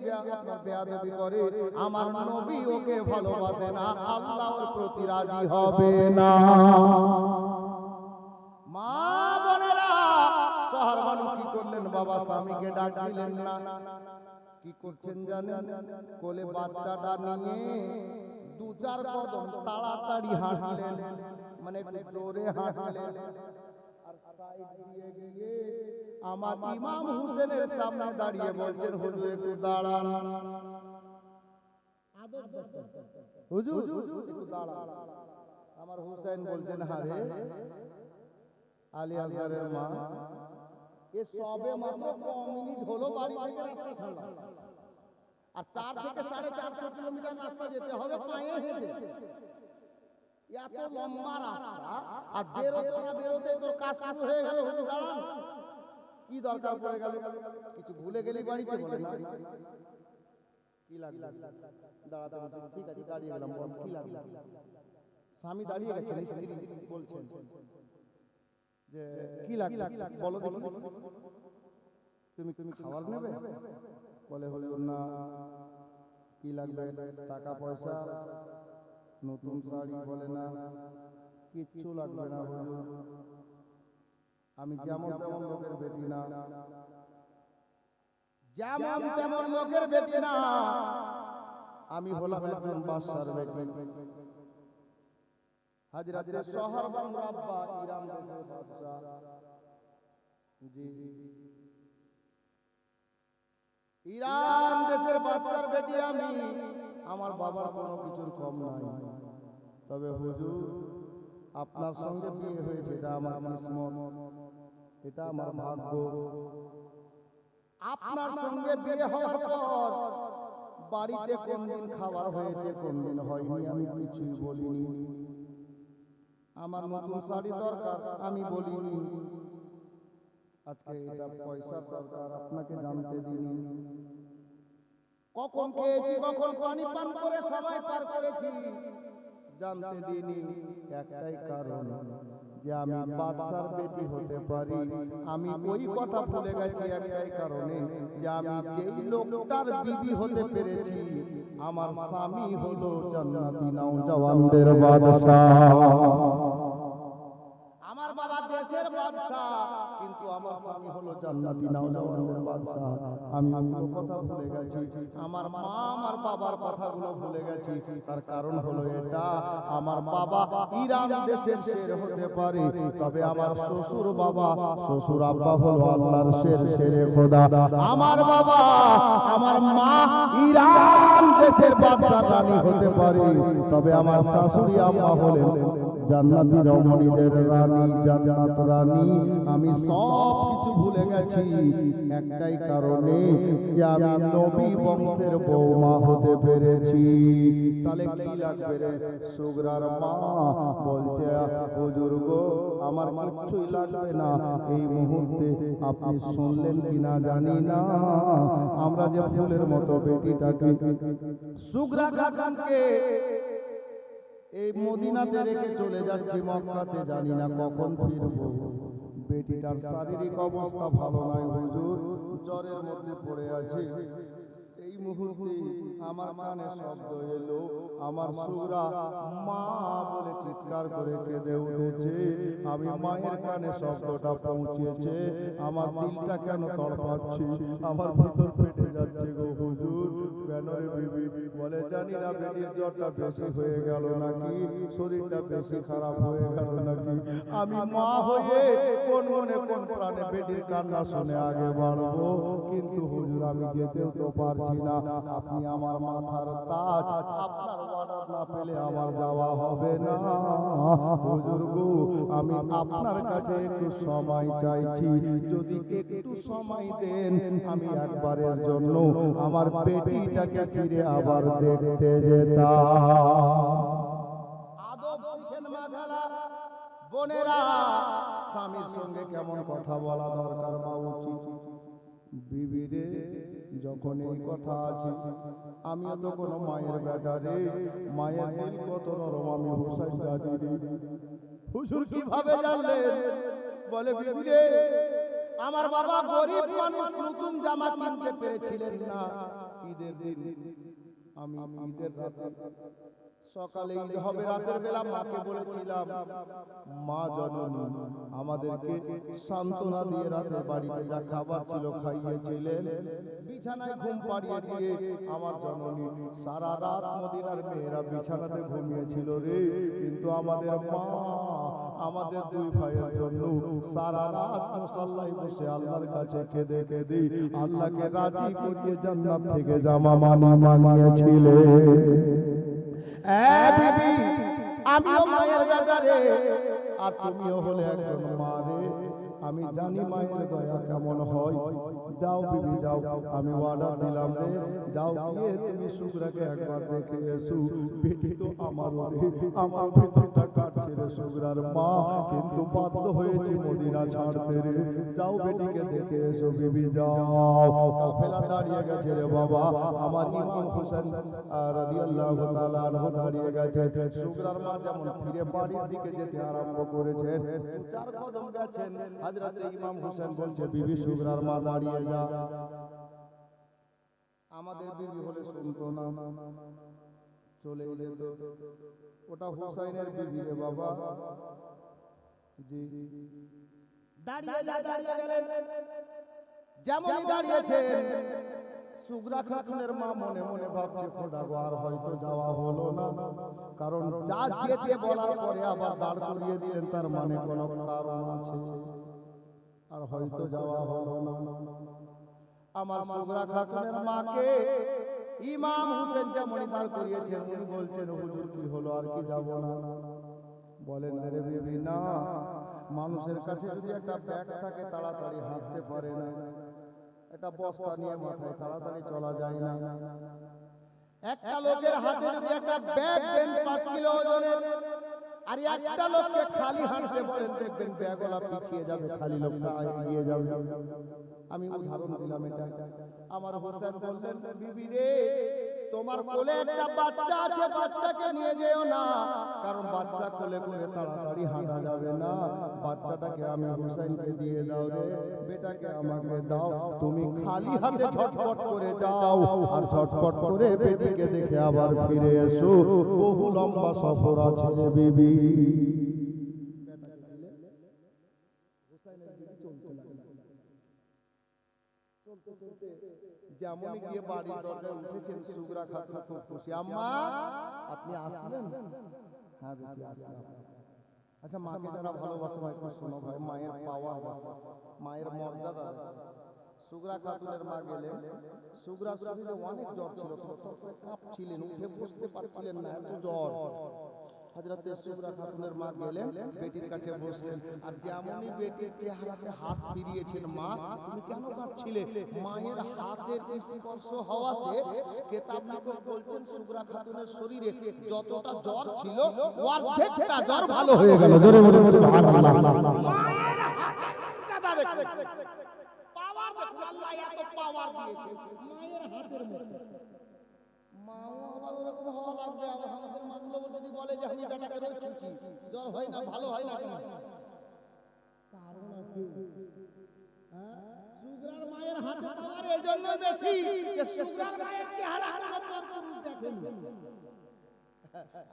বেয়াদবি করে আমার নবী ওকে ভালোবাসে না, আল্লাহর প্রতি রাজি হবে না। মা বোনেরা, সোহর বানু কি করলেন বাবা? স্বামীকে ডাক দিলেন না। কি করছেন জানেন? কোলে বাচ্চাটা নিয়ে দু চার কদম তাড়াতাড়ি হাঁটলেন, মানে জোরে হাঁটলেন। আর সাইড দিয়ে গিয়ে আমার ইমাম হুসেনের সামনে দাঁড়িয়ে বলছেন, হুজুর একটু দাঁড়ান। হুজুর একটু দাঁড়ান। আমার হুসেন বলছেন, হারে আলী আসগারের মা, এ সবে মাত্র কম মিনিট হলো বাড়ি থেকে রাস্তা ছাড়লাম, আর 4 থেকে 450 কিলোমিটার রাস্তা যেতে হবে পায়ে হেঁটে। এত লম্বা রাস্তা, আর বেরোতে তোর কাজ শুরু হয়ে গেল। হুজুর দাঁড়ান, কি দরকার পড়ে গেল? কিছু ভুলে গেলি বাড়িতে? বলে না, কি লাগবে? দাঁড়াতে বলছেন, ঠিক আছে দাঁড়িয়ে গেলাম। বল কি লাগবে? স্বামী দাঁড়িয়ে গেছেন, স্ত্রী বলছেন যে কি লাগবে বলো দেখি। তুমি খাবার নেবে? বলে হুজুর না। কি লাগবে? টাকা পয়সা, নতুন শাড়ি? বলে না, কিচ্ছু লাগবে না হুজুর, আমি যেমন তেমন লোকের বেটি না, যেমন তেমন লোকের বেটি না, আমি হলাম একজন বাদশার বেটি। হযরতে সোহর বানু আব্বা ইরান দেশের বাদশা। জি, ইরান দেশের বাদশার বেটি আমি। আমার বাবার কোনো কিছুর কম নাই। তবে হুজুর আপনার সঙ্গে বিয়ে হয়েছে, এটা আমার কিসমত, এটা আমার ভাগ্য। আপনার সঙ্গে বিয়ে হওয়ার পর বাড়িতে কোন দিন খাবার হয়েছে কোন দিন হয়নি আমি কিছুই বলিনি। আমার নতুন শাড়ি দরকার আমি বলিনি। আজকে এটা পয়সার দরকার আপনাকে জানতে দিইনি। কখন খেয়েছি, কখন পানি পান করে সময় পার করেছি জানতে দিইনি। একটাই কারণ, যে আমি বাদশার বেটি হতে পারি। আমি ওই কথা ভুলে গেছি একটাই কারণে, যে আমি যেই লোকটার বিবি হতে পেরেছি আমার স্বামী হলো জান্নাতি নওজওয়ানদের বাদশা। আমার বাবা দেশের বাদশা, কিন্তু আমার স্বামী হলো জান্নাতি নওজওয়ানদের বাদশা। আমি ওই কথা ভুলে গেছি, আমার মা আমার বাবার কথাগুলো ভুলে গেছি। তার কারণ হলো এটা, আমার বাবা ইরান দেশের শের হতে পারে, তবে আমার শ্বশুর বাবা, শ্বশুর আব্বা হলো আল্লাহর শের, শেরে খোদা। আমার বাবা আমার মা ইরান দেশের বাদশা রানী হতে পারে, তবে আমার শাশুড়ি আম্মা হলেন জান্নাতি রমণীদের রানী, জান্নাত রানী। আমি সব কিছু ভুলে গেছি একটাই কারণে, যে আমি নবী বংশের বৌমা হতে পেরেছি। তাহলে কি লাগবে রে? সুগরার মা বলছে, হুজুর গো আমার কিচ্ছুই লাগবে না। এই মুহূর্তে আপনি শুনলেন কিনা জানি না, আমরা যে ফুলের মতো বেটিটাকে সুগরা খাতুনকে এই মদিনাতে রেখে চলে যাচ্ছি মক্কাতে, জানি না কখন ফিরবো। বেটিটার শারীরিক অবস্থা ভালো নয় হুজুর, জ্বরের মধ্যে পড়ে আছে। এই মুহূর্তে আমার কানে শব্দ এলো, আমার সুগরা মা বলে চিৎকার করে কেঁদে উঠেছে। আমি মায়ের কানে শব্দটা পৌঁছেছে, আমার দিলটা কেন তড়পাচ্ছে, আমার ভিতর ফেটে যাচ্ছে গো হুজুর। কেন রে বিবি? বলে জানি না, বেটির জ্বরটা বেশি হয়ে গেল নাকি, শরীরটা বেশি খারাপ হয়ে গেল নাকি। আমি মা হয়ে কোন মনে কোন প্রাণে বেটির কান্না শুনে আগে বাড়বো, কিন্তু হুজুর আমি যেতেও তো পারছি না। আপনি আমার মাথার তাজ, আপনার অর্ডার না পেলে আমার যাওয়া হবে না হুজুর গো। আমি আপনার কাছে একটু সময় চাইছি, যদি একটু সময় দেন আমি একবারের জন্য আমার বেটিটাকে ফিরে আবার দেখতে যেতাম। আদব শিখেন মা খালা বোনেরা, স্বামীর সঙ্গে কেমন কথা বলা দরকার বা উচিত। বিবিরে যখন এই কথা আছে, আমিও তো কোনো মায়ের বেটা রে, মায়ের দিল কত নরম আমি হুসাইন জানি রে। হুজুর কিভাবে জানলেন? বলে বিবিরে, আমার বাবা গরিব মানুষ, নতুন জামা কিনতে পেরেছিলেন না ঈদের দিন। আমি ঈদের রাতে, সকালে ঈদ হবে রাতের বেলা, মাকে বলেছিলাম মা জননী আমাদেরকে সান্ত্বনা দিয়ে রাতে বাড়িতে যা খাবার ছিল খাইয়েছিলেন, বিছানায় ঘুম পাড়িয়ে দিয়ে আমার জননী সারা রাত মদিনার মেয়েরা বিছানাতে ঘুমিয়েছিল রে, কিন্তু আমাদের মা আমাদের দুই ভাইয়ের জন্য সারা রাত মুসাল্লায় বসে আল্লাহর কাছে কেঁদে কেঁদে আল্লাহকে রাজি করিয়ে জান্নাত থেকে জামা মানিয়েছিলেন। বিবি, আমিও মায়ের বেটা রে, আর তুমিও হলে একজন মা রে। আমি জানি মায়ের দয়া কেমন হয়। যাও বিবি যাও, আমি অর্ডার দিলাম রে, যাও গিয়ে তুমি সুগরাকে একবার দেখে এসো। বেটি তো আমারও রে, আমার ভিতরটা কাটছে রে সুগরার মা, কিন্তু বাধ্য হয়েছে মদিনা ছাড়তে রে। যাও বেটিকে দেখে এসো বিবি যাও। কাফেলা দাঁড়িয়ে গেছে রে বাবা, আমার ইমাম হোসেন রাদিয়াল্লাহু তাআলা আনহু দাঁড়িয়ে গেছে। সুগরার মা যেমন ফিরে বাড়ির দিকে যেতে আরম্ভ করেছেন, চার কদম গেছেন, হযরতে ইমাম হোসেন বলছে বিবি সুগরার মা দাঁড়িয়ে যা। আমাদের বিবি হলে শুনতো না, চলে যেত। ওটা হুসাইনের বিবি রে বাবা। জি দাঁড়িয়ে যা, দাঁড়িয়ে গেলেন। যেমনই দাঁড়িয়েছেন, সুগরা খাতুনের মা মনে মনে ভাবছে খোদা গো আর হয়তো যাওয়া হলো না, কারণ যা যেতে বলার পরে আবার দাঁড় করিয়ে দিলেন, তার মানে কোনো কারণ আছে, আর হয়তো যাওয়া হলো না। আমার সুগরা খাতুনের মাকে ইমাম হোসেন যেমনই দাঁড় করিয়েছেন, উনি বলছেন হুজুর কি হলো, আর কি যাব না? বলেন আরে বিবি না, মানুষের কাছে যদি একটা ব্যাগ থাকে তাড়াতাড়ি হাঁটতে পারে না, একটা বস্তা নিয়ে মাথায় তাড়াতাড়ি চলা যায় না। একটা লোকের হাতে যদি একটা ব্যাগ দেন 5 কিলো ওজনের, আর একটা লোককে খালি হাঁটতে বলেন, দেখবেন ব্যাগওয়ালা পিছিয়ে যাবে, খালি লোকটা এগিয়ে যাবে। আমি উদাহরণ দিলাম এটা। আমার হোসেন বললেন বিবি রে, তোমার কোলে একটা বাচ্চা আছে, বাচ্চাকে নিয়ে যেও না, কারণ বাচ্চা কোলে করে তাড়াতাড়ি হাঁটা যাবে না। বাচ্চাটাকে আমি হুসাইনকে দিয়ে দাও রে, বেটাকে আমাকে দাও, তুমি খালি হাতে ঝটপট করে যাও, আর ঝটপট করে বেটিকে দেখে আবার ফিরে এসো, বহু লম্বা সফর আছে রে বিবি। যেমনই গিয়ে বাড়ির দরজায় উঠেছেন, সুগরা খাতুন খুব খুশি। আম্মা আপনি আসলেন? হ্যাঁ বেটি আসলাম। আচ্ছা মাকে যারা ভালোবাসে ভাই একটু শোনো ভাই, মায়ের পাওয়ার, মায়ের মর্যাদা। সুগরা খাতুনের মা গেলেন, সুগরা শরীরে অনেক জ্বর ছিল, থরথর করে কাঁপছিলেন, উঠে বসতে পারছিলেন না, এত জ্বর। হযরতে সুগরা খাতুনের মা গেলেন, বেটির কাছে বসলেন, আর যেমনই বেটির চেহারাতে হাত ফিরিয়েছেন, মা তুমি কেন কাঁদছিলে? মায়ের হাতের স্পর্শ হওয়াতে কিতাব লেখক বলছেন সুগরা খাতুনের শরীরে যতটা জ্বর ছিল অর্ধেকটা জ্বর ভালো হয়ে গেল। জোরে বলুন সুবহানাল্লাহ। মায়ের হাতের মর্যাদা দেখুন, পাওয়ার দেখুন, আল্লাহ এত পাওয়ার দিয়েছে মায়ের হাতের মধ্যে। মাও আবার ওরকম হওয়া লাগবে। আমাদের মাগুলো যদি বলে যে আমি বেটাকে রোজ ছুঁচি, জ্বর হয় না, ভালো হয় না, কেন কারণ আছে। সুগরার মায়ের হাতে পাওয়ার এই জন্য বেশি যে সুগরার মায়ের চেহারা কোনো পরপুরুষ দেখেনি,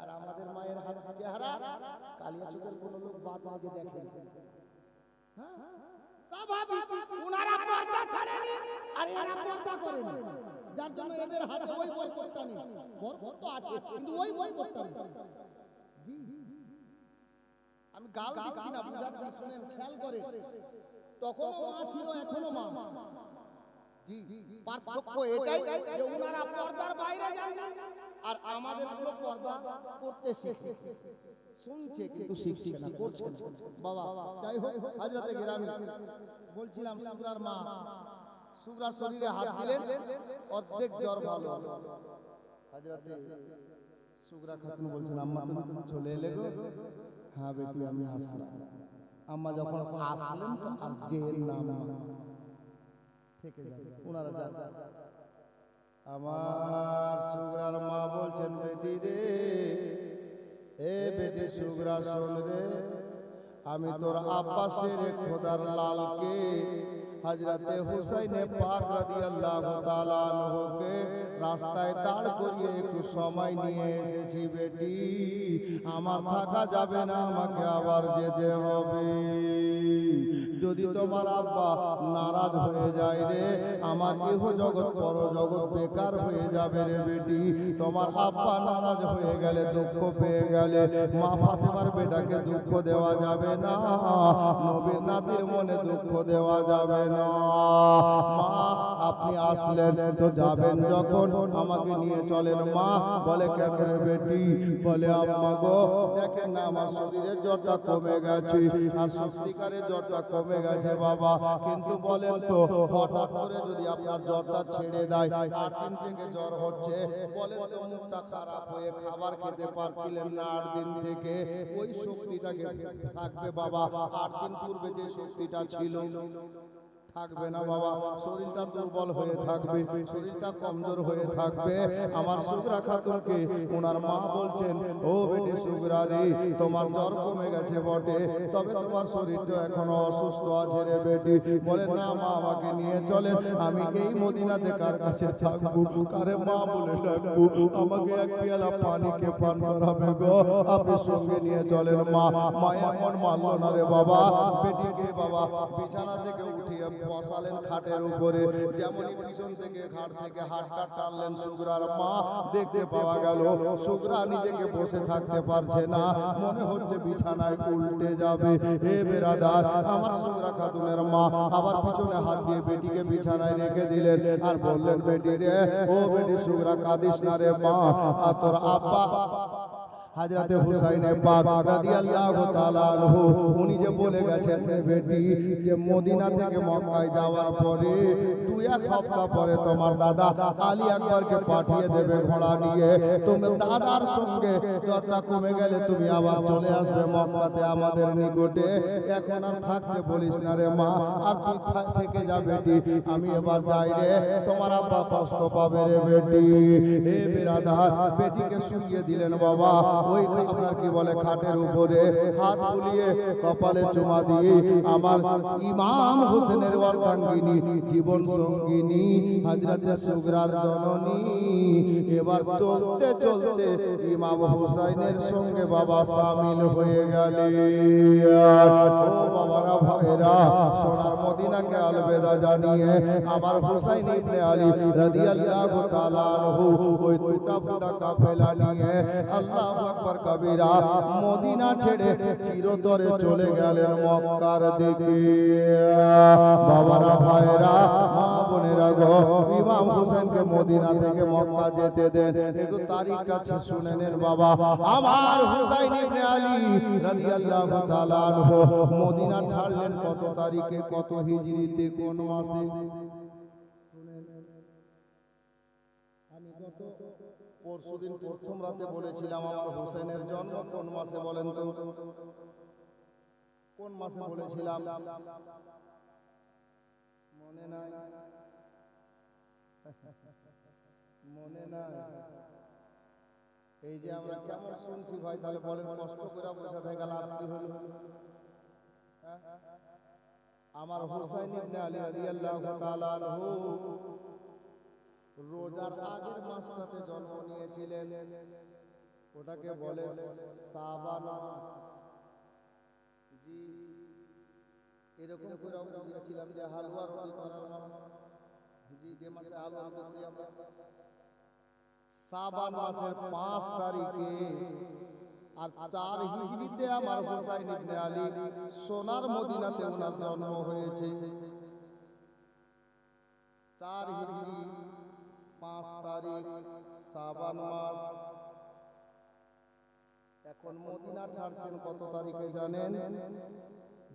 আর আমাদের মায়ের হাত চেহারা কালিয়া চোখের কোনো লোক বাদ মাঝে দেখেনি। স্বাভাবিক, ওনারা পর্দা ছাড়েনি আর এরা পর্দা করেনি, যার জন্য এদের হাতে ওই বরকতটা নেই। বরকত তো আছে কিন্তু ওই বরকতটা নেই। আমি গাল দিচ্ছি না, বুঝাচ্ছি, শুনেন, খেয়াল করে। তখন মা ছিল, এখনো মা। জি, পার্থক্য এটাই যে ওনারা পর্দার বাইরে যান আর আমাদের পুরো পর্দা করতে শিখে, শুনছে কিন্তু শিখছে না, করছে না। বাবা যাই হোক, হাজরাতে গ্রামে বলছিলাম, সুগরার মা সুগরার শরীরে হাত দিলেন, অর্ধেক জ্বর ভালো। হাজরাতে সুগরা খাতুন বলছেন, আম্মা তুমি চলে এলে গো? হ্যাঁ বেটি আমি আসলাম। আম্মা যখন আসলেন তো আর জেল নাম থেকে যাবে, ওনারা যান। আমার সুগরার মা বলছেন, বেটি রে, এ বেটি সুগরা শোন রে, আমি তোর আব্বাসের খোদার লালকে হযরতে হুসাইনে পাক রাদিয়াল্লাহু তাআলা আনহুকে রাস্তায় দাঁড় করিয়ে একটু সময় নিয়ে এসেছি বেটি, আমার থাকা যাবে না, আমাকে আবার যেতে হবে। যদি তোমার আব্বা নারাজ হয়ে যায় রে, আমার ইহ জগৎ পর জগৎ বেকার হয়ে যাবে রে বেটি। তোমার আব্বা নারাজ হয়ে গেলে, দুঃখ পেয়ে গেলে, মা ফাতেমার বেটাকে দুঃখ দেওয়া যাবে না, নবীর নাতির মনে দুঃখ দেওয়া যাবে না। মা আপনি আসলেন তো যাবেন যখন, আমাকে নিয়ে চলেন। মা বলে, কেন রে বেটি? বলে, আম্মা গো দেখেন না আমার শরীরের জ্বরটা কমে গেছে, আর সত্যিকারের জ্বরটা কমে গেছে বাবা, কিন্তু বলেন তো হঠাৎ করে যদি আপনার জ্বরটা ছেড়ে দেয়, 8 দিন থেকে জ্বর হচ্ছে, বলেন তো মুখটা খারাপ হয়ে খাবার খেতে পারছিলেন না 8 দিন থেকে, ওই শক্তিটাকে থাকবে বাবা? 8 দিন পূর্বে যে শক্তিটা ছিল থাকবে না বাবা, শরীরটা দুর্বল হয়ে থাকবে, শরীরটা কমজোর হয়ে থাকবে। আমার সুগরা খাতুনকে ওনার মা বলছেন, ও বেটি সুগরা রে, তোমার জ্বর কমে গেছে বটে, তবে তোমার শরীরটা এখনো অসুস্থ আছে রে বেটি। বলে, না মা আমাকে নিয়ে চলেন, আমি এই মদিনাতে কার কাছে থাকবো, কারে মা বলে ডাকবো, আমাকে এক পেয়ালা পানিকে পান করাবে গো, আপনি সঙ্গে নিয়ে চলেন। মা মায়ের মন মানলো না রে বাবা, বেটিকে বাবা বিছানা থেকে উঠিয়ে বসালেন খাটের উপরে, যেমনই পিছন থেকে ঘাট থেকে হাতটা টানলেন সুগরার মা, দেখতে পাওয়া গেল সুগরা নিজেকে বসে থাকতে পারছে না, মনে হচ্ছে বিছানায় উল্টে যাবে। হে বেরাদার, আমার সুগরা খাতুনের মা আবার পিছনে হাত দিয়ে বেটিকে বিছানায় রেখে দিলেন, আর বললেন, বেটি রে, ও বেটি সুগরা কাঁদিস না রে মা, আর তোর আব্বা হযরতে হুসাইনে পাক রাদিয়াল্লাহু তাআলা আনহু উনি যে বলে গেছেন রে বেটি, যে মদিনা থেকে মক্কায় যাওয়ার পরে 2-1 সপ্তাহ পরে তোমার দাদা আলী আকবরকে পাঠিয়ে দেবে ঘোড়া নিয়ে, তুমি দাদার সঙ্গে জ্বরটা কমে গেলে তুমি আবার চলে আসবে মক্কাতে আমাদের নিকটে, এখন আর থাকতে বলিস না রে মা, আর তুই থেকে যা বেটি, আমি এবার যাই রে, তোমার আব্বা কষ্ট পাবে রে বেটি। হে বিরাদার, বেটিকে শুইয়ে দিলেন বাবা ওই আপনার কি বলে খাটের উপরে, হাত বুলিয়ে কপালে চুমা দিয়ে আমার ইমাম হোসেনের অর্ধাঙ্গিনী, জীবন সঙ্গিনী হযরতে সুগরার জননী এবার চলতে চলতে ইমাম হোসেনের সঙ্গে বাবা শামিল হয়ে গেলেন। ও বাবারা ভাইরা, সোনার মদিনাকে আলবেদা জানিয়ে আমার হুসাইন ইবনে আলী রাদিয়াল্লাহু তাআলা আনহু ওই টুটা ফুটা কাফেলা নিয়ে আল্লাহু আকবার কবিরা মদিনা ছেড়ে চিরতরে চলে গেলেন মক্কার দিকে। বাবারা ভাইরা, মা বোনেরা গো, ইমাম হোসেনকে মদিনা থেকে মক্কা যেতে দেন, একটু তারিখটা শুনে নেন বাবা। আমার হুসাইন ইবনে আলী রাদিয়াল্লাহু তাআলা আনহু মদিনা ছাড়লেন কত তারিখে, কত হিজরিতে, কোন মাসে? আমি গত পরশুদিন প্রথম রাতে বলেছিলাম আমার হোসেনের জন্ম কোন মাসে, বলেন তো কোন মাসে বলেছিলাম? মনে নাই? মনে নাই? এই যে আমরা কেমন শুনছি ভাই, তাহলে বলেন কষ্ট করে বসে থেকে লাভ কি হলো? আমার হুসাইন ইবনে আলী রাদিয়াল্লাহু তাআলা আনহু রোজার আগের মাসটাতে জন্ম নিয়েছিলেন, ওটাকে বলে শাবান মাস। জি, এরকম করে বুঝিয়েছিলাম যে হালুয়া রুটি করার মাস। জি, যে মাসে হালুয়া রুটি করি আমরা, শাবান মাসের 5 তারিখে আর 4 হিজরিতে আমার হুসাইন ইবনে আলী সোনার মদিনাতে ওনার জন্ম হয়েছে। 4 হিজরি 5 তারিখ শাবান মাস। এখন মদিনা ছাড়ছেন কত তারিখে জানেন?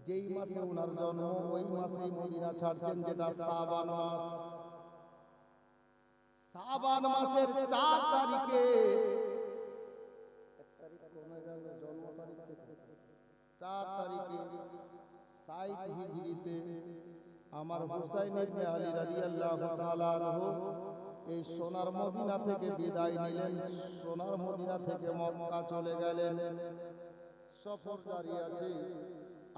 যেই মাসে ওনার জন্ম ওই মাসেই মদিনা ছাড়ছেন, যেটা শাবান মাস। শাবান মাসের 4 তারিখে, জন্ম তারিখ থেকে 4 তারিখে 60 হিজরিতে আমার হুসাইন ইবনে আলী রাদিয়াল্লাহু তাআলা আনহু এই সোনার মদিনা থেকে বিদায় নিলেন, সোনার মদিনা থেকে মক্কা চলে গেলেন। সফর জারি আছে।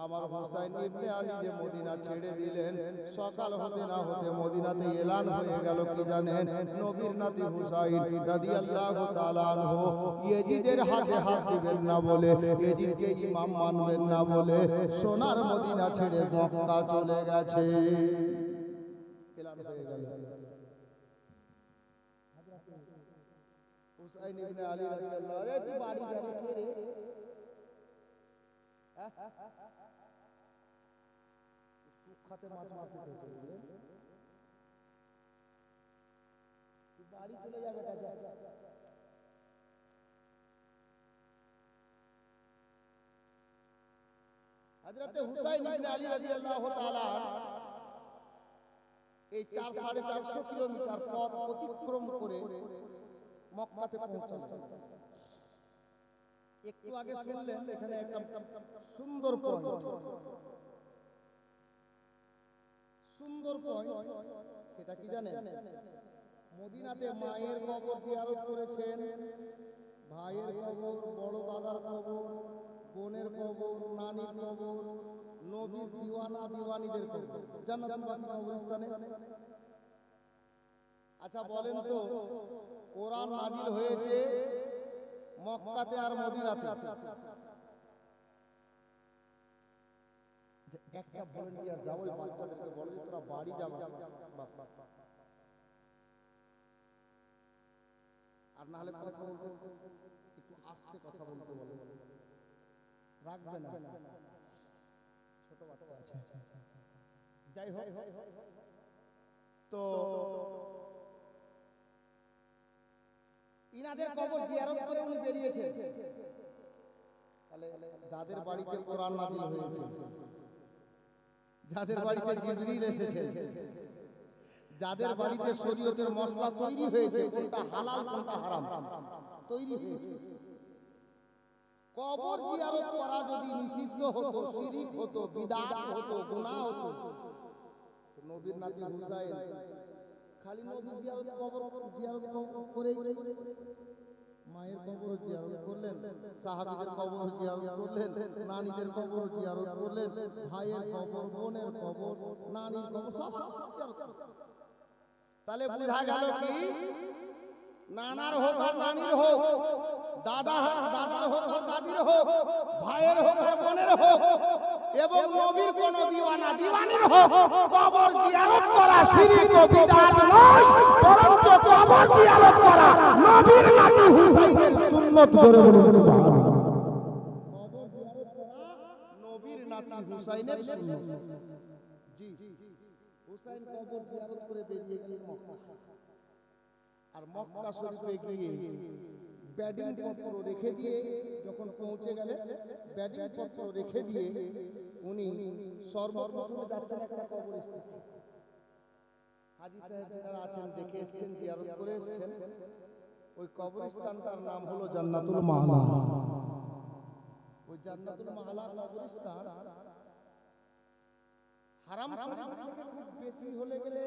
আমার হুসাইন ইবনে আলী যে মদিনা ছেড়ে দিলেন, সকাল হতে না হতে মদিনাতে এলান হয়ে গেল কি জানেন? নবীর নাতি হুসাইন রাদিয়াল্লাহু তাআলা আনহু ইয়েজিদের হাতে হাত দিবেন না বলে, ইয়েজিদকে ইমাম মানবেন না বলে সোনার মদিনা ছেড়ে মক্কা চলে গেছে। এলান হয়ে গেল। হুসাইন ইবনে আলী রাদিয়াল্লাহু, আরে তুই বাড়ি যাবি কে রে? খাতে মাছ মারতে চাইছে, বুঝলেন? তুই বাড়ি চলে যাবে কাজে। হযরতে হুসাইন ইবনে আলী রাদিয়াল্লাহু তাআলা এই 4-450 কিলোমিটার পথ অতিক্রম করে মক্কাতে পৌঁছালেন। একটু আগে শুনলেন এখানে একটা সুন্দর পয়েন্ট, সুন্দর পয়েন্ট। সেটা কি জানেন? মদিনাতে মায়ের কবর জিয়ারত করেছেন, ভাইয়ের কবর, বড় দাদার কবর, বোনের কবর, নানির কবর, নবীর দিওয়ানা দিওয়ানিদের কবর জান্নাতুল বাকি কবরস্থানে। আচ্ছা বলেন তো, কোরআন নাজিল হয়েছে মক্কাতে আর মদিনাতে। একটা ভলান্টিয়ার যাও, ওই বাচ্চাদেরকে বলো যে তোরা বাড়ি যাবা, আর না হলে কথা বলতে একটু আস্তে কথা বলতে বলো, রাখবে না, ছোট বাচ্চা আছে। যাই হোক, তো ইনাদের কবর জিয়ারত করে উনি বেরিয়েছেন। তাহলে যাদের বাড়িতে কোরআন নাজিল হয়েছে, যাদের বাড়িতে জিবরিল এসেছে, যাদের বাড়িতে শরীয়তের মসলা তৈরি হয়েছে, কোনটা হালাল কোনটা হারাম তৈরি হয়েছে, কবর জিয়ারত করা যদি নিষিদ্ধ হতো, শিরিক হতো, বিদআত হতো, গুনাহ হতো, তো নবীর নাতি হুসাইন খালি নবীর জিয়ারত কবর জিয়ারত করে মায়ের কবর জিয়ারত করলেন, সাহাবীদের কবর জিয়ারত করলেন, নানীদের কবর জিয়ারত করলেন, ভাইয়ের কবর, বোনের কবর, নানীর কবর সব জিয়ারত করলেন। তাহলে বোঝা গেল কি, নানার হোক আর নানির হোক, দাদার হোক আর দাদির হোক, ভাইয়ের হোক আর বোনের হোক, এবং নবীর কোন দিওয়ানা দিওয়ানির হোক, কবর জিয়ারত করা শিরক ও বিদআত নয়, বরঞ্চ কবর জিয়ারত করা নবীর নাতি হুসাইনের সুন্নাত। জোরে বলুন সুবহানাল্লাহ। কবর জিয়ারত করা নবীর নাতি হুসাইনের সুন্নাত। জি, হুসাইন কবর জিয়ারত করে বেরিয়ে গেলেন মক্কা। আর মক্কা শরীফে গিয়ে ব্যাডিং পত্র রেখে দিয়ে যখন পৌঁছে গেলেন, ব্যাডিং পত্র রেখে দিয়ে উনি সর্বপ্রথমে যাচ্ছেন একটা কবরস্থানে। হাজী সাহেব যারা আছেন দেখে এসেছেন, জিয়ারত করে এসেছেন। ওই কবরস্থানটার নাম হলো জান্নাতুল মাআলা। ওই জান্নাতুল মাআলা কবরস্থান হারাম শরীফ থেকে খুব বেশি হলে গেলে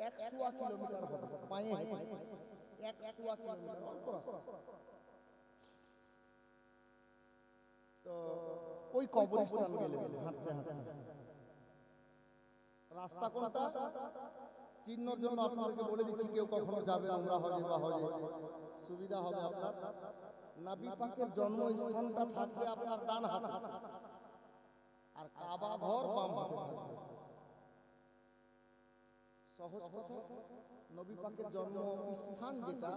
100 কিলোমিটার হবে, পায়ে হেঁটে 100 কিলোমিটার, অল্প রাস্তা। তো ওই কবরস্থান গেলেন হাঁটতে হাঁটতে। রাস্তা কোনটা চিহ্নর জন্য আপনাদেরকে বলে দিচ্ছি, কেউ কখনো যাবে উমরা হজে বা হজে সুবিধা হবে আপনার। নবী পাকের জন্মস্থানটা থাকবে আপনার ডান হাতে, আর কাবা ঘর বাম হাতে থাকবে। সহজ কথা, নবী পাকের জন্মস্থান যেটা,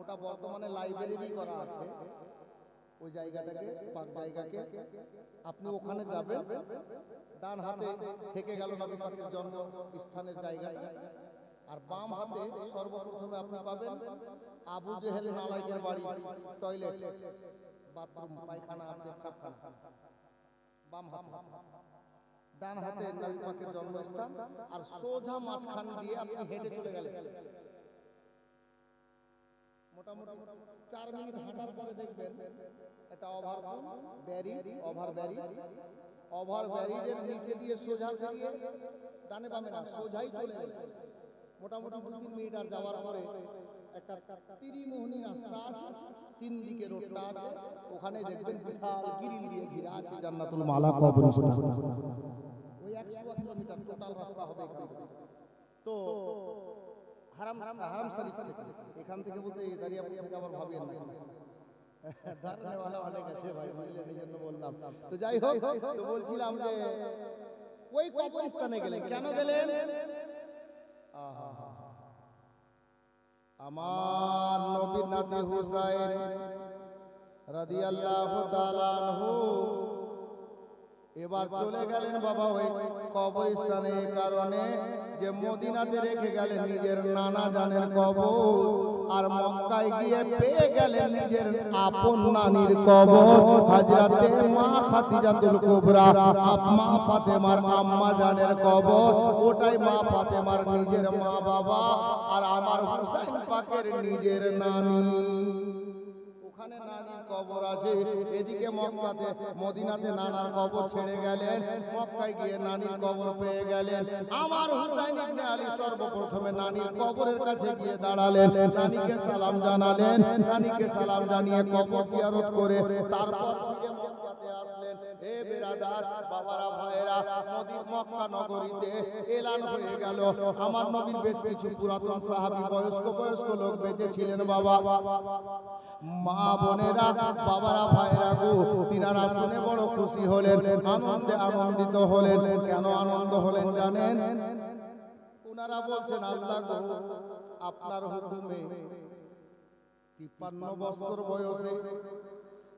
ওটা বর্তমানে লাইব্রেরি করা আছে। ওই জায়গাটাকে, পাক জায়গাকে আপনি ওখানে যাবেন, ডান হাতে থেকে গেল নবী পাকের জন্মস্থানের জায়গাটা, আর বাম হাতে সর্বপ্রথমে আপনি পাবেন আবু জেহেল নালায়েকের বাড়ি, টয়লেট, বাথরুম, পায়খানা, পেচ্ছাবখানা, বাম হাতে। ডান হাতে নবী পাকের জন্মস্থান, আর সোজা মাঝখান দিয়ে আপনি হেঁটে চলে গেলেন। মোটামুটি 4 মিনিট হাঁটার পরে দেখবেন একটা ওভার ব্যারিজের নিচে দিয়ে সোজা ফিরিয়ে, ডানে বামে না, সোজাই চলে গেলেন। মোটামুটি 2-3 মিনিট আর যাওয়ার পরে একটা ত্রিমোহনী রাস্তা আছে, 3 দিকে রোডটা আছে, ওখানে দেখবেন বিশাল গ্রিল দিয়ে ঘেরা আছে জান্নাতুল মালা কবরস্থান। ওই 100 কিলোমিটার টোটাল রাস্তা হবে এখান থেকে। তো হারাম শরীফ থেকে, এখান থেকে বলতে এই দাঁড়িয়াপুর থেকে আবার ভাবেন না, ধারণাওয়ালা অনেক আছে ভাই, বুঝলেন, এই জন্য বললাম। তো যাই হোক, তো বলছিলাম যে ওই কবরস্থানে গেলেন, কেন গেলেন? আমার নবীর নাতি হুসাইন রাদিয়াল্লাহু তাআলা আনহু এবার চলে গেলেন বাবা ওই কবরস্থানে, কারণে যে মদিনাতে রেখে গেলেন নিজের নানা জানের কবর, আর মক্কায় গিয়ে পেয়ে গেলেন নিজের আপন নানির কবর, হযরতে মা খাদিজাতুল কুবরা, মা ফাতেমার আম্মা জানের কবর। ওটাই মা ফাতেমার নিজের মা বাবা, আর আমার হুসাইন পাকের নিজের নানি। ওখানে নানির কবর আছে, এদিকে মক্কাতে মদিনাতে নানার কবর ছেড়ে গেলেন, মক্কায় গিয়ে নানির কবর পেয়ে গেলেন। আমার হুসাইন ইবনে আলী সর্বপ্রথমে নানির কবরের কাছে গিয়ে দাঁড়ালেন, নানিকে সালাম জানালেন, নানিকে সালাম জানিয়ে কবর জিয়ারত করে তারপর ফিরে মক্কাতে আসলেন। হে বেরাদার, বাবারা, ভাইয়েরা, মক্কা নগরীতে এলান হয়ে গেল আমার নবীর বেশ কিছু পুরাতন সাহাবী, বয়স্ক লোক বেঁচে ছিলেন বাবা। মা বোনেরা, বাবারা, ভাইরা গো, তিনারা শুনে বড় খুশি হলেন, আনন্দে আনন্দিত হলেন। কেন আনন্দ হলেন জানেন? ওনারা বলছেন, আল্লাহ গো, আপনার হুকুমে 53 বছর বয়সে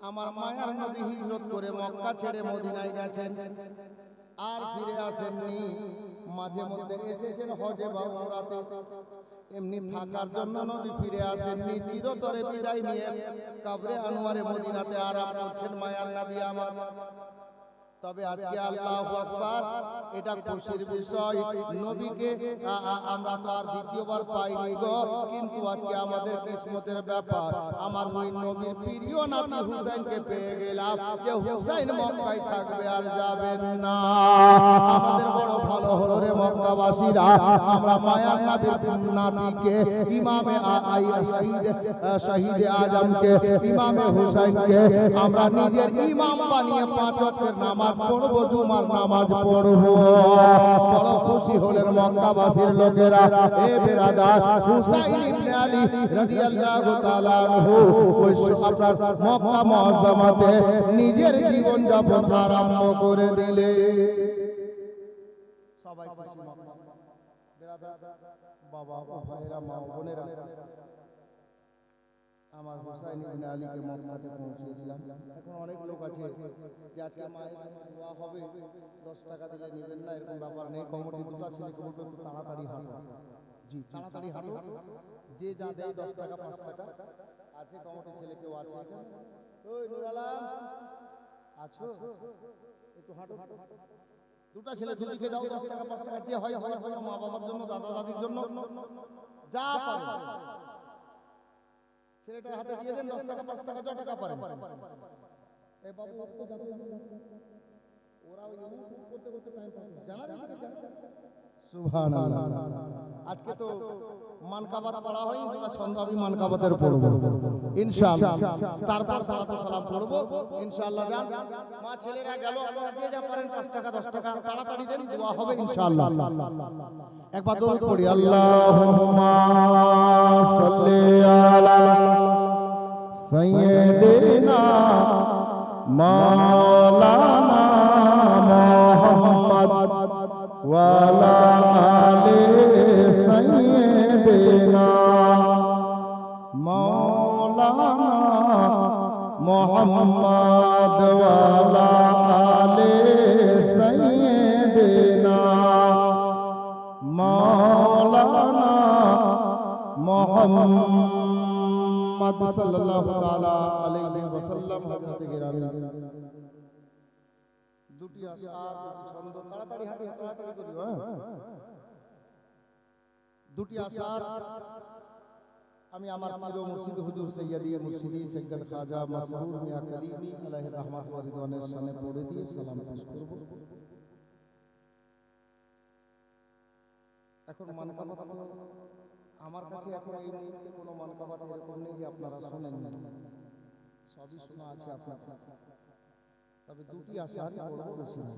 আমার মায়ার নবী হিজরত করে মক্কা ছেড়ে মদিনায় গেছেন, আর ফিরে আসেননি। মাঝে মধ্যে এসেছেন হজে বা উমরাতে, এমনি থাকার জন্য নবী ফিরে আসেননি। চিরতরে বিদায় নিয়ে কবরে আনোয়ারে মদিনাতে আরাম করছেন মায়ার নবী আমার। তবে আজকে আল্লাহু আকবার, এটা খুশির বিষয়, নবীকে আমরা তো আর দ্বিতীয়বার পাইনি গো, কিন্তু আজকে আমাদের কিসমতের ব্যাপার, আমার ওই নবীর প্রিয় নাতি হুসাইনকে পেয়ে গেলাম, যে হুসাইন মক্কায় থাকবে আর যাবেন না। আমাদের বড় ভালো হলো রে মক্কাবাসীরা, আমরা মায়ার নবীর নাতিকে, ইমামে শহীদে আজমকে, ইমামে হুসাইনকে আমরা নিজের ইমাম বানিয়ে 5 ওয়াক্তের নামাজ পড়বো, জুমার নামাজ পড়বো। বড় খুশি হলেন মক্কাবাসীর লোকেরা। এ বেরাদার, হুসাইন ইবনে আলী রাদিয়াল্লাহু তাআলা আনহু ওই আপনার মক্কা মুআজ্জামাতে নিজের জীবন যাপন আরম্ভ করে দিলেন। সবাই খুশি মক্কা বেরাদার, বাবা, ভাইরা, মা বোনেরা, আমার হুসাইন ইবনে আলীকে মক্কাতে পৌঁছে দিলাম। এখন অনেক লোক আছে যে আজকে মায়ের দোয়া হবে, 10 টাকা দিলে নেবেন না, এরকম ব্যাপার নেই। কমিটি দুটো ছেলেকে বলবে একটু তাড়াতাড়ি হাঁটো, জি তাড়াতাড়ি হাঁটো, যে যা দেয় 10 টাকা 5 টাকা আছে। কমিটি ছেলে কেউ আছে এখানে? ওই নূর আলম আছো? একটু হাঁটো। দুটো ছেলে দুদিকে যাও, 10 টাকা 5 টাকা যে হয় হওয়ার জন্য, মা বাবার জন্য, দাদা দাদির জন্য, যা পারে ছেলেটার হাতে দিয়ে দেন। 10 টাকা 5 টাকা যত টাকা পারেন। এই বাবু ওরা ওই করতে করতে টাইম পাস, জানা দিতে জানা। সুবহানাল্লাহ। আজকে তো মানকাবাত পড়া হয়, দুটো ছন্দ আমি মানকাবাতের পড়বো ইনশাআল্লাহ। তারপর সালাতু সালাম পড়বো ইনশাআল্লাহ। যান মা ছেলেরা গেল, আপনারা যে যা পারেন 5 টাকা 10 টাকা তাড়াতাড়ি দেন, দোয়া হবে ইনশাআল্লাহ। একবার দরুদ পড়ি, আল্লাহুম্মা সাল্লি আলা সাইয়্যিদিনা মাওলানা মুহাম্মদ ওয়া আলা আলি সাইয়্যিদিনা মাওলানা মুহাম্মদ ওয়া আলা আলি সাইয়্যিদিনা মাওলানা মুহাম্মদ সাল্লাল্লাহু তাআলা আলাইহি ওয়াসাল্লাম। হযরত গিরামি দুটি আশার দুটি ছন্দ তাড়াতাড়ি হাঁটি, তাড়াতাড়ি করিও। হ্যাঁ, দুটি আশার আমি আমার প্রিয় মুর্শিদ হুজুর সৈয়দি মুর্শিদি সৈয়দ খাজা মাসরুর মিয়া কলিমি আলাইহি রহমাত ওয়া রিদওয়ানের সামনে পড়ে দিয়ে সালাম পেশ করব। এখন মানকাবাত আমার কাছে এখন এই মুহূর্তে কোনো মানকাবাত এরকম নেই যে আপনারা শোনেন না, সবই শোনা আছে আপনার, তবে দুটি আশারই পড়ব, বেশি না।